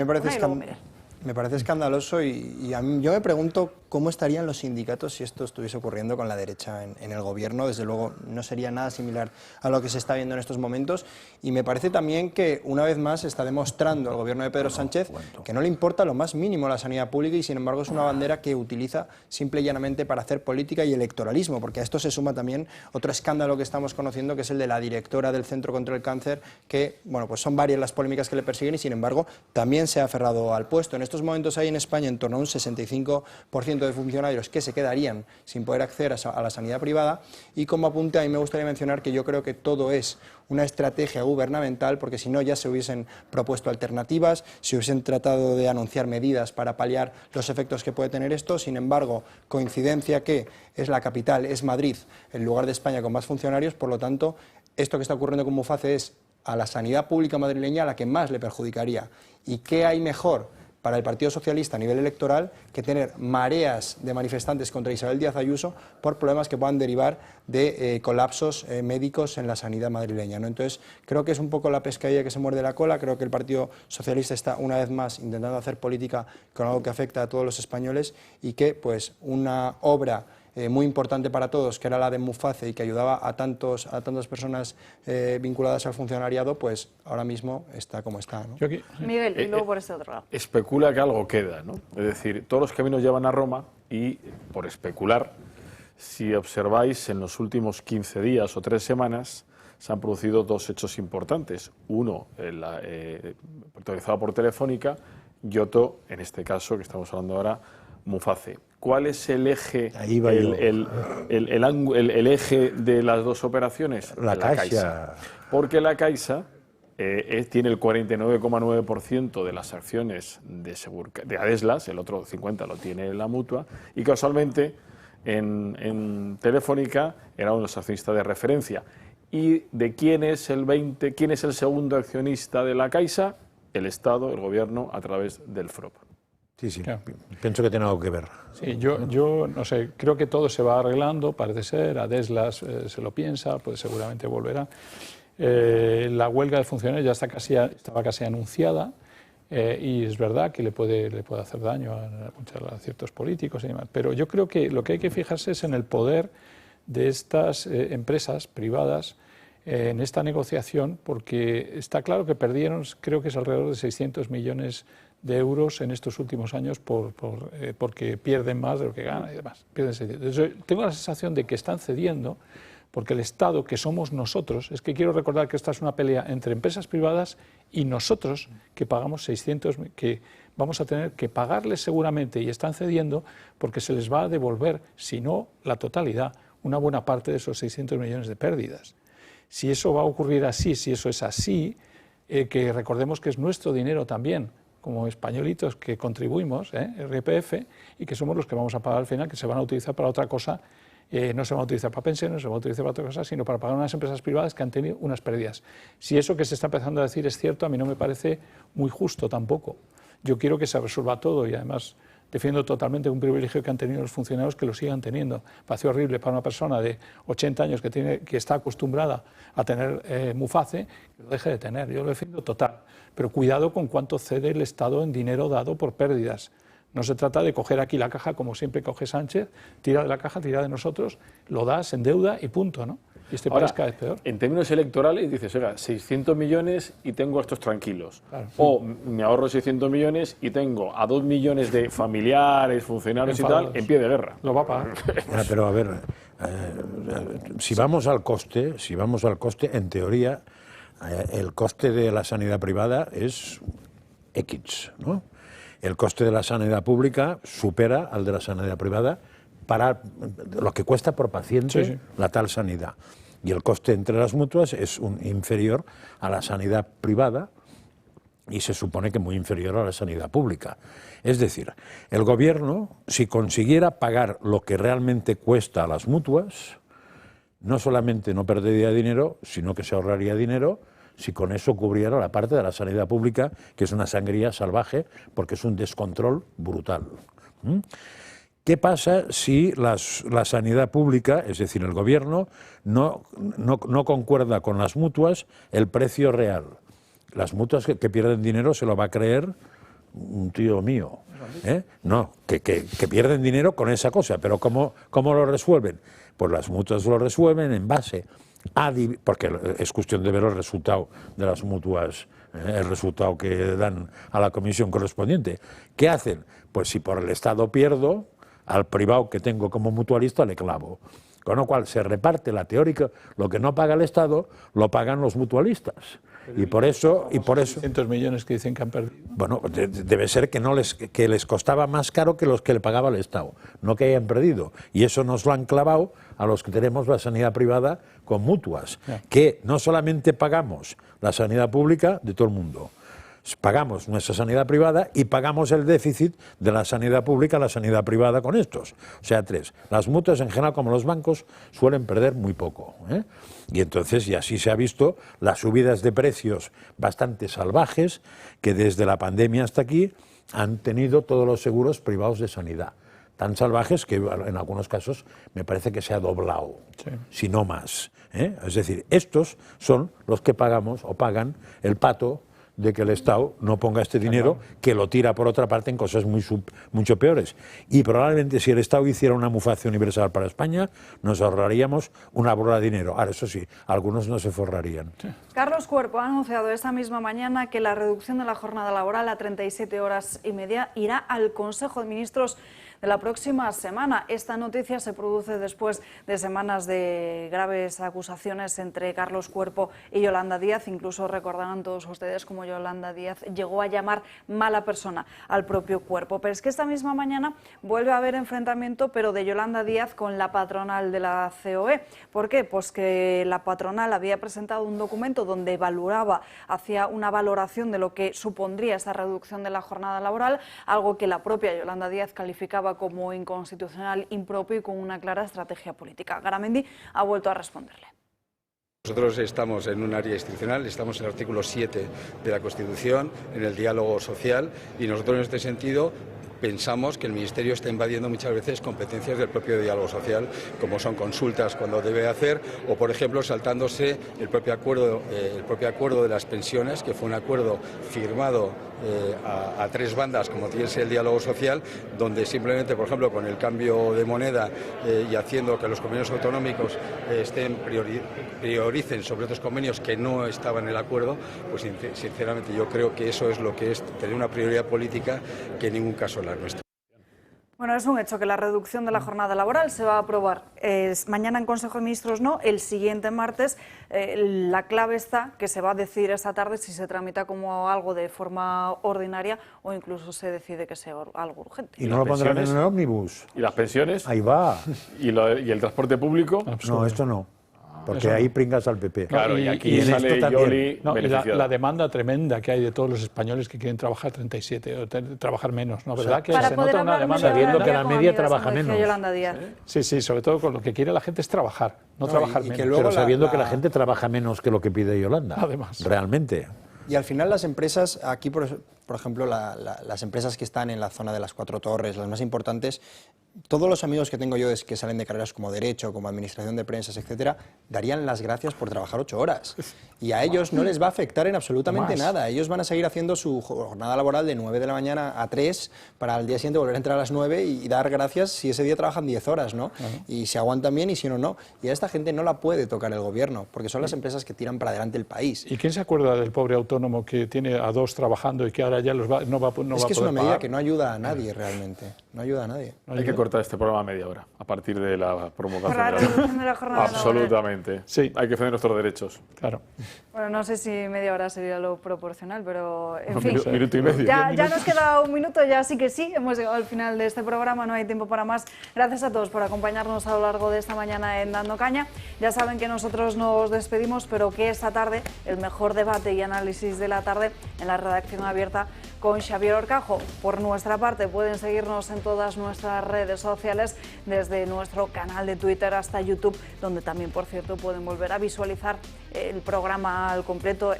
[SPEAKER 7] me parece escandaloso y yo me pregunto cómo estarían los sindicatos si esto estuviese ocurriendo con la derecha en el gobierno. Desde luego no sería nada similar a lo que se está viendo en estos momentos, y me parece también que una vez más está demostrando el gobierno de Pedro Sánchez que no le importa lo más mínimo la sanidad pública, y sin embargo es una bandera que utiliza simple y llanamente para hacer política y electoralismo, porque a esto se suma también otro escándalo que estamos conociendo, que es el de la directora del Centro contra el Cáncer, que bueno, pues son varias las polémicas que le persiguen y sin embargo también se ha aferrado al puesto. En estos momentos hay en España en torno a un 65% de funcionarios que se quedarían sin poder acceder a la sanidad privada, y como apunte a mí me gustaría mencionar que yo creo que todo es una estrategia gubernamental, porque si no ya se hubiesen propuesto alternativas, se hubiesen tratado de anunciar medidas para paliar los efectos que puede tener esto. Sin embargo, coincidencia que es la capital, es Madrid, el lugar de España con más funcionarios, por lo tanto, esto que está ocurriendo con Muface es a la sanidad pública madrileña a la que más le perjudicaría. ¿Y qué hay mejor para el Partido Socialista a nivel electoral que tener mareas de manifestantes contra Isabel Díaz Ayuso por problemas que puedan derivar de colapsos médicos en la sanidad madrileña, ¿no? Entonces, creo que es un poco la pescadilla que se muerde la cola. Creo que el Partido Socialista está una vez más intentando hacer política con algo que afecta a todos los españoles, y que pues una obra muy importante para todos, que era la de Muface y que ayudaba a tantas personas vinculadas al funcionariado, pues ahora mismo está como está, ¿no?
[SPEAKER 1] Miguel, y luego por ese otro lado.
[SPEAKER 3] Especula que algo queda, ¿no? Es decir, todos los caminos llevan a Roma, y por especular, si observáis en los últimos 15 días o 3 semanas, se han producido 2 hechos importantes. Uno, protagonizado por Telefónica, y otro, en este caso que estamos hablando ahora, Muface. ¿Cuál es el eje, el eje de las 2 operaciones?
[SPEAKER 2] La Caixa.
[SPEAKER 3] Porque la Caixa tiene el 49,9% de las acciones de Adeslas, el otro 50% lo tiene la Mutua, y casualmente en Telefónica era uno de los accionistas de referencia. ¿Y de quién es quién es el segundo accionista de la Caixa? El Estado, el Gobierno, a través del FROP.
[SPEAKER 2] Sí, claro. Pienso que tiene algo que ver.
[SPEAKER 6] Sí, yo no sé, creo que todo se va arreglando, parece ser. Adeslas se lo piensa, pues seguramente volverá. La huelga de funcionarios ya estaba casi anunciada, y es verdad que le puede hacer daño a ciertos políticos y demás. Pero yo creo que lo que hay que fijarse es en el poder de estas empresas privadas en esta negociación, porque está claro que perdieron, creo que es alrededor de 600 millones de euros en estos últimos años porque pierden más de lo que ganan y demás. Entonces, tengo la sensación de que están cediendo porque el Estado, que somos nosotros, es que quiero recordar que esta es una pelea entre empresas privadas y nosotros, que pagamos 600, que vamos a tener que pagarles seguramente, y están cediendo porque se les va a devolver, si no la totalidad, una buena parte de esos 600 millones de pérdidas. Si eso va a ocurrir así, si eso es así, que recordemos que es nuestro dinero también, como españolitos que contribuimos, RPF, y que somos los que vamos a pagar al final, que se van a utilizar para otra cosa, no se van a utilizar para pensiones, no se van a utilizar para otra cosa, sino para pagar unas empresas privadas que han tenido unas pérdidas. Si eso que se está empezando a decir es cierto, a mí no me parece muy justo tampoco. Yo quiero que se resuelva todo y además defiendo totalmente un privilegio que han tenido los funcionarios, que lo sigan teniendo. Parece horrible para una persona de 80 años que está acostumbrada a tener Muface, que lo deje de tener. Yo lo defiendo total. Pero cuidado con cuánto cede el Estado en dinero dado por pérdidas. No se trata de coger aquí la caja, como siempre coge Sánchez, tira de la caja, tira de nosotros, lo das en deuda y punto, ¿no? Y este país cada vez peor.
[SPEAKER 3] En términos electorales dices, oiga, 600 millones y tengo a estos tranquilos. Claro. O me ahorro 600 millones y tengo a 2 millones de familiares, funcionarios enfadados y tal, en pie de guerra.
[SPEAKER 6] Lo va a pagar.
[SPEAKER 2] Pero a ver, si vamos al coste, en teoría, el coste de la sanidad privada es X, ¿no? El coste de la sanidad pública supera al de la sanidad privada para lo que cuesta por paciente la tal sanidad. Y el coste entre las mutuas es inferior a la sanidad privada y se supone que muy inferior a la sanidad pública. Es decir, el gobierno, si consiguiera pagar lo que realmente cuesta a las mutuas, no solamente no perdería dinero, sino que se ahorraría dinero si con eso cubriera la parte de la sanidad pública, que es una sangría salvaje, porque es un descontrol brutal. ¿Qué pasa si la sanidad pública, es decir, el gobierno, no concuerda con las mutuas el precio real? Las mutuas que pierden dinero se lo va a creer un tío mío. No, que pierden dinero con esa cosa, pero ¿cómo lo resuelven? Pues las mutuas lo resuelven en base porque es cuestión de ver el resultado de las mutuas, el resultado que dan a la comisión correspondiente. ¿Qué hacen? Pues si por el Estado pierdo, al privado que tengo como mutualista le clavo. Con lo cual se reparte la teórica, lo que no paga el Estado lo pagan los mutualistas. Y por eso
[SPEAKER 6] 600 millones que dicen que han perdido.
[SPEAKER 2] Bueno, debe ser que les costaba más caro que los que le pagaba el Estado, no que hayan perdido. Y eso nos lo han clavado a los que tenemos la sanidad privada con mutuas, que no solamente pagamos la sanidad pública de todo el mundo, pagamos nuestra sanidad privada y pagamos el déficit de la sanidad pública a la sanidad privada con estos. O sea, tres. Las mutuas en general, como los bancos, suelen perder muy poco. Y entonces, y así se ha visto, las subidas de precios bastante salvajes que desde la pandemia hasta aquí han tenido todos los seguros privados de sanidad. Tan salvajes que en algunos casos me parece que se ha doblado, si no más. Es decir, estos son los que pagamos o pagan el pato de que el Estado no ponga este dinero, que lo tira por otra parte en cosas mucho peores. Y probablemente si el Estado hiciera una Muface universal para España, nos ahorraríamos una bola de dinero. Ahora, eso sí, algunos no se forrarían.
[SPEAKER 1] Carlos Cuerpo ha anunciado esta misma mañana que la reducción de la jornada laboral a 37 horas y media irá al Consejo de Ministros de la próxima semana. Esta noticia se produce después de semanas de graves acusaciones entre Carlos Cuerpo y Yolanda Díaz. Incluso recordarán todos ustedes cómo Yolanda Díaz llegó a llamar mala persona al propio Cuerpo. Pero es que esta misma mañana vuelve a haber enfrentamiento, pero de Yolanda Díaz con la patronal de la COE. ¿Por qué? Pues que la patronal había presentado un documento donde hacía una valoración de lo que supondría esa reducción de la jornada laboral, algo que la propia Yolanda Díaz calificaba como inconstitucional, impropio y con una clara estrategia política. Garamendi ha vuelto a responderle.
[SPEAKER 19] Nosotros estamos en un área institucional, estamos en el artículo 7 de la Constitución, en el diálogo social, y nosotros en este sentido pensamos que el Ministerio está invadiendo muchas veces competencias del propio diálogo social, como son consultas cuando debe hacer, o por ejemplo saltándose el propio acuerdo de las pensiones, que fue un acuerdo firmado a tres bandas, como tiene que ser el diálogo social, donde simplemente, por ejemplo, con el cambio de moneda y haciendo que los convenios autonómicos prioricen sobre otros convenios que no estaban en el acuerdo, pues sinceramente yo creo que eso es lo que es tener una prioridad política que en ningún caso la nuestra.
[SPEAKER 1] Bueno, es un hecho que la reducción de la jornada laboral se va a aprobar mañana en Consejo de Ministros, no, el siguiente martes. La clave está que se va a decidir esta tarde si se tramita como algo de forma ordinaria o incluso se decide que sea algo urgente.
[SPEAKER 2] ¿Y no lo pondrán en el ómnibus?
[SPEAKER 3] ¿Y las pensiones?
[SPEAKER 2] Ahí va.
[SPEAKER 3] ¿Y el transporte público?
[SPEAKER 2] No, esto no. Porque ahí pringas al PP.
[SPEAKER 3] Claro, y aquí sale Yoli beneficiado.
[SPEAKER 6] La demanda tremenda que hay de todos los españoles que quieren trabajar 37 o trabajar menos, ¿no? ¿Verdad? Que
[SPEAKER 1] para
[SPEAKER 6] se
[SPEAKER 1] poder
[SPEAKER 6] nota una demanda.
[SPEAKER 2] Sabiendo que la media trabaja
[SPEAKER 1] menos.
[SPEAKER 6] Sí, sobre todo con lo que quiere la gente es trabajar, no trabajar menos.
[SPEAKER 2] Pero sabiendo que la gente trabaja menos que lo que pide Yolanda.
[SPEAKER 6] Además.
[SPEAKER 2] Realmente.
[SPEAKER 7] Y al final las empresas, aquí por ejemplo, las empresas que están en la zona de las Cuatro Torres, las más importantes, todos los amigos que tengo yo que salen de carreras como Derecho, como Administración de Empresas, etcétera, darían las gracias por trabajar 8 horas. Y a ellos no les va a afectar en absolutamente nada. Ellos van a seguir haciendo su jornada laboral de 9 de la mañana a 3 para al día siguiente volver a entrar a las 9 y dar gracias si ese día trabajan 10 horas, ¿no? Y se aguantan bien y si no, no. Y a esta gente no la puede tocar el gobierno, porque son las empresas que tiran para adelante el país.
[SPEAKER 6] ¿Y quién se acuerda del pobre autónomo que tiene a 2 trabajando y que ahora ya no va a poder pagar?
[SPEAKER 7] Es que es una medida que no ayuda a nadie realmente. No ayuda a nadie.
[SPEAKER 3] Hay que cortar este programa a media hora, a partir de la promulgación
[SPEAKER 1] de la jornada.
[SPEAKER 3] Absolutamente. Sí. Hay que defender nuestros derechos.
[SPEAKER 6] Claro.
[SPEAKER 1] Bueno, no sé si media hora sería lo proporcional, pero en fin.
[SPEAKER 3] Minuto y medio.
[SPEAKER 1] Ya nos queda un minuto, ya sí que sí. Hemos llegado al final de este programa, no hay tiempo para más. Gracias a todos por acompañarnos a lo largo de esta mañana en Dando Caña. Ya saben que nosotros nos despedimos, pero que esta tarde el mejor debate y análisis de la tarde en la redacción abierta con Xavier Horcajo. Por nuestra parte, pueden seguirnos en todas nuestras redes sociales, desde nuestro canal de Twitter hasta YouTube, donde también, por cierto, pueden volver a visualizar el programa al completo,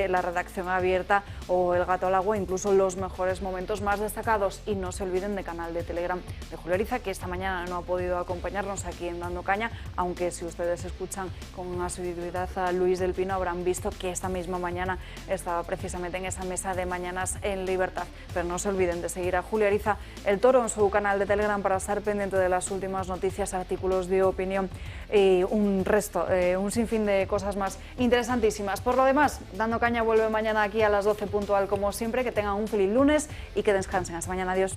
[SPEAKER 1] la redacción abierta o El Gato al Agua, incluso los mejores momentos más destacados. Y no se olviden del canal de Telegram de Julio Ariza, que esta mañana no ha podido acompañarnos aquí en Dando Caña, aunque si ustedes escuchan con asiduidad a Luis del Pino habrán visto que esta misma mañana estaba precisamente en esa mesa de Mañanas en Libertad. Pero no se olviden de seguir a Julio Ariza El Toro en su canal de Telegram para estar pendiente de las últimas noticias, artículos de opinión y un sinfín de cosas más interesantísimas. Por lo demás, Dando Caña vuelve mañana aquí a las 12 puntual como siempre. Que tengan un feliz lunes y que descansen. Hasta mañana. Adiós.